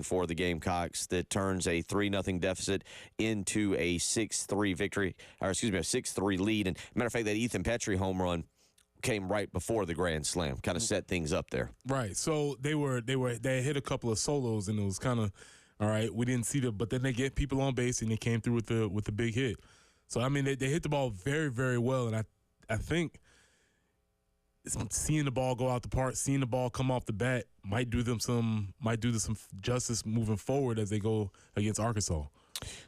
for the Gamecocks that turns a 3-0 deficit into a 6-3 victory, or excuse me, a 6-3 lead. And matter of fact, that Ethan Petrie home run came right before the grand slam, kind of set things up there. Right. So they hit a couple of solos, and it was kind of all right. We didn't see but then they get people on base, and they came through with the big hit. So I mean, they hit the ball very, very well, and I think seeing the ball go out the park, seeing the ball come off the bat might do them some justice moving forward as they go against Arkansas.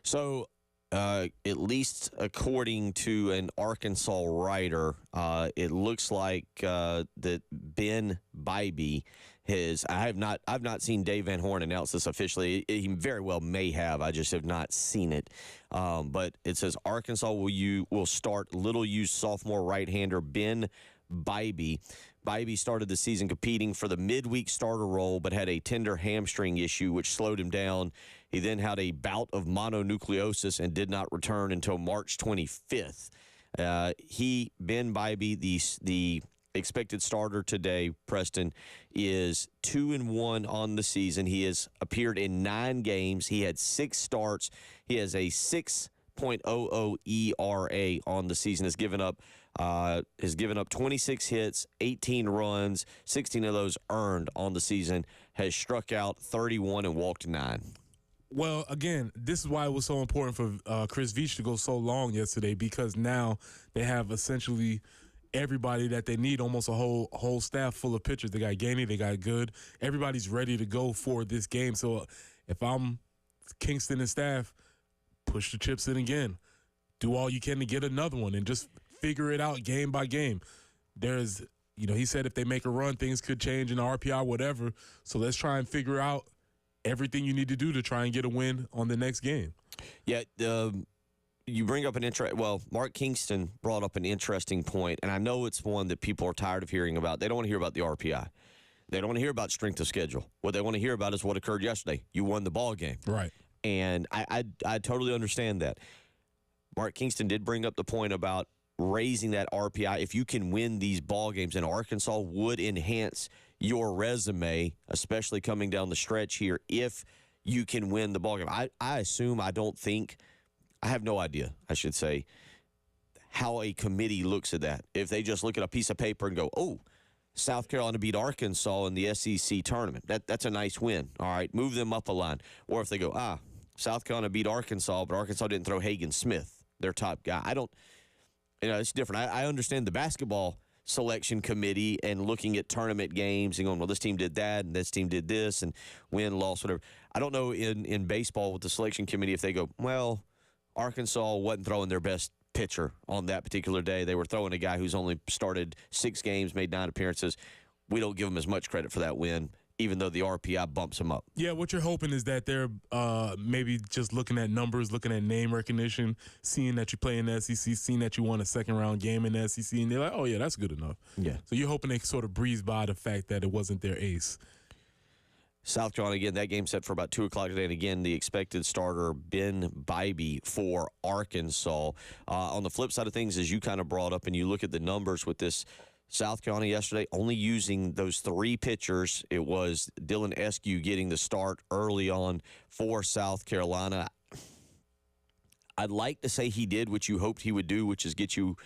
So, at least according to an Arkansas writer, it looks like that Ben Bybee I've not seen Dave Van Horn announce this officially. He very well may have. I just have not seen it. But it says Arkansas will start Little U sophomore right-hander Ben Bybee. Bybee started the season competing for the midweek starter role, but had a tender hamstring issue, which slowed him down. He then had a bout of mononucleosis and did not return until March 25th. Ben Bybee, the expected starter today, Preston, is 2-1 on the season. He has appeared in 9 games. He had 6 starts. He has a 6.00 ERA on the season. Has given up 26 hits, 18 runs, 16 of those earned on the season. Has struck out 31 and walked 9. Well, again, this is why it was so important for Chris Veach to go so long yesterday, because now they have essentially everybody that they need, almost a whole staff full of pitchers. They got Gainey, they got Good. Everybody's ready to go for this game. So if I'm Kingston and staff, push the chips in again. Do all you can to get another one and just figure it out game by game. There's, he said if they make a run, things could change in the RPI, whatever. So let's try and figure out everything you need to do to try and get a win on the next game. Yeah, you bring up Mark Kingston brought up an interesting point, and I know it's one that people are tired of hearing about. They don't want to hear about the RPI. They don't want to hear about strength of schedule. What they want to hear about is what occurred yesterday. You won the ball game. Right. And I totally understand that. Mark Kingston did bring up the point about raising that RPI. If you can win these ball games, and Arkansas would enhance your resume, especially coming down the stretch here, if you can win the ball game. I assume, I have no idea, I should say, how a committee looks at that. If they just look at a piece of paper and go, oh, South Carolina beat Arkansas in the SEC tournament. That's a nice win. All right, move them up a line. Or if they go, South Carolina beat Arkansas, but Arkansas didn't throw Hagen Smith, their top guy. It's different. I understand the basketball selection committee and looking at tournament games and going, well, this team did that and this team did this and win, loss, whatever. I don't know in baseball with the selection committee if they go, well, Arkansas wasn't throwing their best pitcher on that particular day. They were throwing a guy who's only started 6 games, made 9 appearances. We don't give them as much credit for that win, even though the RPI bumps them up. Yeah, what you're hoping is that they're maybe just looking at numbers, looking at name recognition, seeing that you play in the SEC, seeing that you won a second-round game in the SEC, and they're like, oh, yeah, that's good enough. Yeah. So you're hoping they sort of breeze by the fact that it wasn't their ace. South Carolina, again, that game set for about 2 o'clock today. And again, the expected starter, Ben Bybee for Arkansas. On the flip side of things, as you kind of brought up, and you look at the numbers with this South Carolina yesterday, only using those 3 pitchers. It was Dylan Eskew getting the start early on for South Carolina. I'd like to say he did what you hoped he would do, which is get you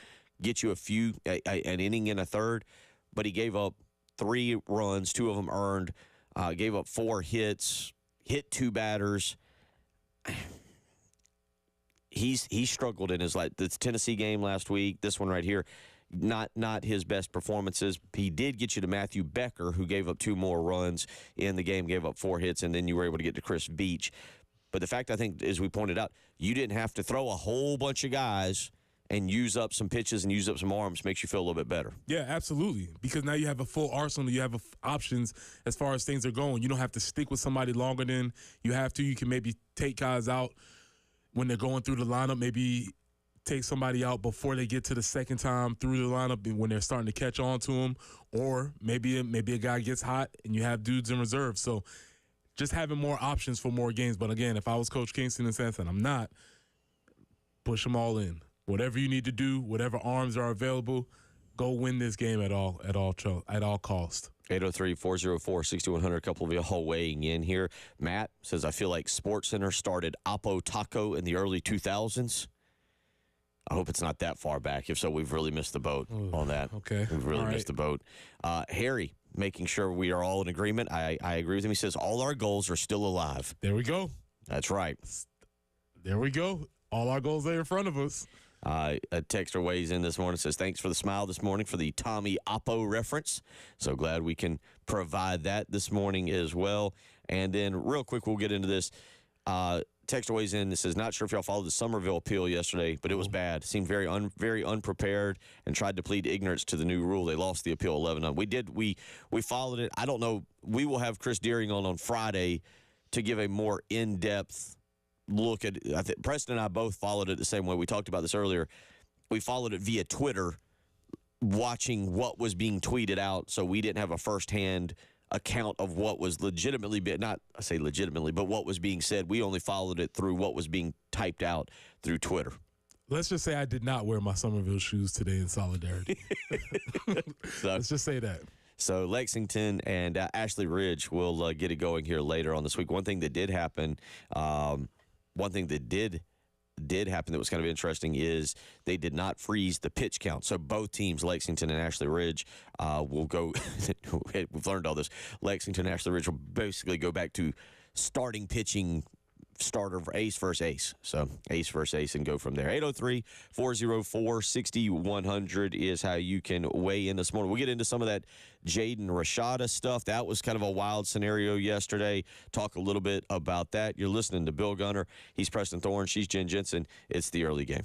an inning in a third, but he gave up 3 runs, 2 of them earned. Gave up 4 hits, hit 2 batters. He's struggled in his the Tennessee game last week. This one right here, not his best performances. He did get you to Matthew Becker, who gave up 2 more runs in the game, gave up 4 hits, and then you were able to get to Chris Veach. But the fact, I think, as we pointed out, you didn't have to throw a whole bunch of guys and use up some pitches and use up some arms makes you feel a little bit better. Yeah, absolutely. Because now you have a full arsenal. You have options as far as things are going. You don't have to stick with somebody longer than you have to. You can maybe take guys out when they're going through the lineup, maybe take somebody out before they get to the second time through the lineup when they're starting to catch on to them. Or maybe a guy gets hot and you have dudes in reserve. So just having more options for more games. But again, if I was Coach Kingston and Sanford, I'm not, push them all in. Whatever you need to do, whatever arms are available, go win this game at all cost. 803-404-6100. A couple of y'all weighing in here. Matt says, I feel like SportsCenter started Oppo Taco in the early 2000s. I hope it's not that far back. If so, we've really missed the boat on that. Okay. We've really missed the boat. Harry, making sure we are all in agreement. I agree with him. He says, all our goals are still alive. There we go. That's right. There we go. All our goals are in front of us. A texter weighs in this morning, says, thanks for the smile this morning for the Tommy Oppo reference. So glad we can provide that this morning as well. And then real quick, we'll get into this. Texter weighs in and says, not sure if y'all followed the Somerville appeal yesterday, but it was bad. Seemed very unprepared and tried to plead ignorance to the new rule. They lost the appeal 11-0. We did. We followed it. I don't know. We will have Chris Deering on Friday to give a more in-depth look at it. I think Preston and I both followed it the same way. We talked about this earlier. We followed it via Twitter, watching what was being tweeted out, so we didn't have a firsthand account of what was legitimately, not I say legitimately, but what was being said. We only followed it through what was being typed out through Twitter. Let's just say I did not wear my Somerville shoes today in solidarity. Let's just say that. So Lexington and Ashley Ridge will get it going here later on this week. One thing that did happen, happen that was kind of interesting is they did not freeze the pitch count. So both teams, Lexington and Ashley Ridge, will go. We've learned all this. Lexington and Ashley Ridge will basically go back to starting pitching, starter ace versus ace. So ace versus ace and go from there. 803-404-6100 is how you can weigh in this morning. We'll get into some of that Jaden Rashada stuff. That was kind of a wild scenario yesterday. Talk a little bit about that. You're listening to Bill Gunner. He's Preston Thorne. She's Jen Jensen. It's the early game.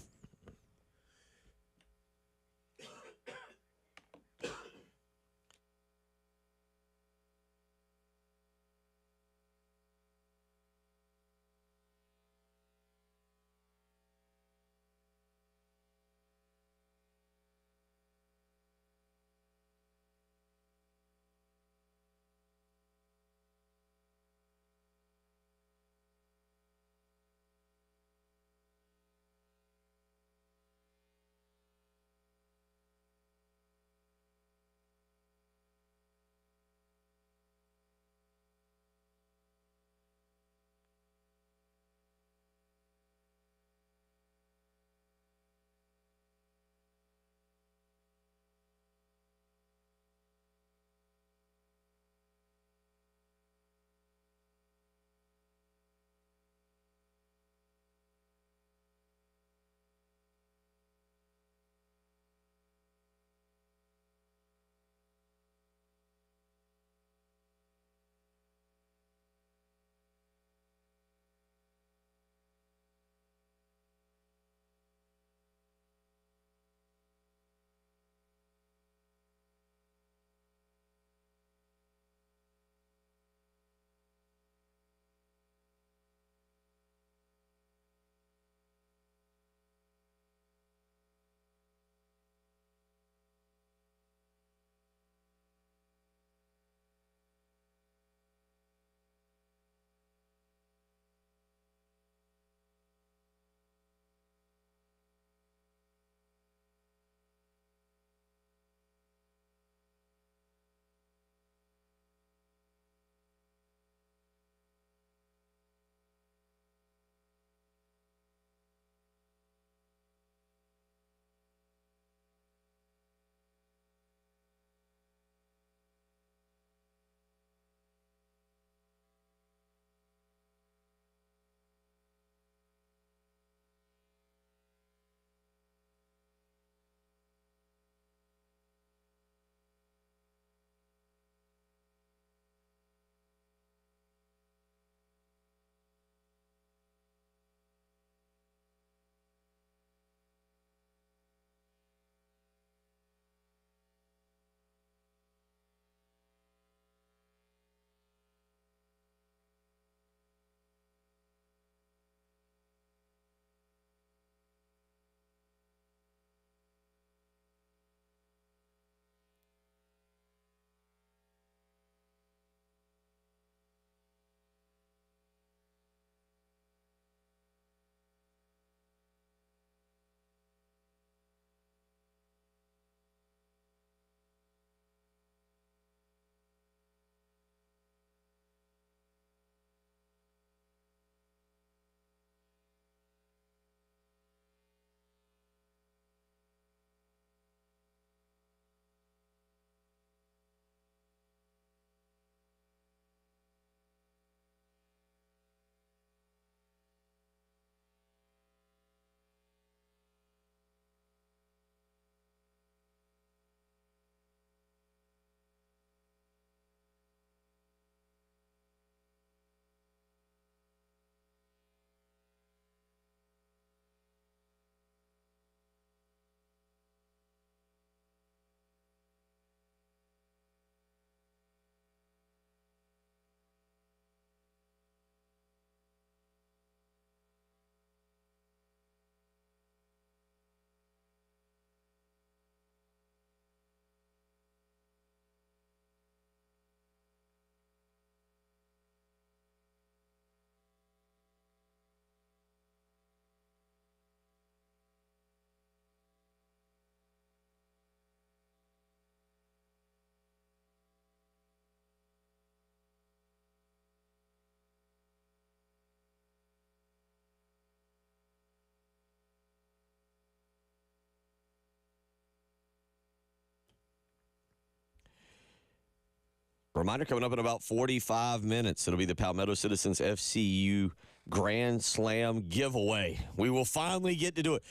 Reminder coming up in about 45 minutes. It'll be the Palmetto Citizens FCU Grand Slam giveaway. We will finally get to do it.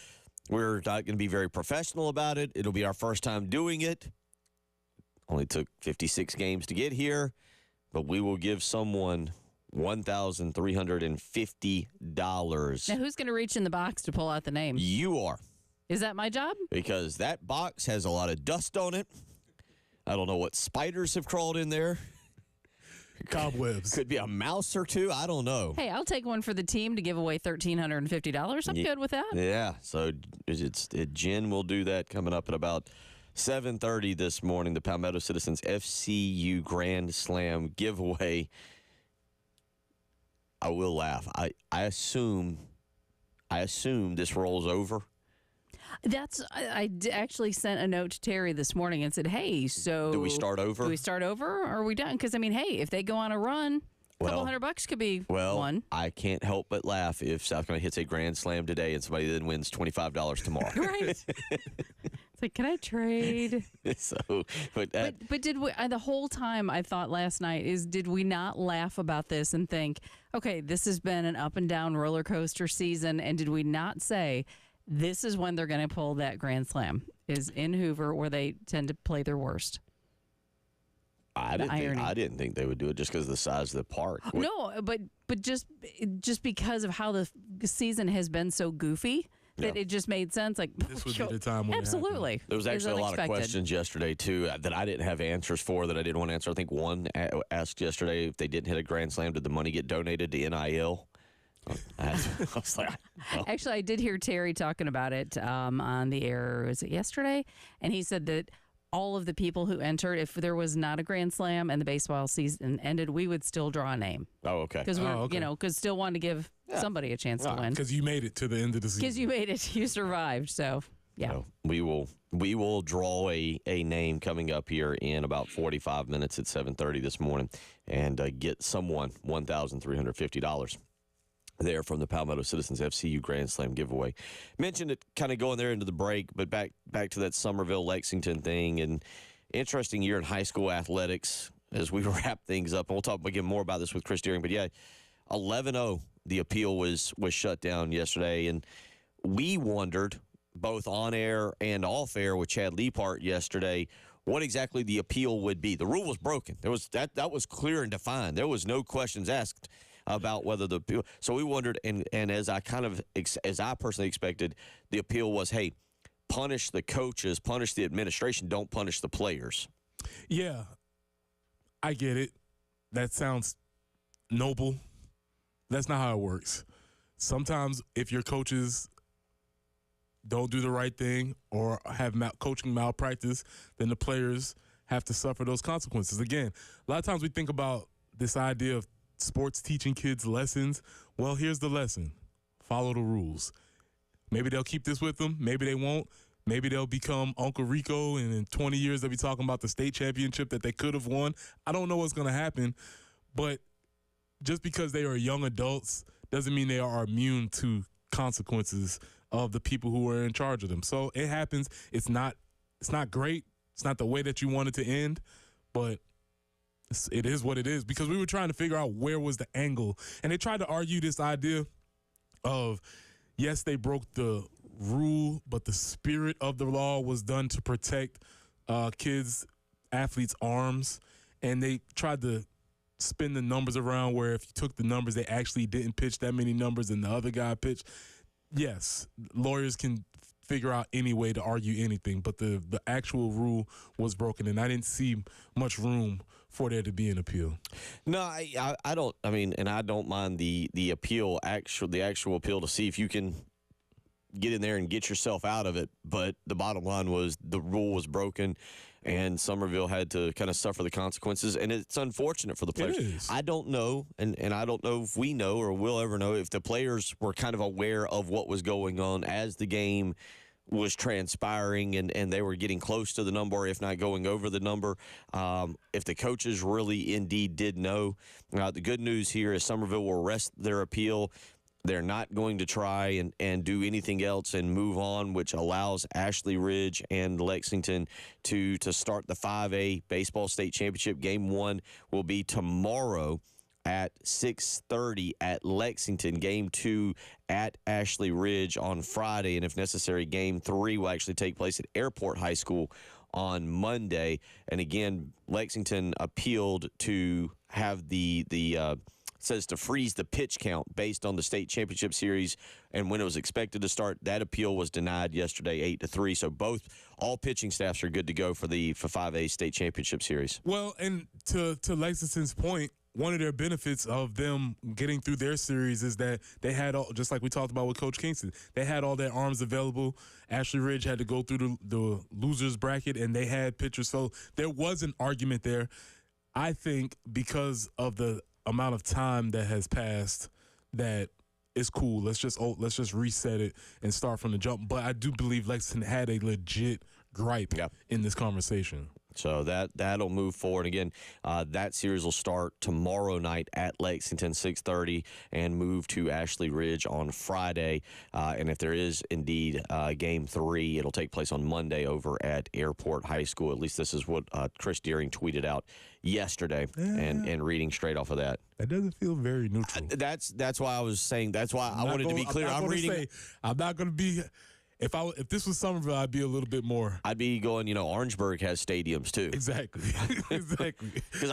We're not going to be very professional about it. It'll be our first time doing it. Only took 56 games to get here, but we will give someone $1,350. Now, who's going to reach in the box to pull out the name? You are. Is that my job? Because that box has a lot of dust on it. I don't know what spiders have crawled in there. Cobwebs. Could be a mouse or two. I don't know. Hey, I'll take one for the team to give away $1,350. I'm good with that. Yeah, so Jen will do that coming up at about 7:30 this morning. The Palmetto Citizens FCU Grand Slam giveaway. I will laugh. I assume this rolls over. I actually sent a note to Terry this morning and said, hey, so Do we start over? Do we start over or are we done? Because, I mean, hey, if they go on a run, a couple $100 could be one. I can't help but laugh if South Carolina hits a Grand Slam today and somebody then wins $25 tomorrow. Right. It's like, can I trade? But did we, the whole time I thought last night did we not laugh about this and think, okay, this has been an up and down roller coaster season, and did we not say this is when they're going to pull that Grand Slam, is in Hoover, where they tend to play their worst? I didn't think they would do it just because of the size of the park. No, but just because of how the season has been so goofy that it just made sense. Like, this would be the time when absolutely. There was actually a lot of questions yesterday too that I didn't have answers for, that I didn't want to answer. I think one asked yesterday, if they didn't hit a Grand Slam, did the money get donated to NIL? I was like, no. Actually, I did hear Terry talking about it on the air. Was it yesterday? And he said that all of the people who entered, if there was not a Grand Slam and the baseball season ended, we would still draw a name. Oh, okay. Because because still wanted to give somebody a chance to win. Because you made it to the end of the season. Because you made it, you survived. So yeah, so we will draw a name coming up here in about 45 minutes at 7:30 this morning, and get someone $1,350. There from the Palmetto Citizens FCU Grand Slam giveaway. Mentioned it kind of going there into the break, but back to that Somerville-Lexington thing. And interesting year in high school athletics as we wrap things up. And we'll talk again more about this with Chris Deering. But, yeah, 11-0, the appeal was shut down yesterday. And we wondered, both on air and off air with Chad Leapart yesterday, what exactly the appeal would be. The rule was broken. There was that was clear and defined. There was no questions asked about whether the appeal. So we wondered, and as I personally expected, the appeal was, hey, punish the coaches, punish the administration, don't punish the players. Yeah, I get it. That sounds noble. That's not how it works. Sometimes if your coaches don't do the right thing or have coaching malpractice, then the players have to suffer those consequences. Again, a lot of times we think about this idea of sports teaching kids lessons. Well, here's the lesson. Follow the rules. Maybe they'll keep this with them. Maybe they won't. Maybe they'll become Uncle Rico, and in 20 years they'll be talking about the state championship that they could have won. I don't know what's going to happen, but just because they are young adults doesn't mean they are immune to consequences of the people who are in charge of them. So it happens. It's not great. It's not the way that you want it to end, but it is what it is, because we were trying to figure out where was the angle. And they tried to argue this idea of, yes, they broke the rule, but the spirit of the law was done to protect athletes' arms. And they tried to spin the numbers around where if you took the numbers, they actually didn't pitch that many numbers and the other guy pitched. Yes, lawyers can figure out any way to argue anything, but the actual rule was broken, and I didn't see much room for there to be an appeal. No, I don't. I mean, and I don't mind the appeal, the actual appeal, to see if you can get in there and get yourself out of it. But the bottom line was the rule was broken, and Somerville had to kind of suffer the consequences, and it's unfortunate for the players. It is. I don't know, and I don't know if we know or will ever know if the players were kind of aware of what was going on as the game was transpiring and they were getting close to the number, if not going over the number. If the coaches really indeed did know. The good news here is Somerville will rest their appeal. They're not going to try and do anything else and move on, which allows Ashley Ridge and Lexington to start the 5A Baseball State Championship. Game 1 will be tomorrow at 6:30 at Lexington. Game 2 at Ashley Ridge on Friday. And if necessary, Game 3 will actually take place at Airport High School on Monday. And again, Lexington appealed to have says to freeze the pitch count based on the state championship series and when it was expected to start. That appeal was denied yesterday, 8-3. So all pitching staffs are good to go for 5A state championship series. Well, and to Lexington's point, one of their benefits of them getting through their series is that they had all, just like we talked about with Coach Kingston, they had all their arms available. Ashley Ridge had to go through the losers bracket, and they had pitchers. So there was an argument there. I think because of the amount of time that has passed, that it's cool. Let's just reset it and start from the jump. But I do believe Lexington had a legit gripe in this conversation. So that'll move forward. Again, that series will start tomorrow night at Lexington, 6:30, and move to Ashley Ridge on Friday. And if there is indeed Game 3, it'll take place on Monday over at Airport High School. At least this is what Chris Deering tweeted out yesterday, and reading straight off of that. That doesn't feel very neutral. That's why I was saying. That's why I wanted to be clear. I'm not going to be. If this was Somerville, I'd be a little bit more. I'd be going, Orangeburg has stadiums too. Exactly. Exactly. Because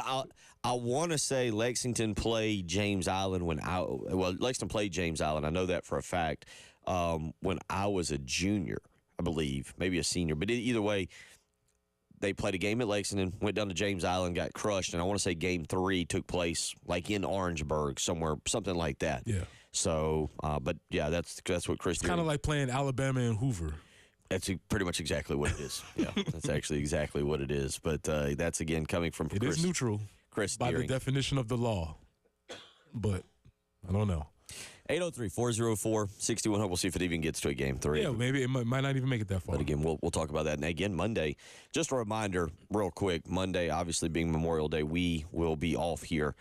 I want to say Lexington played James Island Lexington played James Island. I know that for a fact when I was a junior, I believe, maybe a senior. But either way, they played a game at Lexington, went down to James Island, got crushed. And I want to say Game 3 took place like in Orangeburg somewhere, something like that. Yeah. So, but yeah, that's what Chris. It's kind of like playing Alabama and Hoover. That's pretty much exactly what it is. Yeah, that's actually exactly what it is. But that's again coming from It Chris. is neutral, Chris by Deering. the definition of the law. But I don't know. 803-404-6100. We'll see if it even gets to a Game 3. Yeah, maybe it might not even make it that far. But again, we'll talk about that. And again, Monday, just a reminder real quick, Monday, obviously being Memorial Day, we will be off here,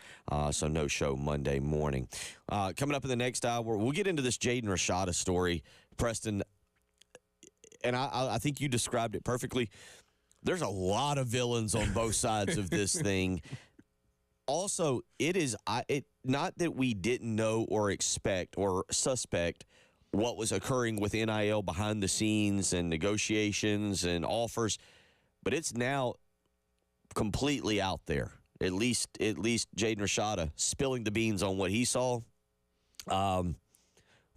so no show Monday morning. Coming up in the next hour, we'll get into this Jaden Rashada story, Preston, and I think you described it perfectly. There's a lot of villains on both sides of this thing. Also, it is not that we didn't know or expect or suspect what was occurring with NIL behind the scenes and negotiations and offers, but it's now completely out there. At least Jaden Rashada spilling the beans on what he saw. We'll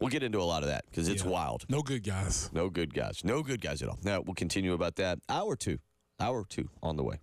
get into a lot of that because it's wild. No good guys. No good guys. No good guys at all. Now, we'll continue about that. Hour two on the way.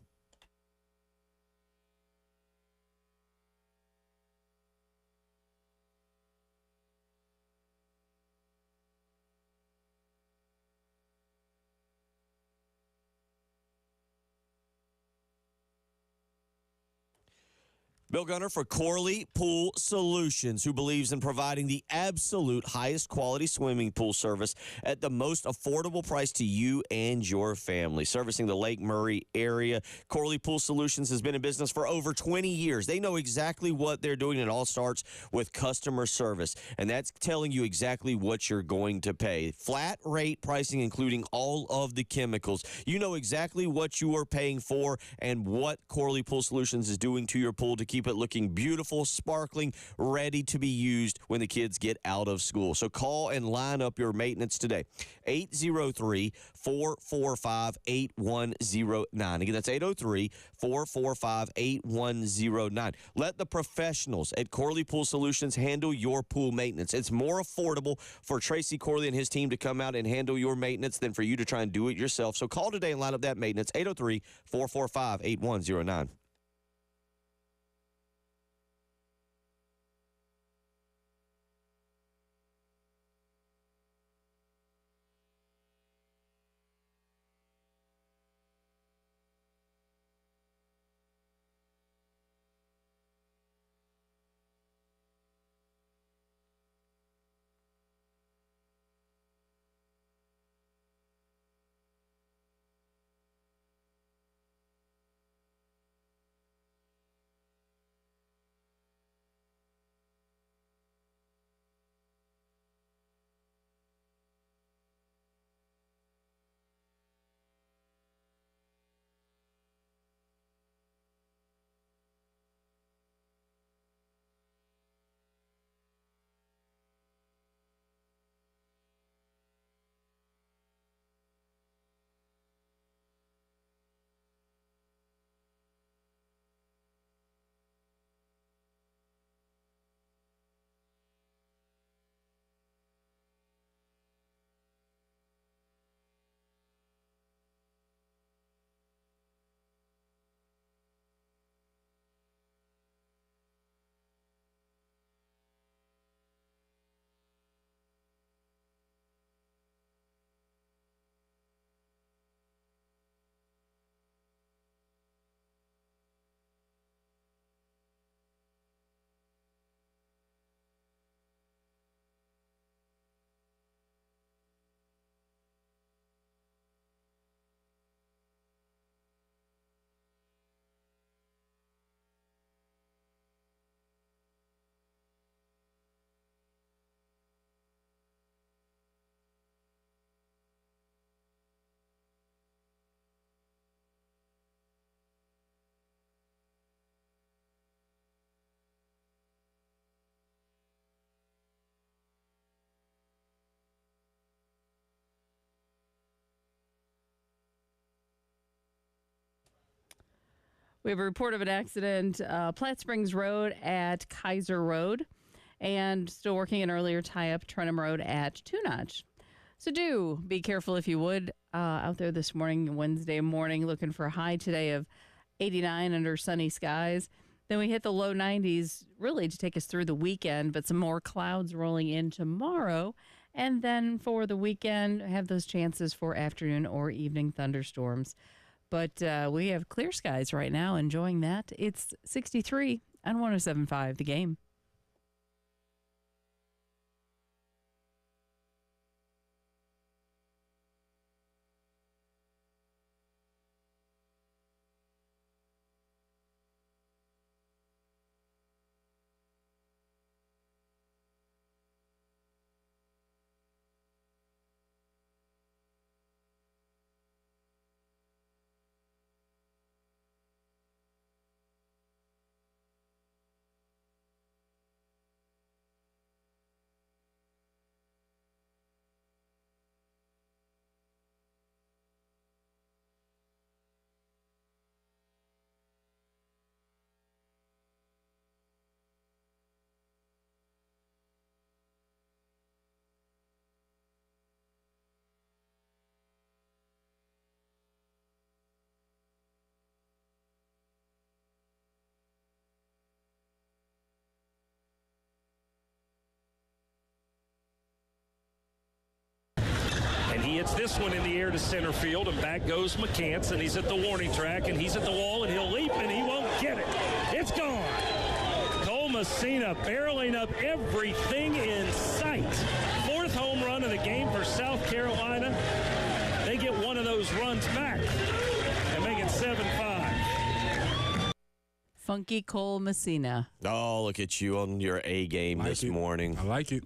Bill Gunner for Corley Pool Solutions, who believes in providing the absolute highest quality swimming pool service at the most affordable price to you and your family. Servicing the Lake Murray area, Corley Pool Solutions has been in business for over 20 years. They know exactly what they're doing. It all starts with customer service, and that's telling you exactly what you're going to pay. Flat rate pricing, including all of the chemicals. You know exactly what you are paying for and what Corley Pool Solutions is doing to your pool to keep it looking beautiful, sparkling, ready to be used when the kids get out of school. So call and line up your maintenance today. 803-445-8109. Again, that's 803-445-8109. Let the professionals at Corley Pool Solutions handle your pool maintenance. It's more affordable for Tracy Corley and his team to come out and handle your maintenance than for you to try and do it yourself. So call today and line up that maintenance. 803-445-8109. We have a report of an accident, Platte Springs Road at Kaiser Road, and still working an earlier tie-up, Trenham Road at Two Notch. So do be careful if you would out there this morning, Wednesday morning, looking for a high today of 89 under sunny skies. Then we hit the low 90s really to take us through the weekend, but some more clouds rolling in tomorrow. And then for the weekend, have those chances for afternoon or evening thunderstorms. But we have clear skies right now, enjoying that. It's 63 on 107.5 The Game. And he hits this one in the air to center field, and back goes McCants, and he's at the warning track, and he's at the wall, and he'll leap, and he won't get it. It's gone. Cole Messina barreling up everything in sight. Fourth home run of the game for South Carolina. They get one of those runs back and make it 7-5. Funky Cole Messina. Oh, look at you on your A game this morning. I like it.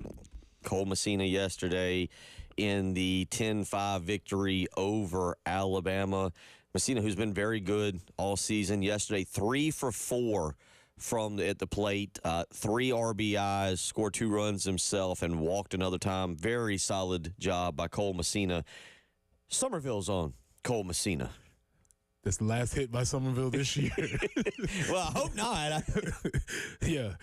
Cole Messina yesterday in the 10-5 victory over Alabama. Messina, who's been very good all season, yesterday 3 for 4 at the plate, 3 RBIs, scored 2 runs himself, and walked another time. Very solid job by Cole Messina. Somerville's on Cole Messina. That's the last hit by Somerville this year. Well, I hope not. Yeah.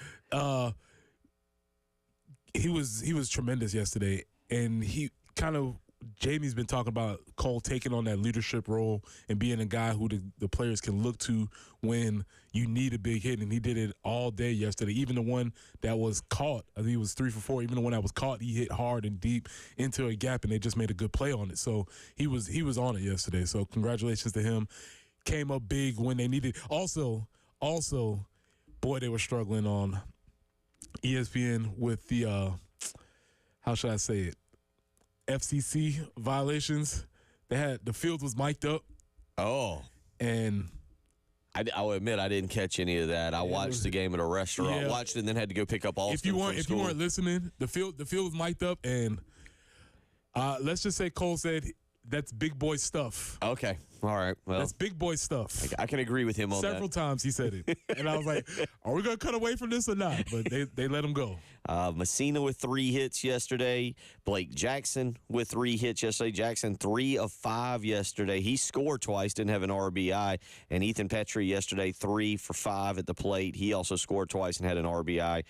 He was tremendous yesterday, and he kind of Jamie's been talking about Cole taking on that leadership role and being a guy who the players can look to when you need a big hit, and he did it all day yesterday. Even the one that was caught, I think he was 3 for 4. Even the one that was caught, he hit hard and deep into a gap, and they just made a good play on it. So he was on it yesterday. So congratulations to him. Came up big when they needed. Also, boy, they were struggling on ESPN with the how should I say it? FCC violations. The field was mic'd up. Oh. And I'll admit I didn't catch any of that. I watched the game at a restaurant. Yeah. Watched it and then had to go pick up Austin If you weren't listening, the field was mic'd up, and let's just say Cole said that's big boy stuff. Okay. All right. Well, that's big boy stuff. I can agree with him on Several times he said it. And I was like, are we going to cut away from this or not? But they let him go. Messina with 3 hits yesterday. Blake Jackson with 3 hits yesterday. Jackson 3 of 5 yesterday. He scored twice, didn't have an RBI. And Ethan Petrie yesterday 3 for 5 at the plate. He also scored twice and had an RBI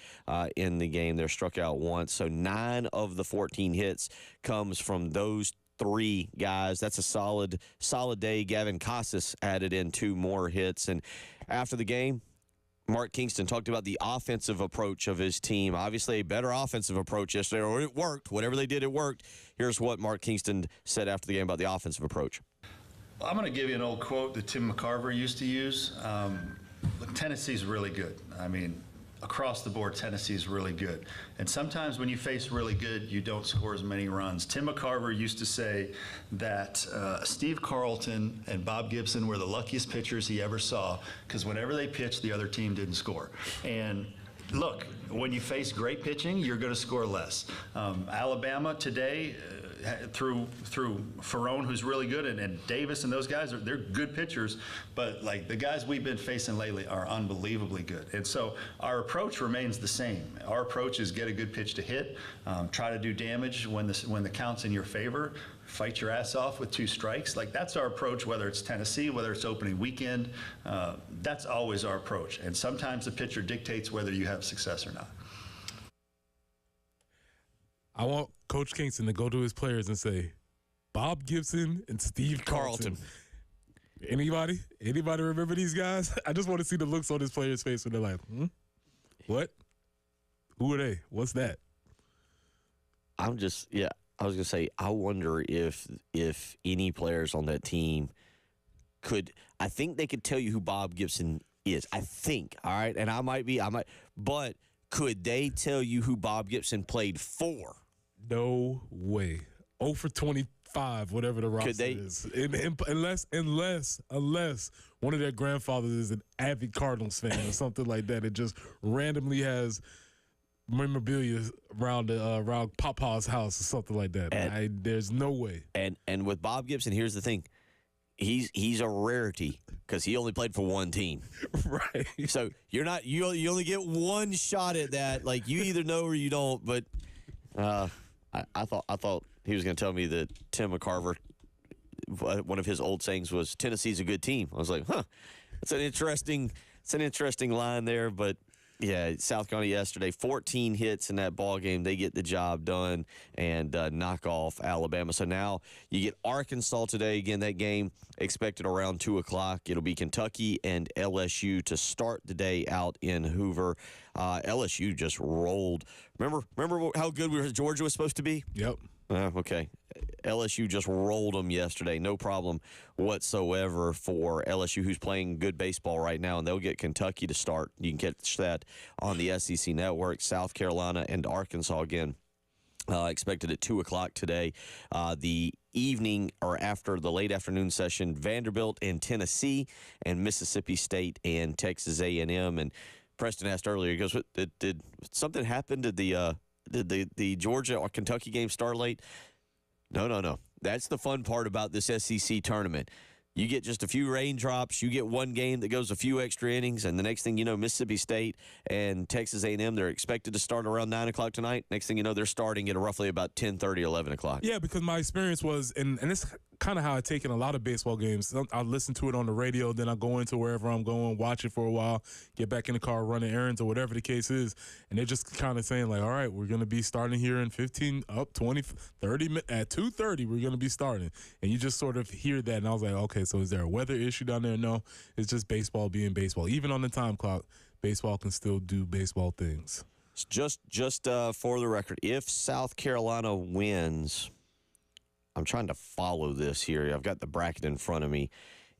in the game. They're struck out once. So 9 of the 14 hits comes from those 3 guys. That's a solid day. Gavin Casas added in 2 more hits. And after the game, Mark Kingston talked about the offensive approach of his team. Obviously, a better offensive approach yesterday, or it worked. Whatever they did, it worked. Here's what Mark Kingston said after the game about the offensive approach. Well, I'm going to give you an old quote that Tim McCarver used to use. Look, Tennessee's really good. I mean, across the board, Tennessee's really good. And sometimes when you face really good, you don't score as many runs. Tim McCarver used to say that Steve Carlton and Bob Gibson were the luckiest pitchers he ever saw, because whenever they pitched, the other team didn't score. And look, when you face great pitching, you're going to score less. Alabama today, through Ferrone, who's really good, and Davis and those guys they're good pitchers, but like the guys we've been facing lately are unbelievably good. And so our approach remains the same. Our approach is get a good pitch to hit, try to do damage when the count's in your favor, fight your ass off with 2 strikes. Like that's our approach, whether it's Tennessee, whether it's opening weekend. That's always our approach. And sometimes the pitcher dictates whether you have success or not. I want Coach Kingston to go to his players and say, Bob Gibson and Steve Carlton. Anybody remember these guys? I just want to see the looks on his players' face when they're like, what? Who are they? What's that? I was going to say, I wonder if any players on that team I think they could tell you who Bob Gibson is. I think, all right? And I might, but could they tell you who Bob Gibson played for? No way. 0 for 25, whatever the roster is. Unless one of their grandfathers is an avid Cardinals fan or something like that. It just randomly has memorabilia around Papa's house or something like that. There's no way. And with Bob Gibson, here's the thing. He's a rarity because he only played for one team. Right. So you only get one shot at that. Like you either know or you don't. But I thought he was going to tell me that Tim McCarver, one of his old sayings was Tennessee's a good team. I was like, it's an interesting line there. But yeah, South Carolina yesterday, 14 hits in that ball game. They get the job done and knock off Alabama. So now you get Arkansas today. Again, that game expected around 2 o'clock. It'll be Kentucky and LSU to start the day out in Hoover. LSU just rolled. Remember how good Georgia was supposed to be? Yep. Okay. LSU just rolled them yesterday. No problem whatsoever for LSU, who's playing good baseball right now, and they'll get Kentucky to start. You can catch that on the SEC Network. South Carolina and Arkansas again. Expected at 2 o'clock today. The evening or after the late afternoon session, Vanderbilt and Tennessee, and Mississippi State and Texas A&M. And Preston asked earlier, he goes, did something happen? Did the Georgia or Kentucky game start late? No. That's the fun part about this SEC tournament. You get just a few raindrops. You get one game that goes a few extra innings, and the next thing you know, Mississippi State and Texas A&M, they're expected to start around 9 o'clock tonight. Next thing you know, they're starting at roughly about 10:30, 11 o'clock. Yeah, because my experience was, and it's kind of how I take in a lot of baseball games. I listen to it on the radio, then I go into wherever I'm going, watch it for a while, get back in the car, running errands or whatever the case is, and they're just kind of saying like, all right, we're going to be starting here in 15, up 20, 30, at 2:30, we're going to be starting. And you just sort of hear that, and I was like, okay, so is there a weather issue down there? No, it's just baseball being baseball. Even on the time clock, baseball can still do baseball things. Just for the record, if South Carolina wins, I'm trying to follow this here. I've got the bracket in front of me.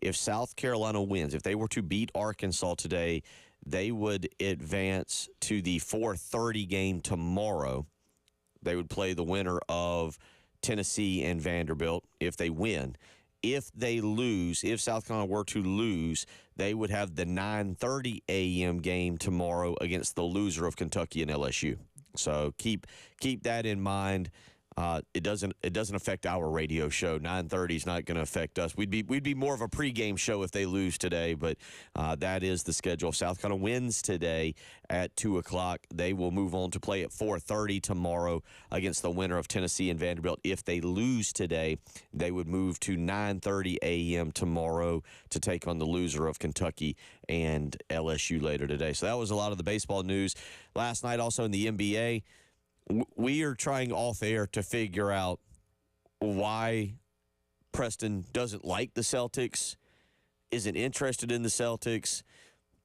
If South Carolina wins, if they were to beat Arkansas today, they would advance to the 4:30 game tomorrow. They would play the winner of Tennessee and Vanderbilt if they win. If they lose, if South Carolina were to lose, they would have the 9:30 a.m. game tomorrow against the loser of Kentucky and LSU. So keep that in mind. It doesn't affect our radio show. 9:30 is not going to affect us. We'd be more of a pregame show if they lose today, but that is the schedule. If South Carolina wins today at 2 o'clock, they will move on to play at 4:30 tomorrow against the winner of Tennessee and Vanderbilt. If they lose today, they would move to 9:30 a.m. tomorrow to take on the loser of Kentucky and LSU later today. So that was a lot of the baseball news. Last night also in the NBA, we are trying off air to figure out why Preston doesn't like the Celtics, isn't interested in the Celtics.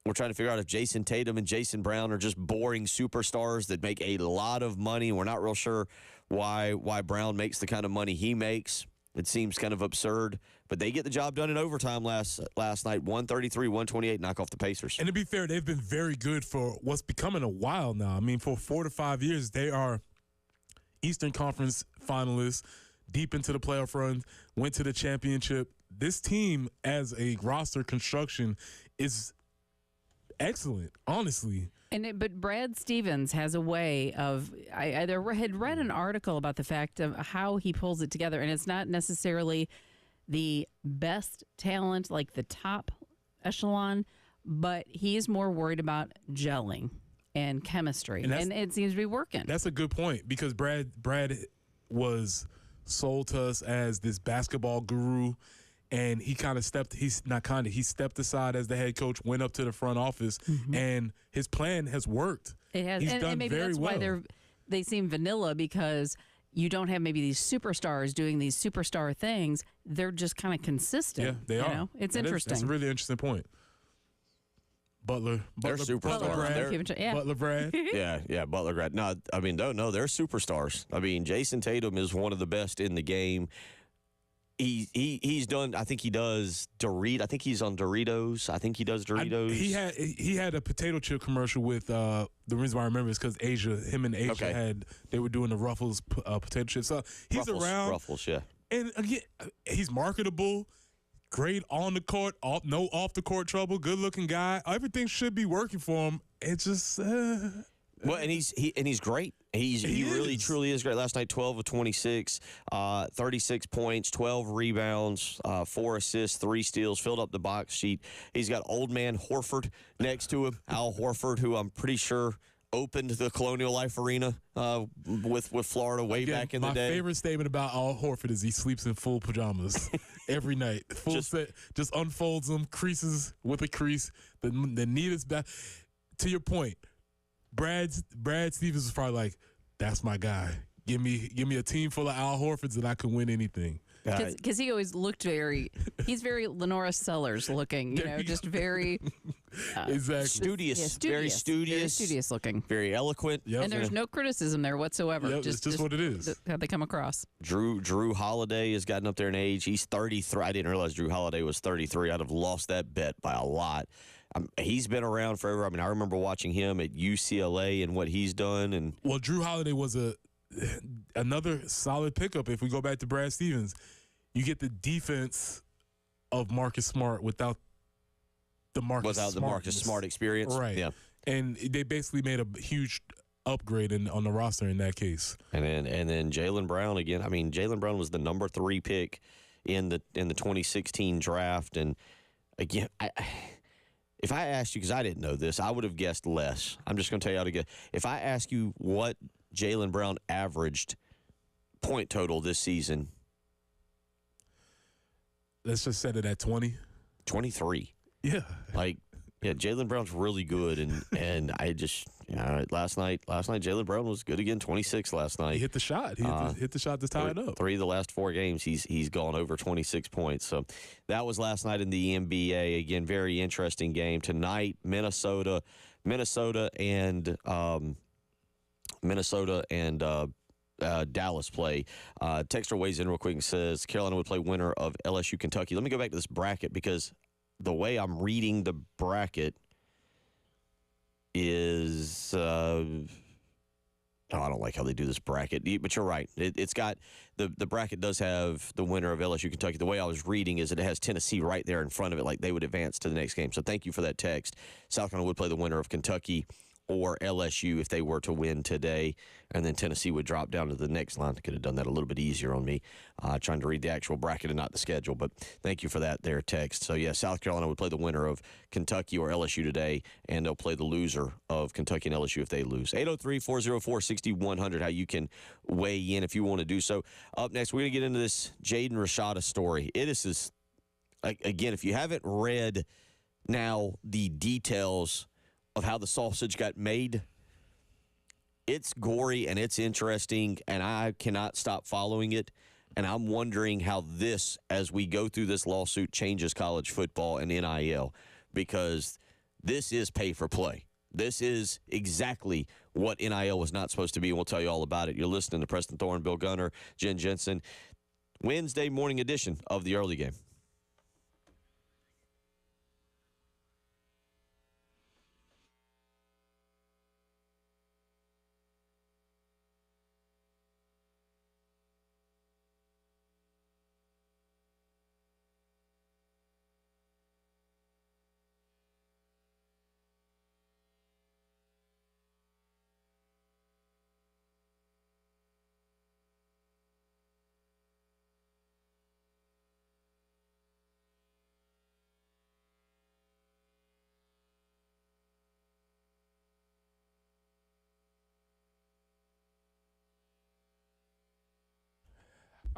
We're trying to figure out if Jason Tatum and Jason Brown are just boring superstars that make a lot of money. We're not real sure why Brown makes the kind of money he makes. It seems kind of absurd, but they get the job done in overtime last night, 133-128, knock off the Pacers. And to be fair, they've been very good for what's becoming a while now. I mean, for 4 to 5 years, they are Eastern Conference finalists, deep into the playoff run, went to the championship. This team, as a roster construction, is excellent, honestly. But Brad Stevens has a way of. I had read an article about the fact of how he pulls it together, and it's not necessarily the best talent, like the top echelon, but he's more worried about gelling and chemistry, and it seems to be working. That's a good point, because Brad was sold to us as this basketball guru. And he he stepped aside as the head coach, went up to the front office, and his plan has worked. It has, He's done maybe very that's well. why they seem vanilla, because you don't have maybe these superstars doing these superstar things. They're just kind of consistent. Yeah, they are. Know? It's interesting. That's a really interesting point. Butler superstars. Butler Brad. Yeah, Butler grad. No, I mean, no, they're superstars. I mean, Jason Tatum is one of the best in the game. He's done. I think he does Doritos. I think he's on Doritos. I think he does Doritos. He had a potato chip commercial with the reason why I remember is because him and Asia they were doing the Ruffles potato chips. So he's around. Ruffles, yeah. And again, he's marketable, great on the court, no off the court trouble, good looking guy. Everything should be working for him. It's just well, and he's great. He really truly is great. Last night, 12 of 26, 36 points, 12 rebounds, 4 assists, 3 steals, filled up the box sheet. He's got old man Horford next to him, Al Horford, who I'm pretty sure opened the Colonial Life Arena with Florida back in the day. My favorite statement about Al Horford is he sleeps in full pajamas every night. Full set, just unfolds them, creases with a crease. The neatest back. To your point, Brad Stevens was probably like, "That's my guy. Give me a team full of Al Horfords and I can win anything." Because he always looked he's very Lenora Sellers looking, just very exactly studious, very studious looking, very eloquent. Yep. And there's no criticism there whatsoever. Yep, it's just what it is. How they come across. Drew Holiday has gotten up there in age. He's 33. I didn't realize Drew Holiday was 33. I'd have lost that bet by a lot. He's been around forever. I mean, I remember watching him at UCLA and what he's done. And well, Drew Holiday was another solid pickup. If we go back to Brad Stevens, you get the defense of Marcus Smart without the Marcus Smart experience, right? Yeah, and they basically made a huge upgrade on the roster in that case. And then Jaylen Brown again. I mean, Jaylen Brown was the number 3 pick in the 2016 draft, and again, if I asked you, because I didn't know this, I would have guessed less. I'm just going to tell you how to guess. If I ask you what Jaylen Brown averaged point total this season, let's just set it at 20. 23. Yeah. Jaylen Brown's really good, and I just last night Jaylen Brown was good again. 26 last night. He hit the shot. He hit the shot to tie it up. 3 of the last 4 games, he's gone over 26 points. So that was last night in the NBA. Again, very interesting game tonight. Minnesota and Dallas play. Texter weighs in real quick and says Carolina would play winner of LSU Kentucky. Let me go back to this bracket, because the way I'm reading the bracket is I don't like how they do this bracket, but you're right. It's got the bracket does have the winner of LSU Kentucky. The way I was reading is it has Tennessee right there in front of it, like they would advance to the next game. So thank you for that text. South Carolina would play the winner of Kentucky or LSU if they were to win today, and then Tennessee would drop down to the next line. Could have done that a little bit easier on me, trying to read the actual bracket and not the schedule, but thank you for that there, text. So, yeah, South Carolina would play the winner of Kentucky or LSU today, and they'll play the loser of Kentucky and LSU if they lose. 803-404-6100, how you can weigh in if you want to do so. Up next, we're going to get into this Jaden Rashada story. It is, again, if you haven't read now the details of how the sausage got made, it's gory and it's interesting, and I cannot stop following it. And I'm wondering how this, as we go through this lawsuit, changes college football and NIL, because this is pay for play. This is exactly what NIL was not supposed to be, and we'll tell you all about it. You're listening to Preston Thorne, Bill Gunner, Jen Jensen, Wednesday morning edition of the Early Game.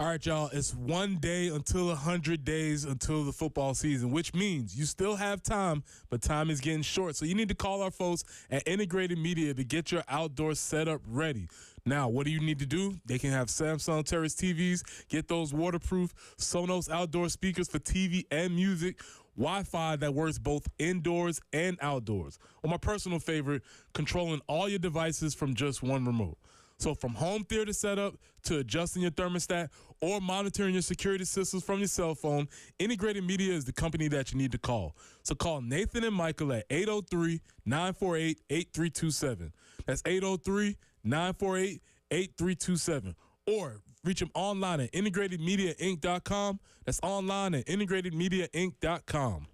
All right, y'all, it's 1 day until 100 days until the football season, which means you still have time, but time is getting short. So you need to call our folks at Integrated Media to get your outdoor setup ready. Now, what do you need to do? They can have Samsung Terrace TVs, get those waterproof Sonos outdoor speakers for TV and music, Wi-Fi that works both indoors and outdoors. Or my personal favorite, controlling all your devices from just one remote. So from home theater setup to adjusting your thermostat or monitoring your security systems from your cell phone, Integrated Media is the company that you need to call. So call Nathan and Michael at 803-948-8327. That's 803-948-8327. Or reach them online at integratedmediainc.com. That's online at integratedmediainc.com.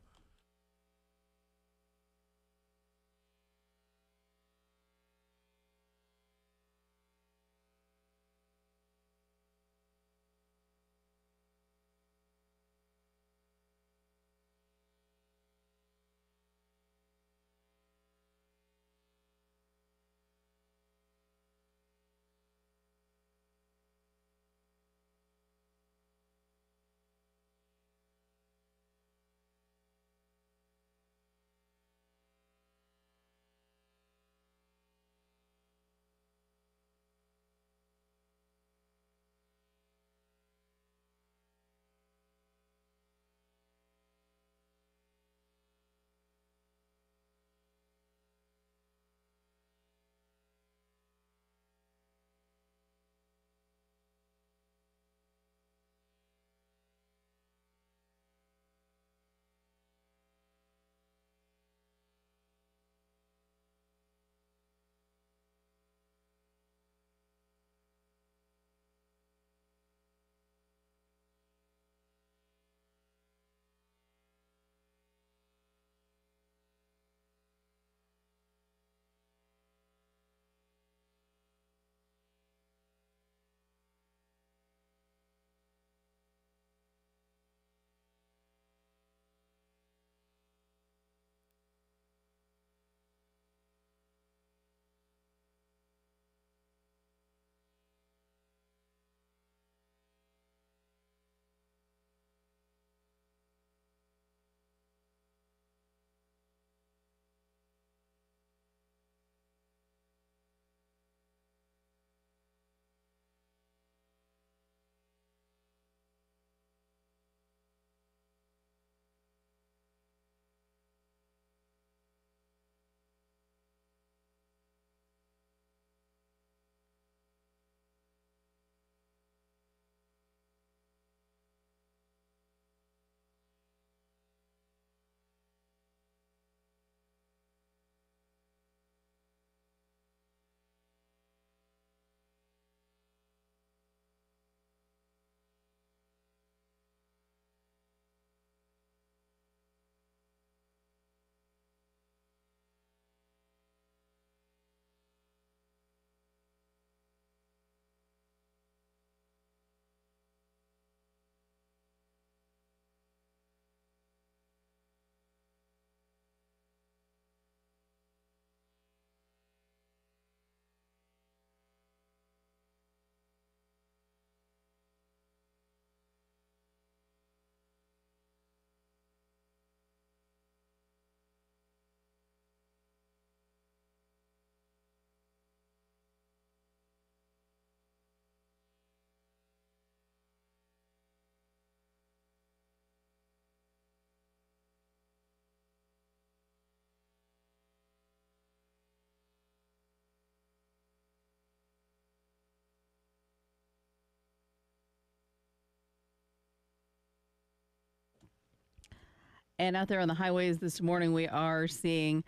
And out there on the highways this morning, we are seeing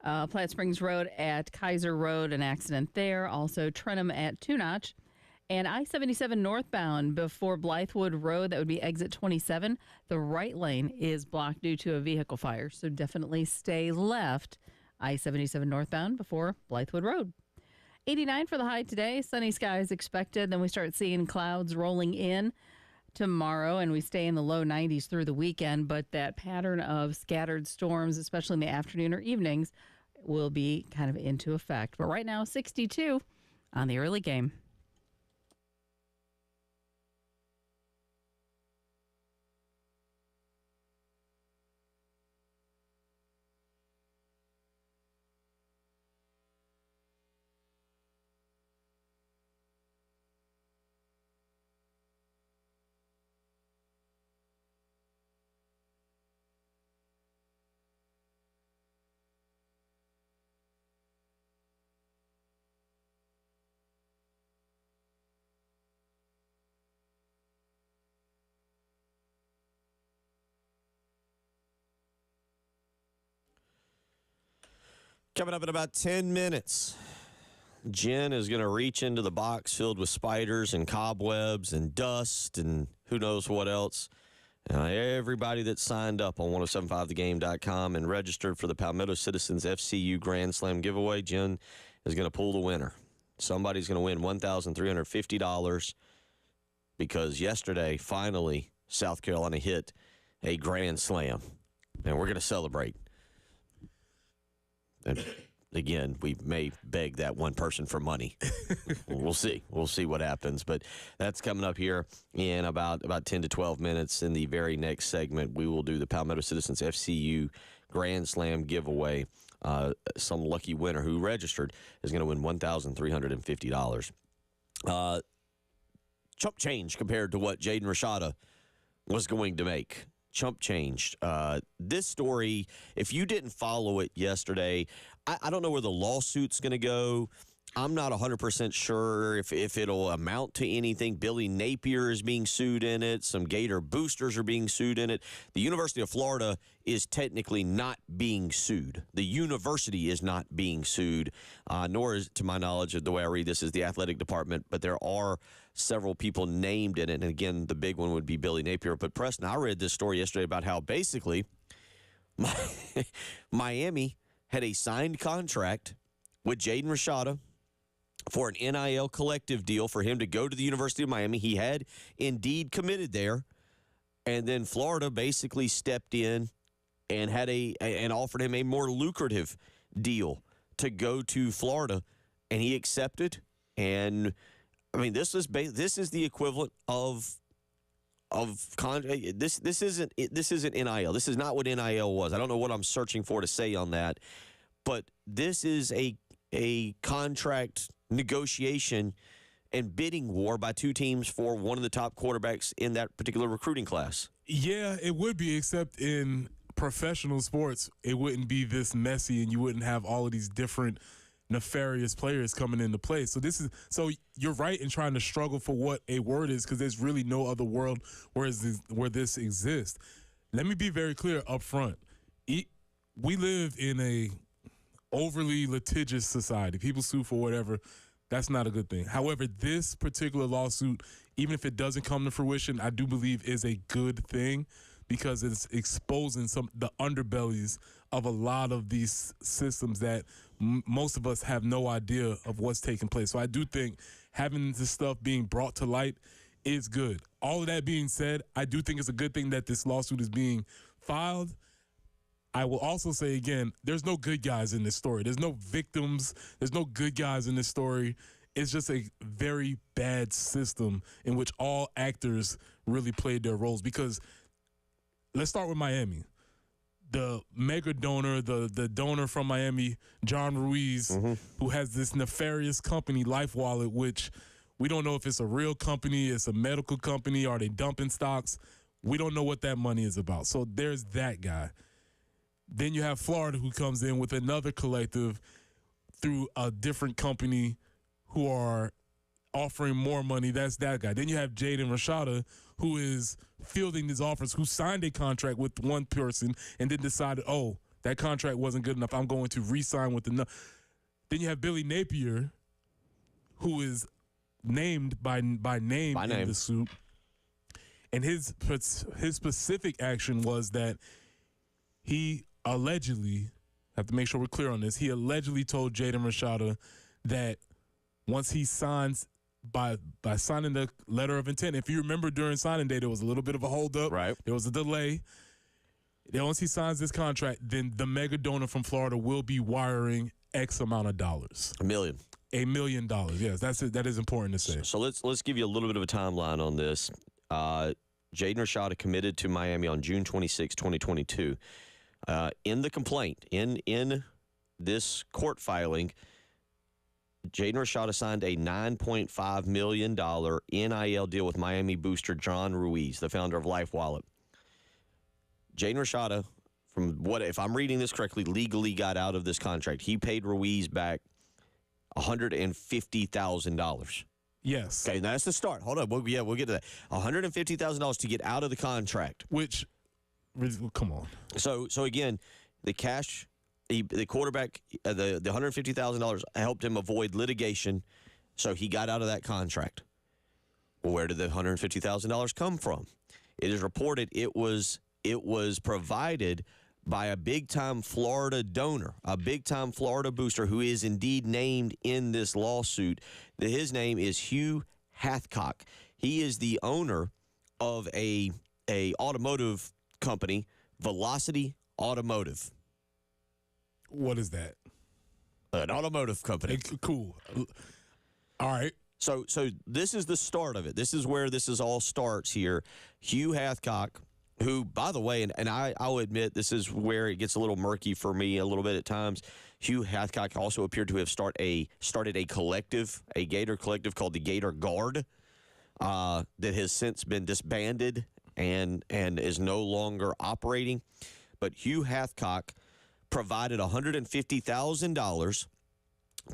Platte Springs Road at Kaiser Road, an accident there. Also, Trenham at Two Notch. And I-77 northbound before Blythewood Road, that would be exit 27. The right lane is blocked due to a vehicle fire. So definitely stay left. I-77 northbound before Blythewood Road. 89 for the high today. Sunny skies expected. Then we start seeing clouds rolling in tomorrow, and we stay in the low 90s through the weekend, but that pattern of scattered storms, especially in the afternoon or evenings, will be kind of into effect. But right now, 62 on the early game. Coming up in about 10 minutes, Jen is going to reach into the box filled with spiders and cobwebs and dust and who knows what else. Everybody that signed up on 1075thegame.com and registered for the Palmetto Citizens FCU Grand Slam giveaway, Jen is going to pull the winner. Somebody's going to win $1,350 because yesterday, finally, South Carolina hit a Grand Slam. And we're going to celebrate. And again, we may beg that one person for money. We'll see. We'll see what happens. But that's coming up here in about 10 to 12 minutes. In the very next segment, we will do the Palmetto Citizens FCU Grand Slam giveaway. Some lucky winner who registered is going to win $1,350. Chump change compared to what Jaden Rashada was going to make. Chump changed. This story, if you didn't follow it yesterday, I don't know where the lawsuit's going to go. I'm not 100% sure if it'll amount to anything. Billy Napier is being sued in it. Some Gator boosters are being sued in it. The University of Florida is technically not being sued. The university is not being sued, nor is, to my knowledge, the way I read this, is the athletic department. But there are several people named in it. And again, the big one would be Billy Napier. But Preston, I read this story yesterday about how basically Miami had a signed contract with Jaden Rashada for an NIL collective deal for him to go to the University of Miami. He had indeed committed there. And then Florida basically stepped in and had and offered him a more lucrative deal to go to Florida. And he accepted. And I mean, this is the equivalent of this isn't NIL. This is not what NIL was. I don't know what I'm searching for to say on that, but this is a contract negotiation and bidding war by two teams for one of the top quarterbacks in that particular recruiting class. Yeah, it would be, except in professional sports, it wouldn't be this messy and you wouldn't have all of these different nefarious players coming into play. So you're right in trying to struggle for what a word is, because there's really no other world where this exists. Let me be very clear up front. We live in a overly litigious society. People sue for whatever. That's not a good thing. However, this particular lawsuit, even if it doesn't come to fruition, I do believe is a good thing, because it's exposing the underbellies of a lot of these systems that most of us have no idea of what's taking place. So I do think having this stuff being brought to light is good. All of that being said, I do think it's a good thing that this lawsuit is being filed. I will also say again, there's no good guys in this story. There's no victims. There's no good guys in this story. It's just a very bad system in which all actors really played their roles. Because let's start with Miami. The mega donor, the donor from Miami, John Ruiz, who has this nefarious company, Life Wallet, which we don't know if it's a real company, it's a medical company, are they dumping stocks? We don't know what that money is about. So there's that guy. Then you have Florida, who comes in with another collective through a different company who are offering more money. That's that guy. Then you have Jaden Rashada, who is fielding these offers, who signed a contract with one person and then decided, oh, that contract wasn't good enough, I'm going to re-sign with another. Then you have Billy Napier, who is named by name in the suit. And his specific action was that he allegedly, have to make sure we're clear on this, he allegedly told Jaden Rashada that once he signs, by signing the letter of intent, if you remember during signing day, there was a little bit of a holdup. Right. There was a delay. Then once he signs this contract, then the mega donor from Florida will be wiring X amount of dollars. $1 million. $1 million. Yes, that's it. That is important to say. So let's give you a little bit of a timeline on this. Jaden Rashada committed to Miami on June 26, 2022. In the complaint, in this court filing, Jaden Rashada signed a $9.5 million NIL deal with Miami booster John Ruiz, the founder of Life Wallet. Jaden Rashada, from what, if I'm reading this correctly, legally got out of this contract. He paid Ruiz back $150,000. Yes. Okay, now that's the start. Hold on. We'll get to that. $150,000 to get out of the contract. Which, come on. So again, the cash The quarterback, the $150,000 helped him avoid litigation, so he got out of that contract. Well, where did the $150,000 come from? It is reported it was provided by a big-time Florida donor, a big-time Florida booster who is indeed named in this lawsuit. His name is Hugh Hathcock. He is the owner of a automotive company, Velocity Automotive. What is that? An automotive company. Cool. All right. So this is the start of it. This is where all starts here. Hugh Hathcock, who, by the way, and I'll admit this is where it gets a little murky for me a little bit at times. Hugh Hathcock also appeared to have started a collective, a Gator collective called the Gator Guard, that has since been disbanded and is no longer operating. But Hugh Hathcock provided $150,000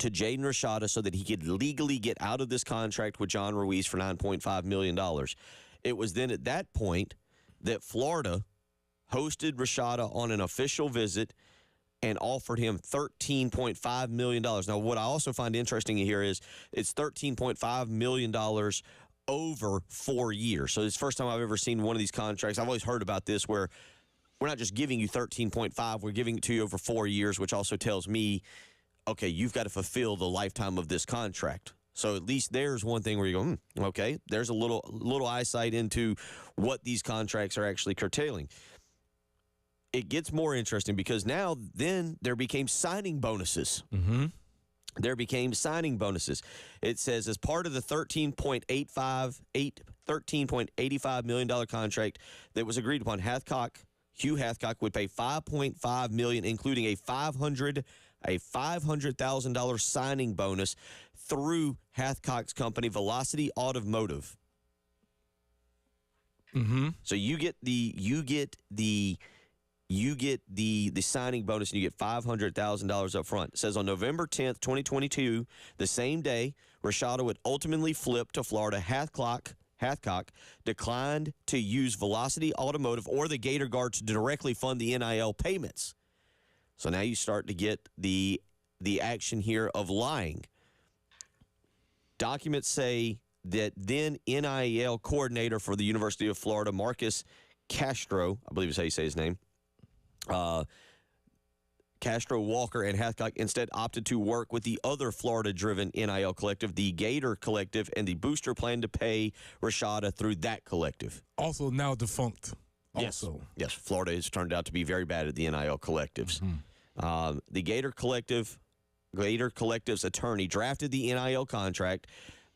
to Jaden Rashada so that he could legally get out of this contract with John Ruiz for $9.5 million. It was then at that point that Florida hosted Rashada on an official visit and offered him $13.5 million. Now, what I also find interesting here is it's $13.5 million over 4 years. So it's the first time I've ever seen one of these contracts. I've always heard about this where we're not just giving you 13.5, we're giving it to you over 4 years, which also tells me, okay, you've got to fulfill the lifetime of this contract. So at least there's one thing where you go, okay, there's a little eyesight into what these contracts are actually curtailing. It gets more interesting because now then there became signing bonuses. Mm-hmm. There became signing bonuses. It says as part of the $13.85 million contract that was agreed upon, Hugh Hathcock would pay $5.5 million, including a $500,000 signing bonus through Hathcock's company, Velocity Automotive. Mm-hmm. So you get the signing bonus, and you get $500,000 up front. It says on November 10th, 2022, the same day Rashada would ultimately flip to Florida, Hathcock declined to use Velocity Automotive or the Gator Guard to directly fund the NIL payments. So now you start to get the action here of lying. Documents say that then NIL coordinator for the University of Florida, Marcus Castro, I believe is how you say his name, Castro, Walker, and Hathcock instead opted to work with the other Florida-driven NIL collective, the Gator Collective, and the booster planned to pay Rashada through that collective. Also now defunct. Also. Yes, Florida has turned out to be very bad at the NIL collectives. Mm-hmm. The Gator Collective's attorney drafted the NIL contract.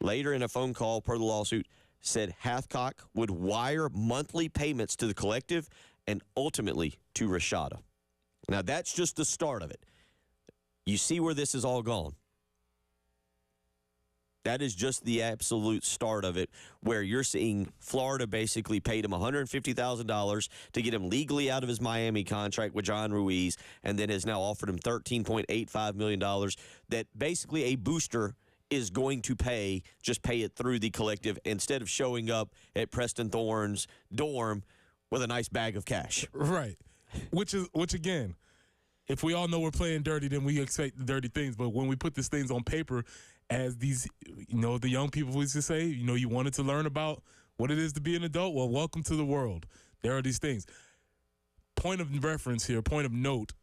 Later in a phone call per the lawsuit, said Hathcock would wire monthly payments to the collective and ultimately to Rashada. Now, that's just the start of it. You see where this is all gone. That is just the absolute start of it, where you're seeing Florida basically paid him $150,000 to get him legally out of his Miami contract with John Ruiz, and then has now offered him $13.85 million that basically a booster is going to pay, just pay it through the collective instead of showing up at Preston Thorne's dorm with a nice bag of cash. Right. Which again, if we all know we're playing dirty, then we expect the dirty things. But when we put these things on paper, as these, the young people used to say, you wanted to learn about what it is to be an adult. Well, welcome to the world. There are these things. Point of reference here, point of note,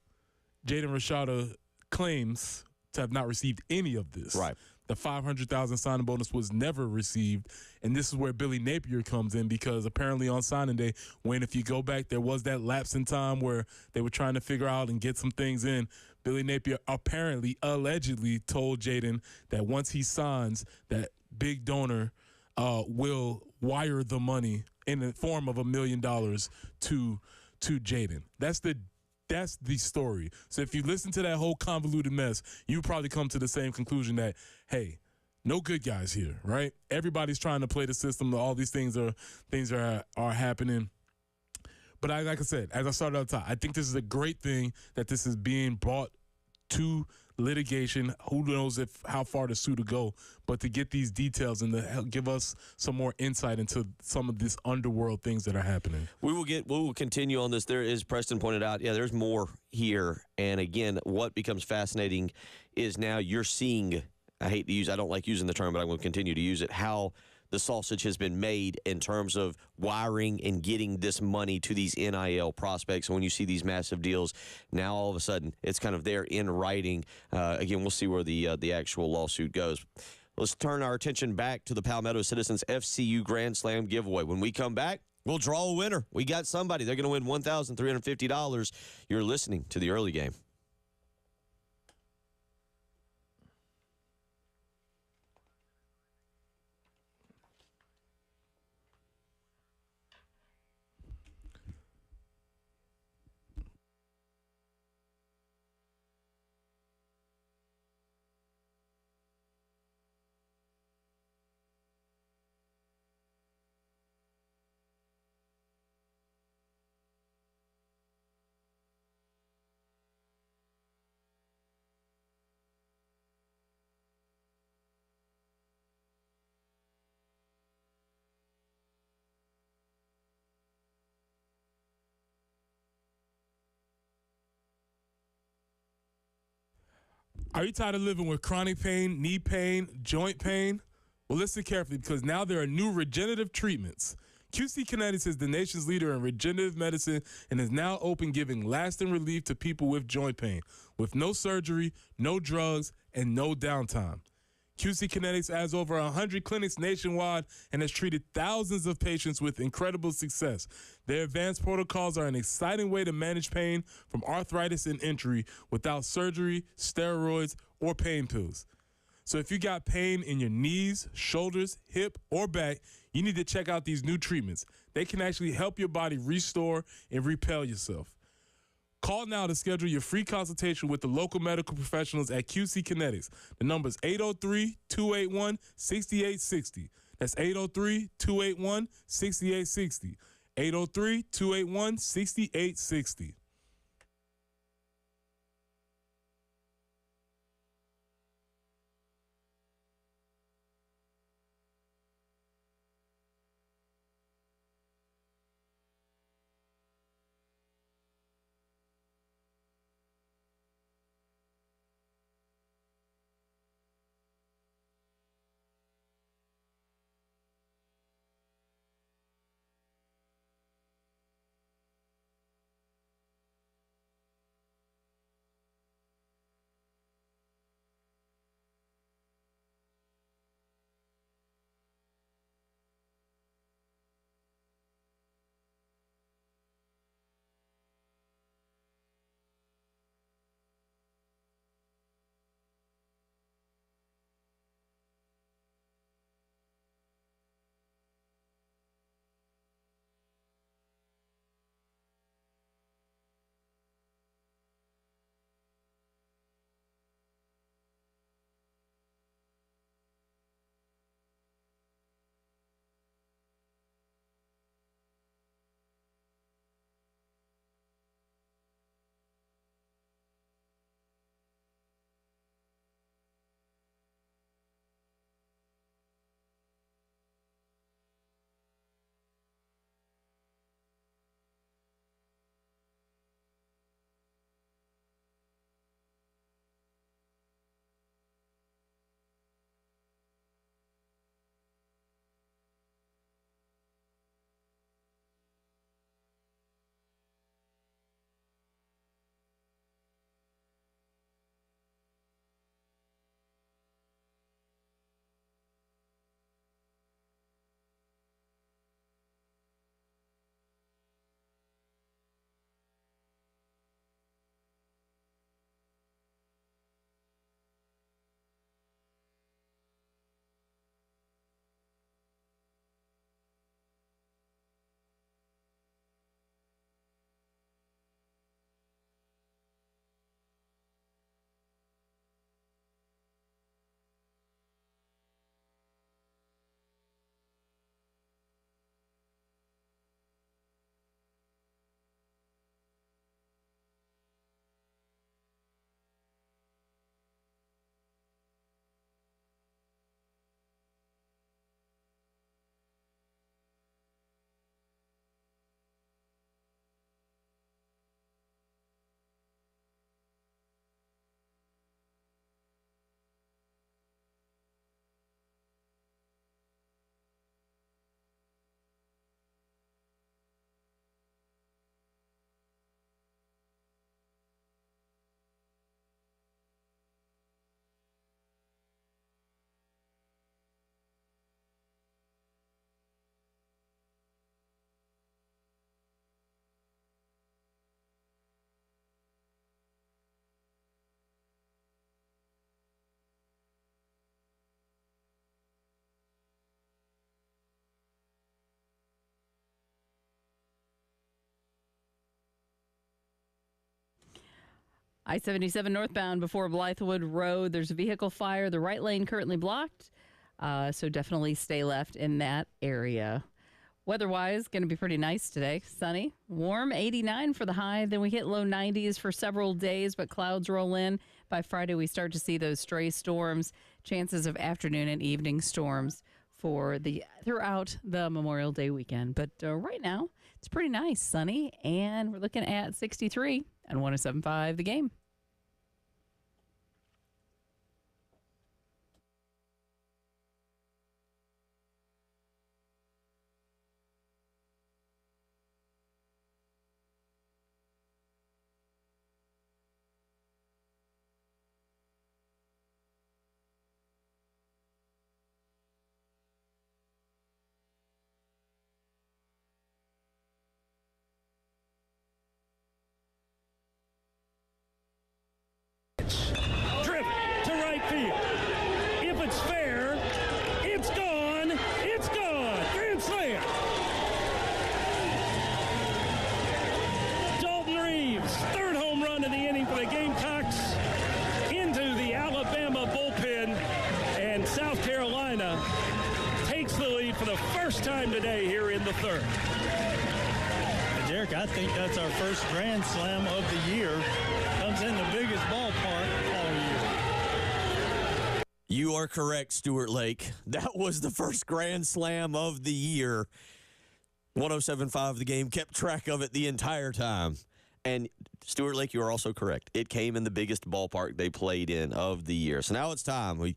Jaden Rashada claims to have not received any of this. Right. The $500,000 signing bonus was never received, and this is where Billy Napier comes in, because apparently on signing day, when if you go back, there was that lapse in time where they were trying to figure out and get some things in. Billy Napier allegedly told Jaden that once he signs, that big donor will wire the money in the form of $1 million to Jaden. That's the story. So if you listen to that whole convoluted mess, you probably come to the same conclusion that, hey, no good guys here, right? Everybody's trying to play the system. All these things are happening. But like I said, as I started out top, I think this is a great thing that this is being brought to litigation. Who knows how far the suit will go? But to get these details and to help give us some more insight into some of these underworld things that are happening. We will continue on this. There is, Preston pointed out, there's more here. And again, what becomes fascinating is now you're seeing, I don't like using the term, but I'm going to continue to use it, how the sausage has been made in terms of wiring and getting this money to these NIL prospects. And when you see these massive deals, now all of a sudden it's kind of there in writing. Again, we'll see where the actual lawsuit goes. Let's turn our attention back to the Palmetto Citizens FCU Grand Slam giveaway. When we come back, we'll draw a winner. We got somebody. They're going to win $1,350. You're listening to the early game. Are you tired of living with chronic pain, knee pain, joint pain? Well, listen carefully because now there are new regenerative treatments. QC Kinetics is the nation's leader in regenerative medicine and is now open, giving lasting relief to people with joint pain with no surgery, no drugs, and no downtime. QC Kinetics has over 100 clinics nationwide and has treated thousands of patients with incredible success. Their advanced protocols are an exciting way to manage pain from arthritis and injury without surgery, steroids, or pain pills. So if you got pain in your knees, shoulders, hip, or back, you need to check out these new treatments. They can actually help your body restore and repel yourself. Call now to schedule your free consultation with the local medical professionals at QC Kinetics. The number is 803-281-6860. That's 803-281-6860. 803-281-6860. I-77 northbound before Blythewood Road, there's a vehicle fire. The right lane currently blocked, so definitely stay left in that area. Weather-wise, going to be pretty nice today. Sunny, warm, 89 for the high. Then we hit low 90s for several days, but clouds roll in. By Friday, we start to see those stray storms, chances of afternoon and evening storms throughout the Memorial Day weekend. But right now, it's pretty nice, sunny, and we're looking at 63 on 107.5 The Game. Driven to right field. If it's fair, it's gone. It's gone. Grand slam. Dalton Reeves, third home run of the inning for the Gamecocks into the Alabama bullpen, and South Carolina takes the lead for the first time today here in the third. Derek, I think that's our first Grand Slam of the year. Comes in the biggest ballpark all year. You are correct, Stuart Lake. That was the first Grand Slam of the year. 107.5 The Game kept track of it the entire time. And Stuart Lake, you are also correct. It came in the biggest ballpark they played in of the year. So now it's time.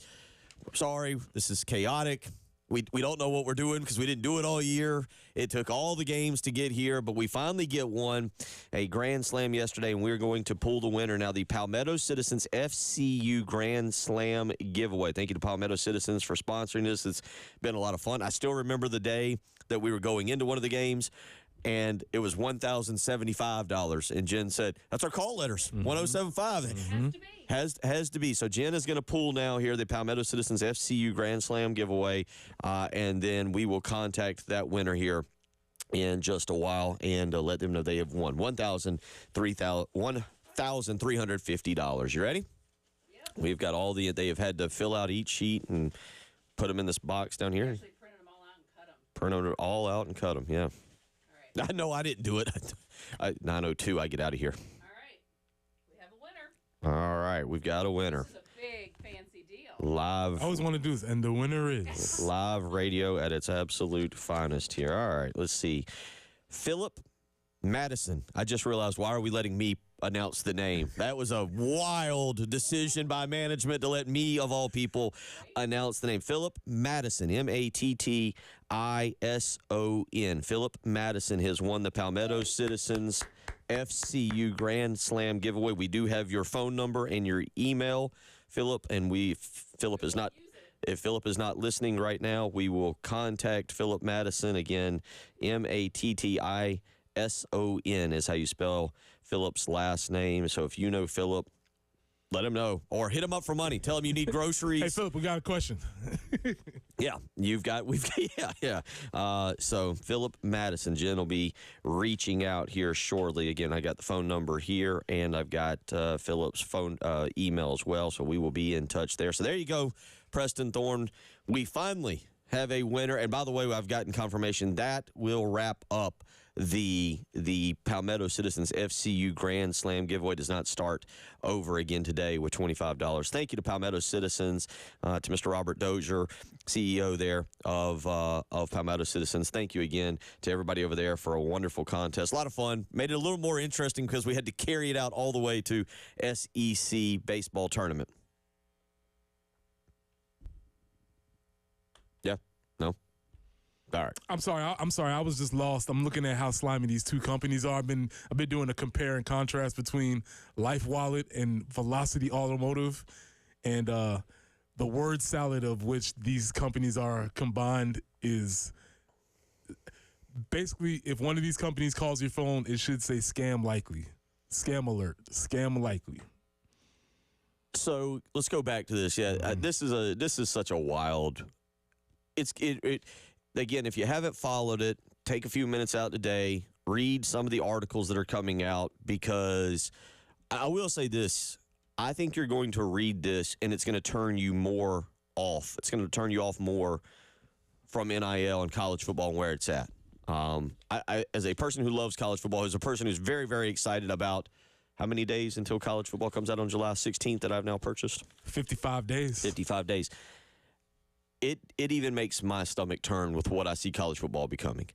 Sorry, this is chaotic. We don't know what we're doing because we didn't do it all year. It took all the games to get here, but we finally get one, a Grand Slam yesterday, and we're going to pull the winner. Now, the Palmetto Citizens FCU Grand Slam giveaway. Thank you to Palmetto Citizens for sponsoring this. It's been a lot of fun. I still remember the day that we were going into one of the games, and it was $1,075. And Jen said, that's our call letters, 107.5. Has to be. Has to be. So Jen is going to pull now here the Palmetto Citizens FCU Grand Slam giveaway, and then we will contact that winner here in just a while and let them know they have won $1,350. You ready? Yep. We've got all they have had to fill out each sheet and put them in this box down here. Actually printed them all out and cut them. Print them all out and cut them, yeah. All right. I know I didn't do it. 9:02, I get out of here. All right. We have a winner. All right, we've got a winner. This is a big, fancy deal. Live. I always want to do this, and the winner is Live radio at its absolute finest here. All right, let's see. Philip Madison. I just realized, why are we letting me announce the name? That was a wild decision by management to let me, of all people, announce the name. Philip Madison, Mattison. Philip Madison has won the Palmetto Citizens FCU Grand Slam giveaway. We do have your phone number and your email, Philip, and Philip is not. If Philip is not listening right now, we will contact Philip Madison again. Mattison is how you spell Philip's last name. So if you know Philip, let him know, or hit him up for money. Tell him you need groceries. Hey, Philip, we got a question. Yeah, so Philip Madison, Jen will be reaching out here shortly. Again, I got the phone number here, and I've got Philip's phone email as well, so we will be in touch there. So there you go, Preston Thorne. We finally have a winner, and by the way, I've gotten confirmation that will wrap up the Palmetto Citizens FCU Grand Slam giveaway. Does not start over again today with $25. Thank you to Palmetto Citizens, to Mr. Robert Dozier, CEO there of Palmetto Citizens. Thank you again to everybody over there for a wonderful contest. A lot of fun. Made it a little more interesting because we had to carry it out all the way to SEC baseball tournament. Yeah? No? All right. I'm sorry. I was just lost. I'm looking at how slimy these two companies are. I've been doing a compare and contrast between Life Wallet and Velocity Automotive, and the word salad of which these companies are combined is basically, if one of these companies calls your phone, it should say scam likely, scam alert, scam likely. So let's go back to this. Yeah, this is such a wild. Again, if you haven't followed it, take a few minutes out today, read some of the articles that are coming out, because I will say this. I think you're going to read this, and it's going to turn you more off. It's going to turn you off more from NIL and college football and where it's at. I, as a person who loves college football, as a person who's very, very excited about how many days until college football comes out on July 16th that I've now purchased? 55 days. 55 days. It even makes my stomach turn with what I see college football becoming.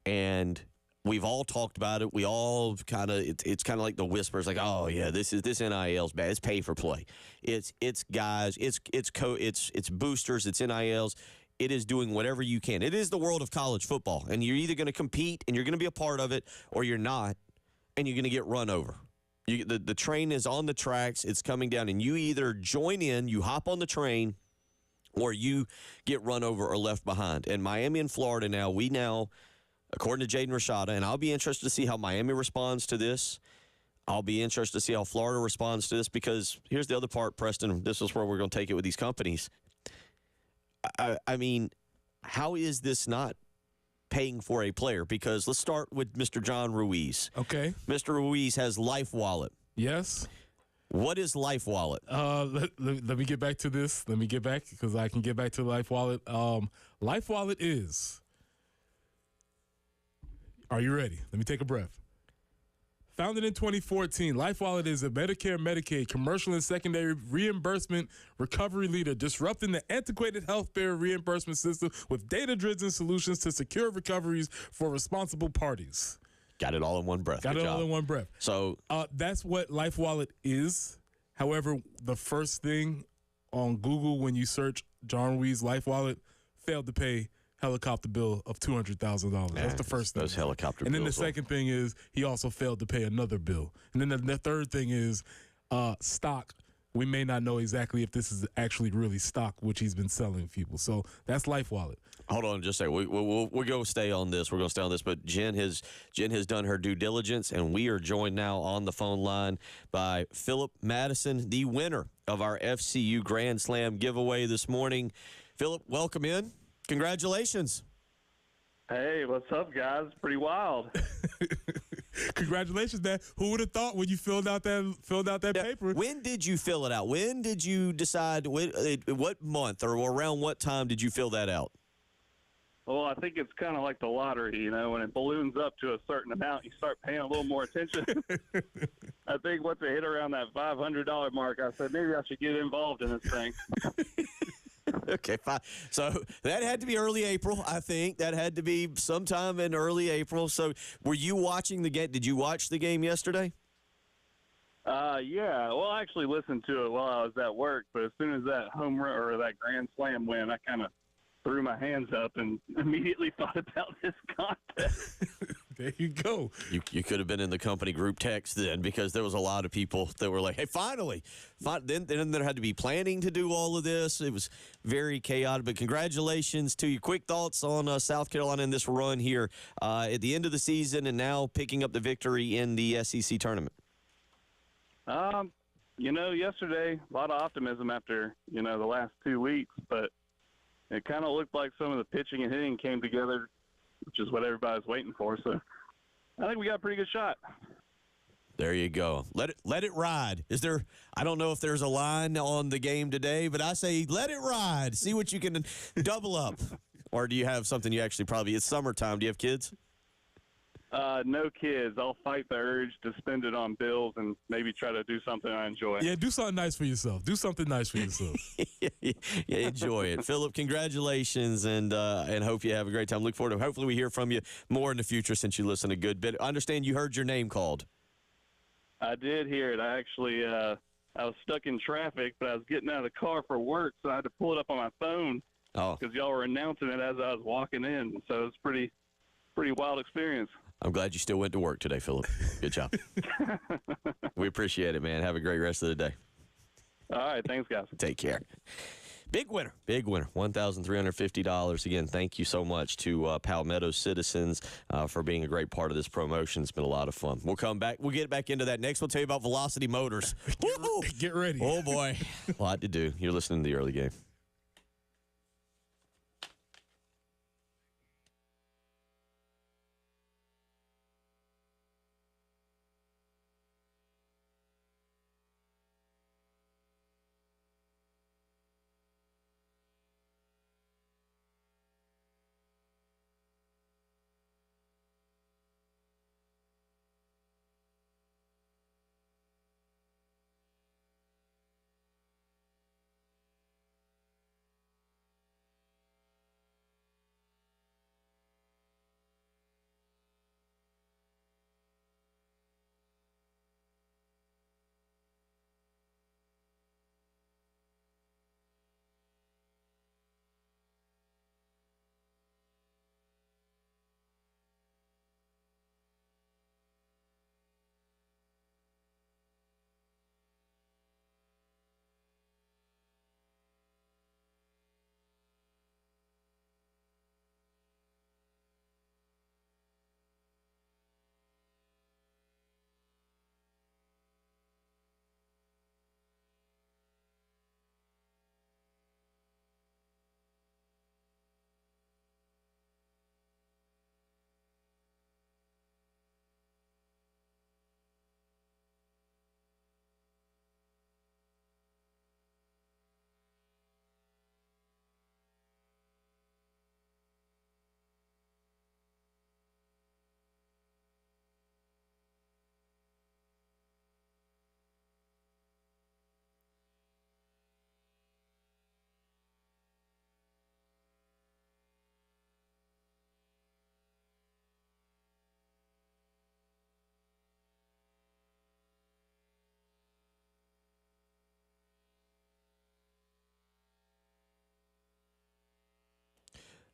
And we've all talked about it. We all kind of it's kind of like the whispers, like, oh yeah, this NIL's bad. It's pay for play. It's guys. It's boosters. It's NILs. It is doing whatever you can. It is the world of college football, and you're either going to compete and you're going to be a part of it, or you're not, and you're going to get run over. The train is on the tracks. It's coming down, and you either join in, you hop on the train, or you get run over or left behind. And Miami and Florida now, according to Jaden Rashada, and I'll be interested to see how Miami responds to this. I'll be interested to see how Florida responds to this, because here's the other part, Preston. This is where we're going to take it with these companies. I mean, how is this not paying for a player? Because let's start with Mr. John Ruiz. Okay. Mr. Ruiz has Life Wallet. Yes. What is Life Wallet? Let me get back to this. Let me get back, because I can get back to Life Wallet. Life Wallet is. Are you ready? Let me take a breath. Founded in 2014, Life Wallet is a Medicare, Medicaid, commercial and secondary reimbursement recovery leader, disrupting the antiquated healthcare reimbursement system with data-driven solutions to secure recoveries for responsible parties. Got it all in one breath. Got it all in one breath. So that's what Life Wallet is. However, the first thing on Google when you search John Ruiz Life Wallet, failed to pay helicopter bill of $200,000. That's the first thing. Those helicopter bills. And then the second thing is he also failed to pay another bill. And then the third thing is stock. We may not know exactly if this is actually really stock, which he's been selling people. So that's Life Wallet. Hold on just a second. We're going to stay on this. We're going to stay on this. But Jen has done her due diligence, and we are joined now on the phone line by Philip Madison, the winner of our FCU Grand Slam giveaway this morning. Philip, welcome in. Congratulations. Hey, what's up, guys? Pretty wild. Congratulations, man. Who would have thought when you filled out that paper? When did you fill it out? When did you decide, what month or around what time did you fill that out? Well, I think it's kind of like the lottery, you know, when it balloons up to a certain amount, you start paying a little more attention. I think once it hit around that $500 mark, I said, maybe I should get involved in this thing. Okay, fine. So that had to be early April, I think. That had to be sometime in early April. So were you watching the game? Did you watch the game yesterday? Yeah. Well, I actually listened to it while I was at work, but as soon as that home run or that grand slam win, I kind of threw my hands up and immediately thought about this contest. There you go. You could have been in the company group text then, because there was a lot of people that were like, hey, finally. Then there had to be planning to do all of this. It was very chaotic. But congratulations to you. Quick thoughts on South Carolina in this run here at the end of the season and now picking up the victory in the SEC tournament. You know, yesterday, a lot of optimism after, you know, the last 2 weeks, but it kind of looked like some of the pitching and hitting came together, which is what everybody's waiting for. So I think we got a pretty good shot. There you go. Let it ride. I don't know if there's a line on the game today, but I say let it ride. See what you can double up. Or do you have something you actually it's summertime. Do you have kids? No kids. I'll fight the urge to spend it on bills and maybe try to do something I enjoy. Yeah, do something nice for yourself. Do something nice for yourself. Yeah, enjoy it. Philip, congratulations, and hope you have a great time. Look forward to hopefully we hear from you more in the future since you listen a good bit. I understand you heard your name called. I did hear it. I actually I was stuck in traffic, but I was getting out of the car for work, so I had to pull it up on my phone because y'all were announcing it as I was walking in. So it was pretty wild experience. I'm glad you still went to work today, Philip. Good job. We appreciate it, man. Have a great rest of the day. All right. Thanks, guys. Take care. Big winner. $1,350. Again, thank you so much to Palmetto citizens for being a great part of this promotion. It's been a lot of fun. We'll come back. We'll get back into that next. We'll tell you about Velocity Motors. Get ready. Oh, boy. A lot to do. You're listening to the early game.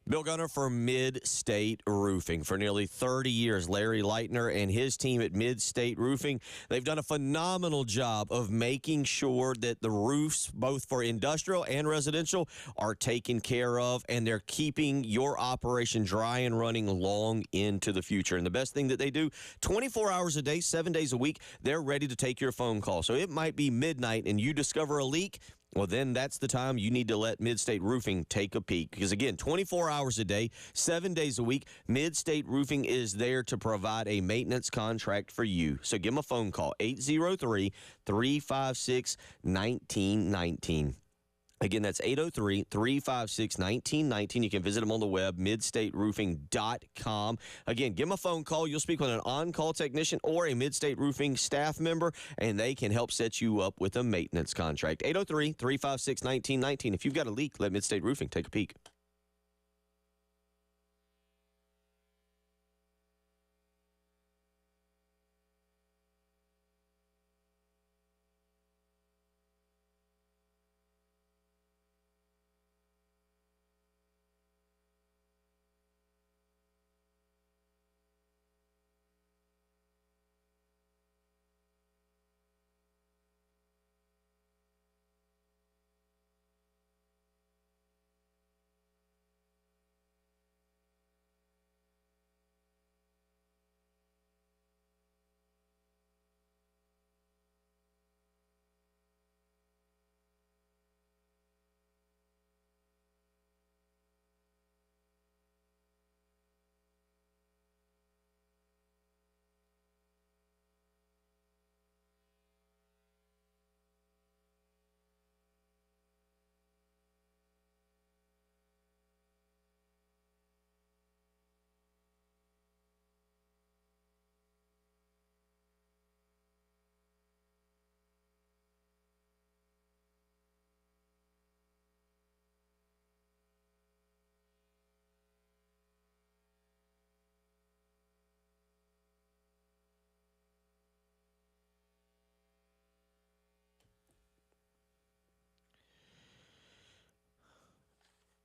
Bill Gunner for Mid-State Roofing. For nearly 30 years, Larry Leitner and his team at Mid-State Roofing, they've done a phenomenal job of making sure that the roofs, both for industrial and residential, are taken care of, and they're keeping your operation dry and running long into the future. And the best thing that they do, 24 hours a day, 7 days a week, they're ready to take your phone call. So it might be midnight and you discover a leak. Well, then that's the time you need to let Mid-State Roofing take a peek. Because, again, 24 hours a day, 7 days a week, Mid-State Roofing is there to provide a maintenance contract for you. So give them a phone call, 803-356-1919. Again, that's 803-356-1919. You can visit them on the web, midstateroofing.com. Again, give them a phone call. You'll speak with an on-call technician or a Mid-State Roofing staff member, and they can help set you up with a maintenance contract. 803-356-1919. If you've got a leak, let Mid-State Roofing take a peek.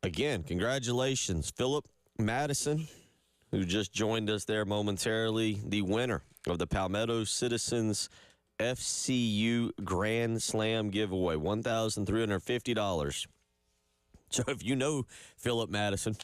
Again, congratulations, Philip Madison, who just joined us there momentarily, the winner of the Palmetto Citizens FCU Grand Slam giveaway, $1,350. So if you know Philip Madison,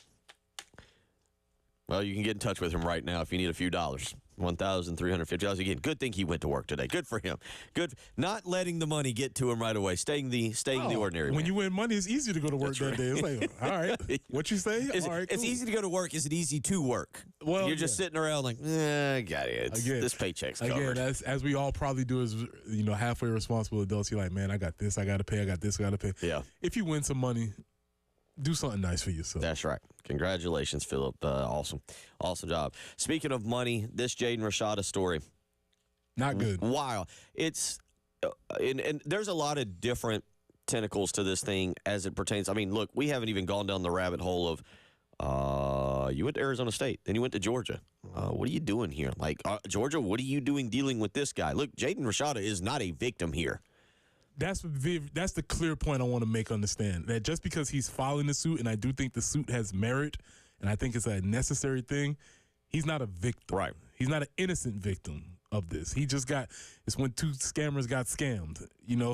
well, you can get in touch with him right now if you need a few dollars. $1,350. Again, good thing he went to work today. Good for him. Good, not letting the money get to him right away. Staying the ordinary. When man. you win money, it's easy to go to work that day. It's like, all right, what you say? All right, it's cool. easy to go to work. Is it easy to work? Well, you're just sitting around like, I got it. This paycheck's covered. Again, as we all probably do as halfway responsible adults, you're like, man, I got this, I got to pay, I got this, I got to pay. Yeah. If you win some money, do something nice for yourself. That's right. Congratulations, Philip. Awesome job. Speaking of money, this Jaden Rashada story. Not good. Wow. It's and there's a lot of different tentacles to this thing as it pertains. I mean, look, we haven't even gone down the rabbit hole of you went to Arizona State, then you went to Georgia. What are you doing here? Like, Georgia, what are you doing dealing with this guy? Look, Jaden Rashada is not a victim here. That's the clear point I want to make. Understand that just because he's filing the suit, and I do think the suit has merit, and I think it's a necessary thing, he's not a victim. Right. He's not an innocent victim of this. He just it's when two scammers got scammed.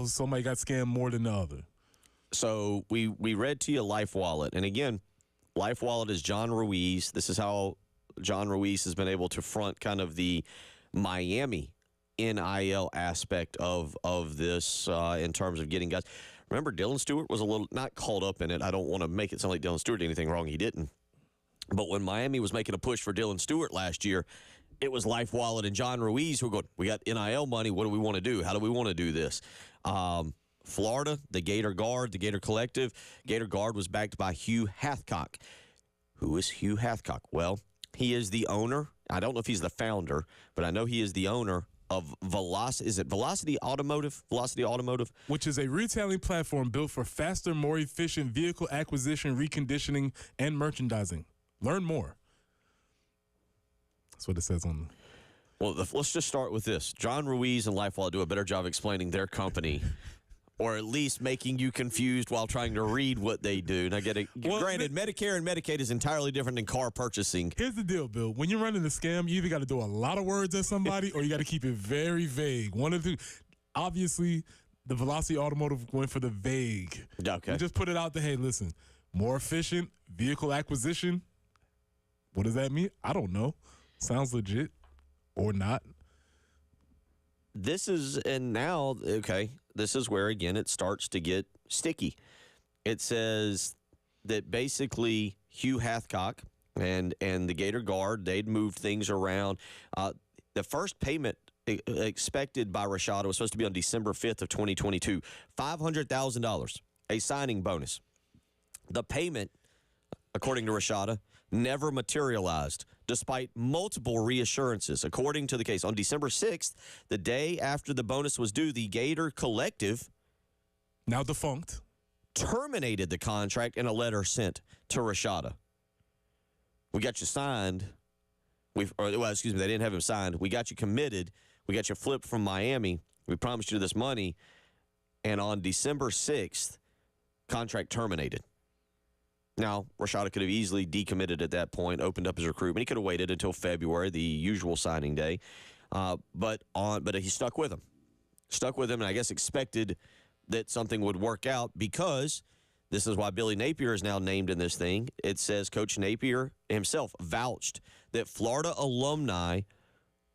Somebody got scammed more than the other. So we read to you Life Wallet. And again, Life Wallet is John Ruiz. This is how John Ruiz has been able to front kind of the Miami NIL aspect of this in terms of getting guys. Remember, Dylan Stewart was a little not caught up in it. I don't want to make it sound like Dylan Stewart did anything wrong. He didn't. But when Miami was making a push for Dylan Stewart last year, it was Life Wallet and John Ruiz who were going, we got NIL money. What do we want to do? How do we want to do this? Florida, the Gator Guard, the Gator Collective. Gator Guard was backed by Hugh Hathcock. Who is Hugh Hathcock? Well, he is the owner. I don't know if he's the founder, but I know he is the owner of Velocity Automotive? Velocity Automotive? Which is a retailing platform built for faster, more efficient vehicle acquisition, reconditioning, and merchandising. Learn more. That's what it says on the... Well, let's just start with this. John Ruiz and Life Wallet do a better job explaining their company or at least making you confused while trying to read what they do. And I get it. Well, granted, Medicare and Medicaid is entirely different than car purchasing. Here's the deal, Bill. When you're running a scam, you either got to throw a lot of words at somebody or you got to keep it very vague. One of the two. Obviously, the Velocity Automotive went for the vague. Okay. You just put it out there. Hey, listen, more efficient vehicle acquisition. What does that mean? I don't know. Sounds legit or not. This is where, again, it starts to get sticky. It says that basically Hugh Hathcock and the Gator Guard, they'd moved things around. The first payment expected by Rashada was supposed to be on December 5th of 2022, $500,000, a signing bonus. The payment, according to Rashada, never materialized, despite multiple reassurances. According to the case, on December 6th, the day after the bonus was due, the Gator Collective, now defunct, terminated the contract in a letter sent to Rashada. We got you signed. They didn't have him signed. We got you committed. We got you flipped from Miami. We promised you this money. And on December 6th, contract terminated. Now, Rashada could have easily decommitted at that point, opened up his recruitment. He could have waited until February, the usual signing day. But he stuck with him. And I guess expected that something would work out, because this is why Billy Napier is now named in this thing. It says Coach Napier himself vouched that Florida alumni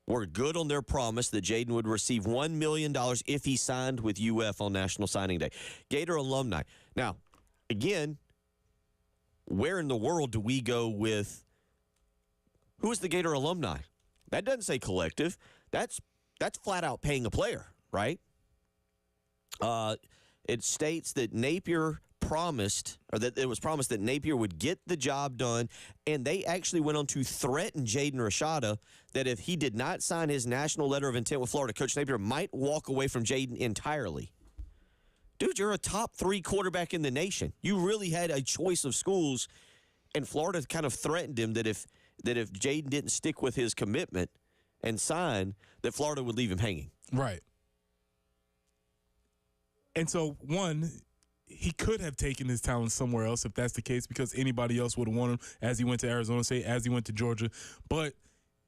were good on their promise that Jaden would receive $1 million if he signed with UF on National Signing Day. Gator alumni. Now, again, where in the world do we go with who is the Gator alumni? That doesn't say collective. That's flat out paying a player, right? It states that Napier promised, or that it was promised that Napier would get the job done, and they actually went on to threaten Jaden Rashada that if he did not sign his national letter of intent with Florida, Coach Napier might walk away from Jaden entirely. Dude, you're a top 3 quarterback in the nation. You really had a choice of schools, and Florida kind of threatened him that if Jaden didn't stick with his commitment and sign, that Florida would leave him hanging. Right. And so, one, he could have taken his talent somewhere else if that's the case, because anybody else would have won him as he went to Arizona State, as he went to Georgia. But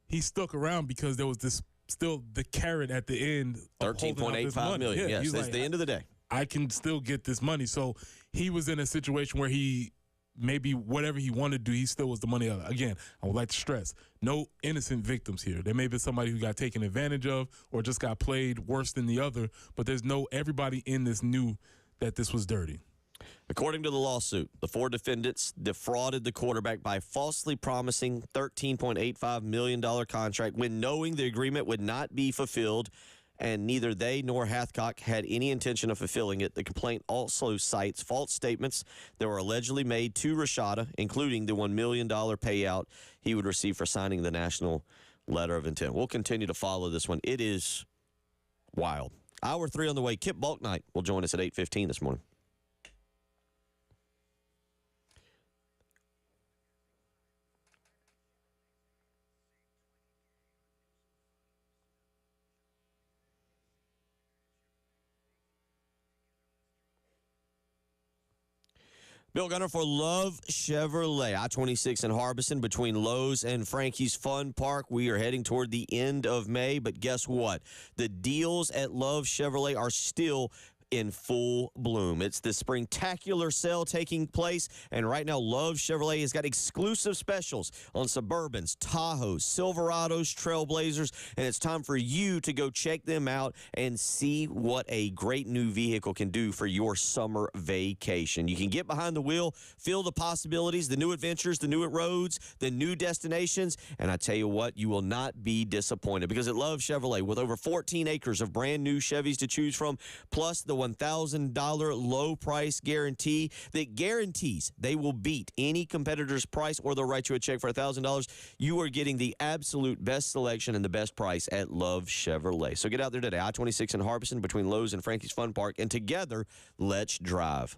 he stuck around because there was this still the carrot at the end. $13.85 million. Yeah, yes, that's the end of the day. I can still get this money. So he was in a situation where he maybe whatever he wanted to do, he still was the money of. Again, I would like to stress, no innocent victims here. There may be somebody who got taken advantage of or just got played worse than the other, but everybody in this knew that this was dirty. According to the lawsuit, the 4 defendants defrauded the quarterback by falsely promising $13.85 million contract when knowing the agreement would not be fulfilled, and neither they nor Hathcock had any intention of fulfilling it. The complaint also cites false statements that were allegedly made to Rashada, including the $1 million payout he would receive for signing the national letter of intent. We'll continue to follow this one. It is wild. Hour 3 on the way. Kip Balknight will join us at 8:15 this morning. Bill Gunner for Love Chevrolet, I-26 in Harbison between Lowe's and Frankie's Fun Park. We are heading toward the end of May, but guess what? The deals at Love Chevrolet are still in full bloom. It's the Springtacular sale taking place, and right now Love Chevrolet has got exclusive specials on Suburbans, Tahoes, Silverados, Trailblazers, and it's time for you to go check them out and see what a great new vehicle can do for your summer vacation. You can get behind the wheel, feel the possibilities, the new adventures, the new roads, the new destinations, and I tell you what, you will not be disappointed, because at Love Chevrolet, with over 14 acres of brand new Chevys to choose from, plus the $1,000 low price guarantee that guarantees they will beat any competitor's price, or they'll write you a check for $1,000. You are getting the absolute best selection and the best price at Love Chevrolet. So get out there today, I-26 in Harbison between Lowe's and Frankie's Fun Park, and together, let's drive.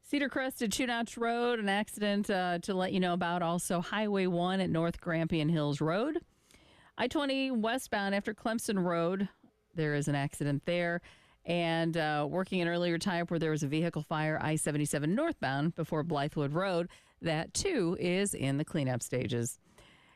Cedar Crest at Chunach Road, an accident to let you know about. Also, Highway 1 at North Grampian Hills Road. I-20 westbound after Clemson Road, there is an accident there. And working an earlier tie-up where there was a vehicle fire, I-77 northbound before Blythewood Road. That, too, is in the cleanup stages.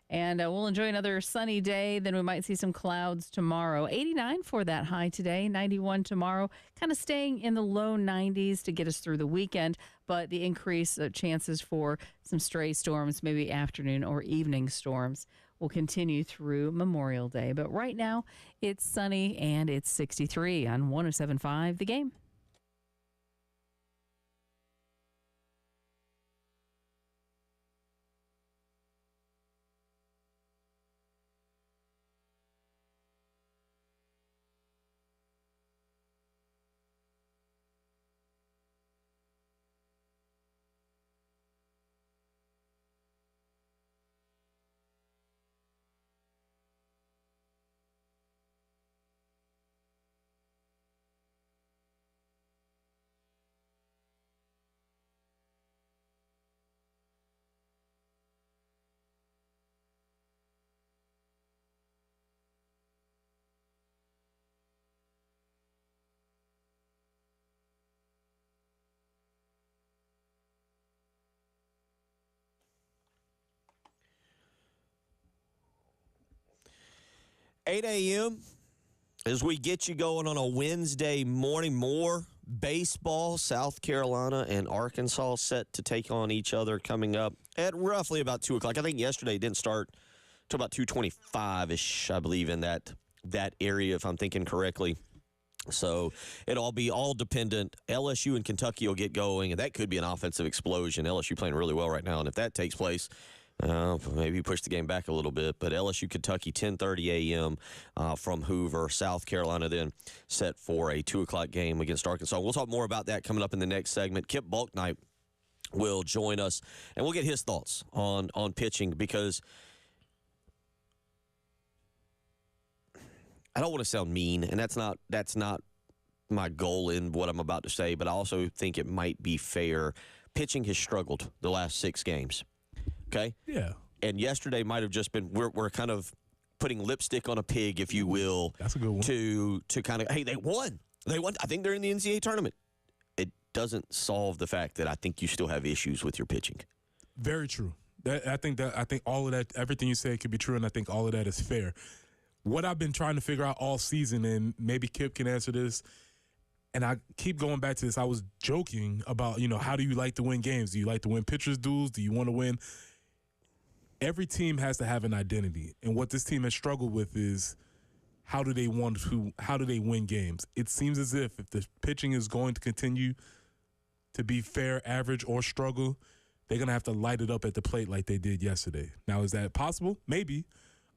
And we'll enjoy another sunny day. Then we might see some clouds tomorrow. 89 for that high today, 91 tomorrow. Kind of staying in the low 90s to get us through the weekend. But the increase of chances for some stray storms, maybe afternoon or evening storms, will continue through Memorial Day. But right now, it's sunny and it's 63 on 107.5 The Game. $8 a.m. as we get you going on a Wednesday morning. More baseball. South Carolina and Arkansas set to take on each other coming up at roughly about 2 o'clock. I think yesterday it didn't start till about 2:25-ish, I believe, in that area, if I'm thinking correctly. So it'll be all dependent. LSU and Kentucky will get going, and that could be an offensive explosion. LSU playing really well right now, and if that takes place, maybe push the game back a little bit. But LSU, Kentucky, 10:30 a.m. From Hoover. South Carolina then set for a 2 o'clock game against Arkansas. We'll talk more about that coming up in the next segment. Kip Bulknight will join us, and we'll get his thoughts on pitching, because I don't want to sound mean, and that's not my goal in what I'm about to say, but I also think it might be fair. Pitching has struggled the last 6 games. Okay? Yeah. And yesterday might have just been, we're kind of putting lipstick on a pig, if you will. That's a good one. To kind of, hey, they won. They won. I think they're in the NCAA tournament. It doesn't solve the fact that I think you still have issues with your pitching. Very true. I think all of that, everything you said could be true, and I think all of that is fair. What I've been trying to figure out all season, and maybe Kip can answer this, and I keep going back to this. I was joking about, how do you like to win games? Do you like to win pitchers' duels? Do you want to win? Every team has to have an identity, and what this team has struggled with is how do they win games? It seems as if the pitching is going to continue to be fair, average, or struggle, they're going to have to light it up at the plate like they did yesterday. Now, is that possible? Maybe.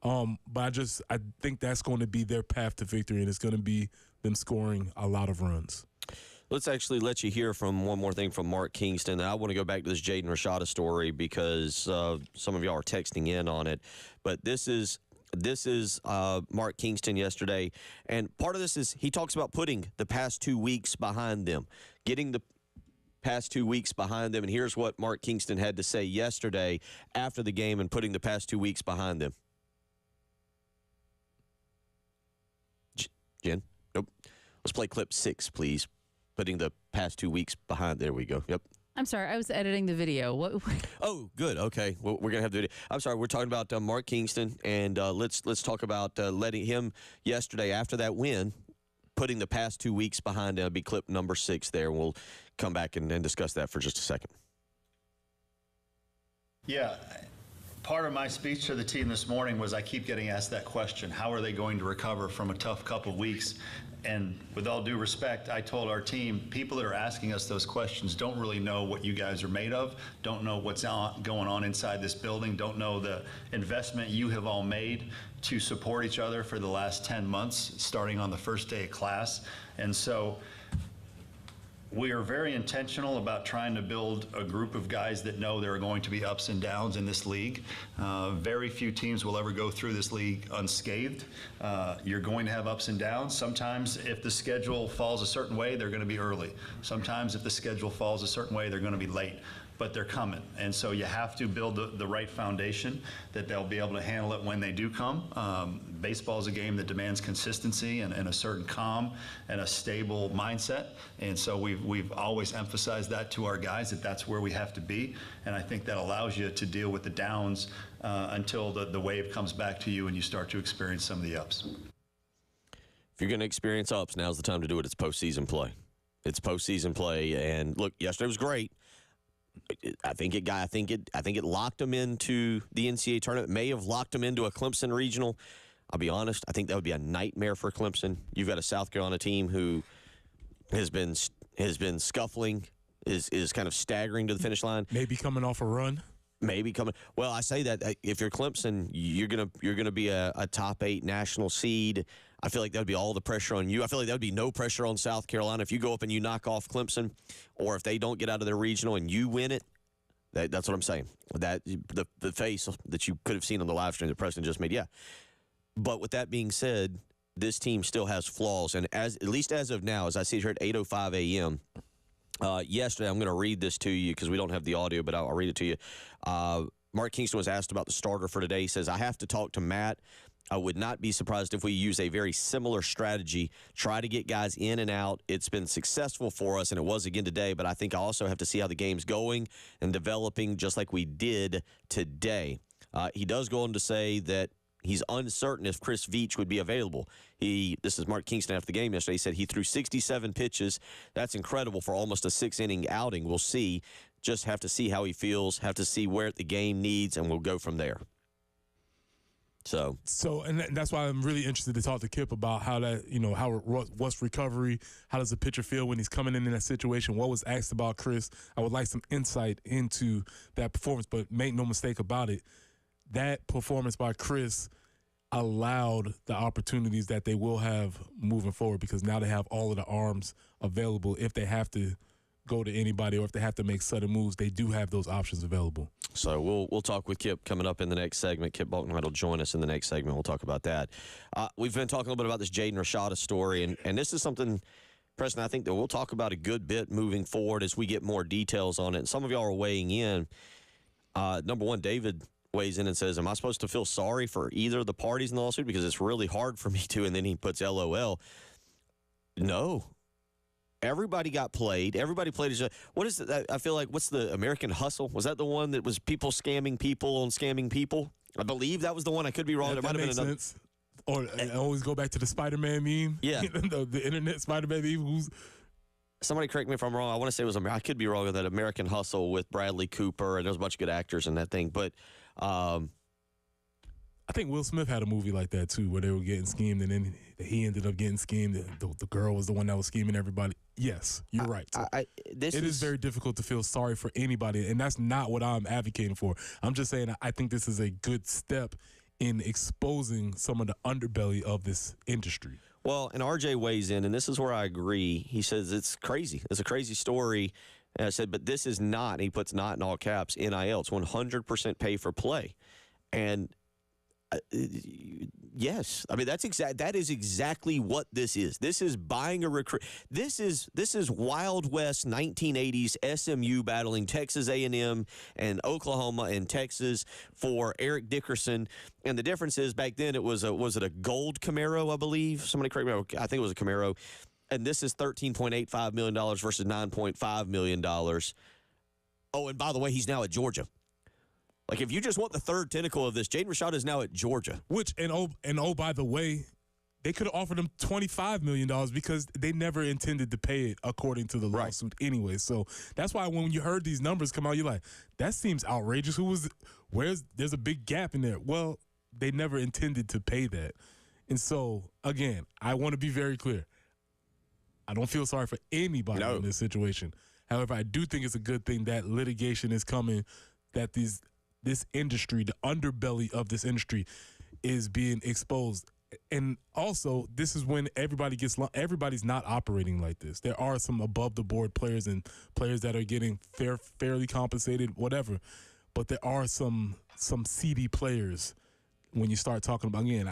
But I think that's going to be their path to victory, and it's going to be them scoring a lot of runs. Let's actually let you hear from one more thing from Mark Kingston. I want to go back to this Jaden Rashada story because some of y'all are texting in on it. But this is Mark Kingston yesterday, and part of this is he talks about putting the past 2 weeks behind them, getting the past 2 weeks behind them. And here's what Mark Kingston had to say yesterday after the game and putting the past 2 weeks behind them. Jen? Nope. Let's play clip 6, please. Putting the past 2 weeks behind. There we go. Yep. I'm sorry. I was editing the video. What? Oh, good. Okay. Well, we're going to have to do it. I'm sorry. We're talking about Mark Kingston, and let's talk about letting him yesterday after that win, putting the past 2 weeks behind him. Be clip number 6 there. We'll come back and discuss that for just a second. Yeah. Part of my speech to the team this morning was I keep getting asked that question, how are they going to recover from a tough couple weeks? And with all due respect, I told our team, people that are asking us those questions don't really know what you guys are made of, don't know what's going on inside this building, don't know the investment you have all made to support each other for the last 10 months, starting on the first day of class. And so We are very intentional about trying to build a group of guys that know there are going to be ups and downs in this league. Very few teams will ever go through this league unscathed. You're going to have ups and downs. Sometimes if the schedule falls a certain way, they're going to be early. Sometimes if the schedule falls a certain way, they're going to be late. But they're coming. And so you have to build the right foundation that they'll be able to handle it when they do come. Baseball is a game that demands consistency and a certain calm and a stable mindset. And so we've always emphasized that to our guys, that that's where we have to be. And I think that allows you to deal with the downs until the wave comes back to you and you start to experience some of the ups. If you're going to experience ups, now's the time to do it. It's postseason play. It's postseason play. And look, yesterday was great. I think it locked them into the NCAA tournament. May have locked them into a Clemson regional. I'll be honest. I think that would be a nightmare for Clemson. You've got a South Carolina team who has been scuffling, is kind of staggering to the finish line. Maybe coming off a run. Maybe coming. Well, I say that if you're Clemson, you're gonna be a top 8 national seed. I feel like that would be all the pressure on you. I feel like that would be no pressure on South Carolina if you go up and you knock off Clemson, or if they don't get out of their regional and you win it. That's what I'm saying. That the face that you could have seen on the live stream that Preston just made, yeah. But with that being said, this team still has flaws, and at least as of now, as I see it here at 8:05 a.m. Yesterday, I'm going to read this to you because we don't have the audio, but I'll read it to you. Mark Kingston was asked about the starter for today. He says, I have to talk to Matt. I would not be surprised if we use a very similar strategy, try to get guys in and out. It's been successful for us, and it was again today, but I think I also have to see how the game's going and developing just like we did today. He does go on to say that he's uncertain if Chris Veach would be available. This is Mark Kingston after the game yesterday. He said he threw 67 pitches. That's incredible for almost a 6-inning outing. We'll see. Just have to see how he feels, have to see where the game needs, and we'll go from there. So, and that's why I'm really interested to talk to Kip about how that, what's recovery, how does the pitcher feel when he's coming in that situation, what was asked about Chris. I would like some insight into that performance, but make no mistake about it, that performance by Chris allowed the opportunities that they will have moving forward, because now they have all of the arms available. If they have to go to anybody or if they have to make sudden moves, they do have those options available. So we'll talk with Kip coming up in the next segment. Kip Balkenhard will join us in the next segment. We'll talk about that. We've been talking a little bit about this Jaden Rashada story, and this is something, Preston, I think that we'll talk about a good bit moving forward as we get more details on it. And some of y'all are weighing in. Number one, David weighs in and says, am I supposed to feel sorry for either of the parties in the lawsuit? Because it's really hard for me to. And then he puts LOL. No. Everybody got played. Everybody played each other. What is it? I feel like, what's the American Hustle? Was that the one that was people scamming people on scamming people? I believe that was the one. I could be wrong. That might have been another. Sense. Or I always go back to the Spider-Man meme. Yeah. the internet Spider-Man meme. Somebody correct me if I'm wrong. I want to say it was, I could be wrong with that American Hustle with Bradley Cooper, and there's a bunch of good actors in that thing. But I think Will Smith had a movie like that too, where they were getting schemed, and then he ended up getting schemed. The girl was the one that was scheming everybody. Yes, you're right. It is very difficult to feel sorry for anybody, and that's not what I'm advocating for. I'm just saying I think this is a good step in exposing some of the underbelly of this industry. Well, and RJ weighs in, and this is where I agree. He says it's crazy. It's a crazy story. And I said, but this is not, and he puts not in all caps, NIL. It's 100% pay for play. And yes, I mean that is exactly what this is. This is buying a recruit. This is Wild West 1980s SMU battling Texas A&M and Oklahoma and Texas for Eric Dickerson. And the difference is back then it was it a gold Camaro, I believe. Somebody correct me. I think it was a Camaro. And this is $13.85 million versus $9.5 million. Oh, and by the way, he's now at Georgia. Like, if you just want the third tentacle of this, Jaden Rashada is now at Georgia. Which, by the way, they could have offered him $25 million because they never intended to pay it according to the lawsuit anyway. So that's why when you heard these numbers come out, you're like, that seems outrageous. There's a big gap in there. Well, they never intended to pay that. And so, again, I want to be very clear. I don't feel sorry for anybody in this situation. However, I do think it's a good thing that litigation is coming, that this industry, the underbelly of this industry, is being exposed. and also this is when everybody's not operating like this. There are some above the board players and players that are getting fairly compensated, whatever. But there are some seedy players when you start talking about, again,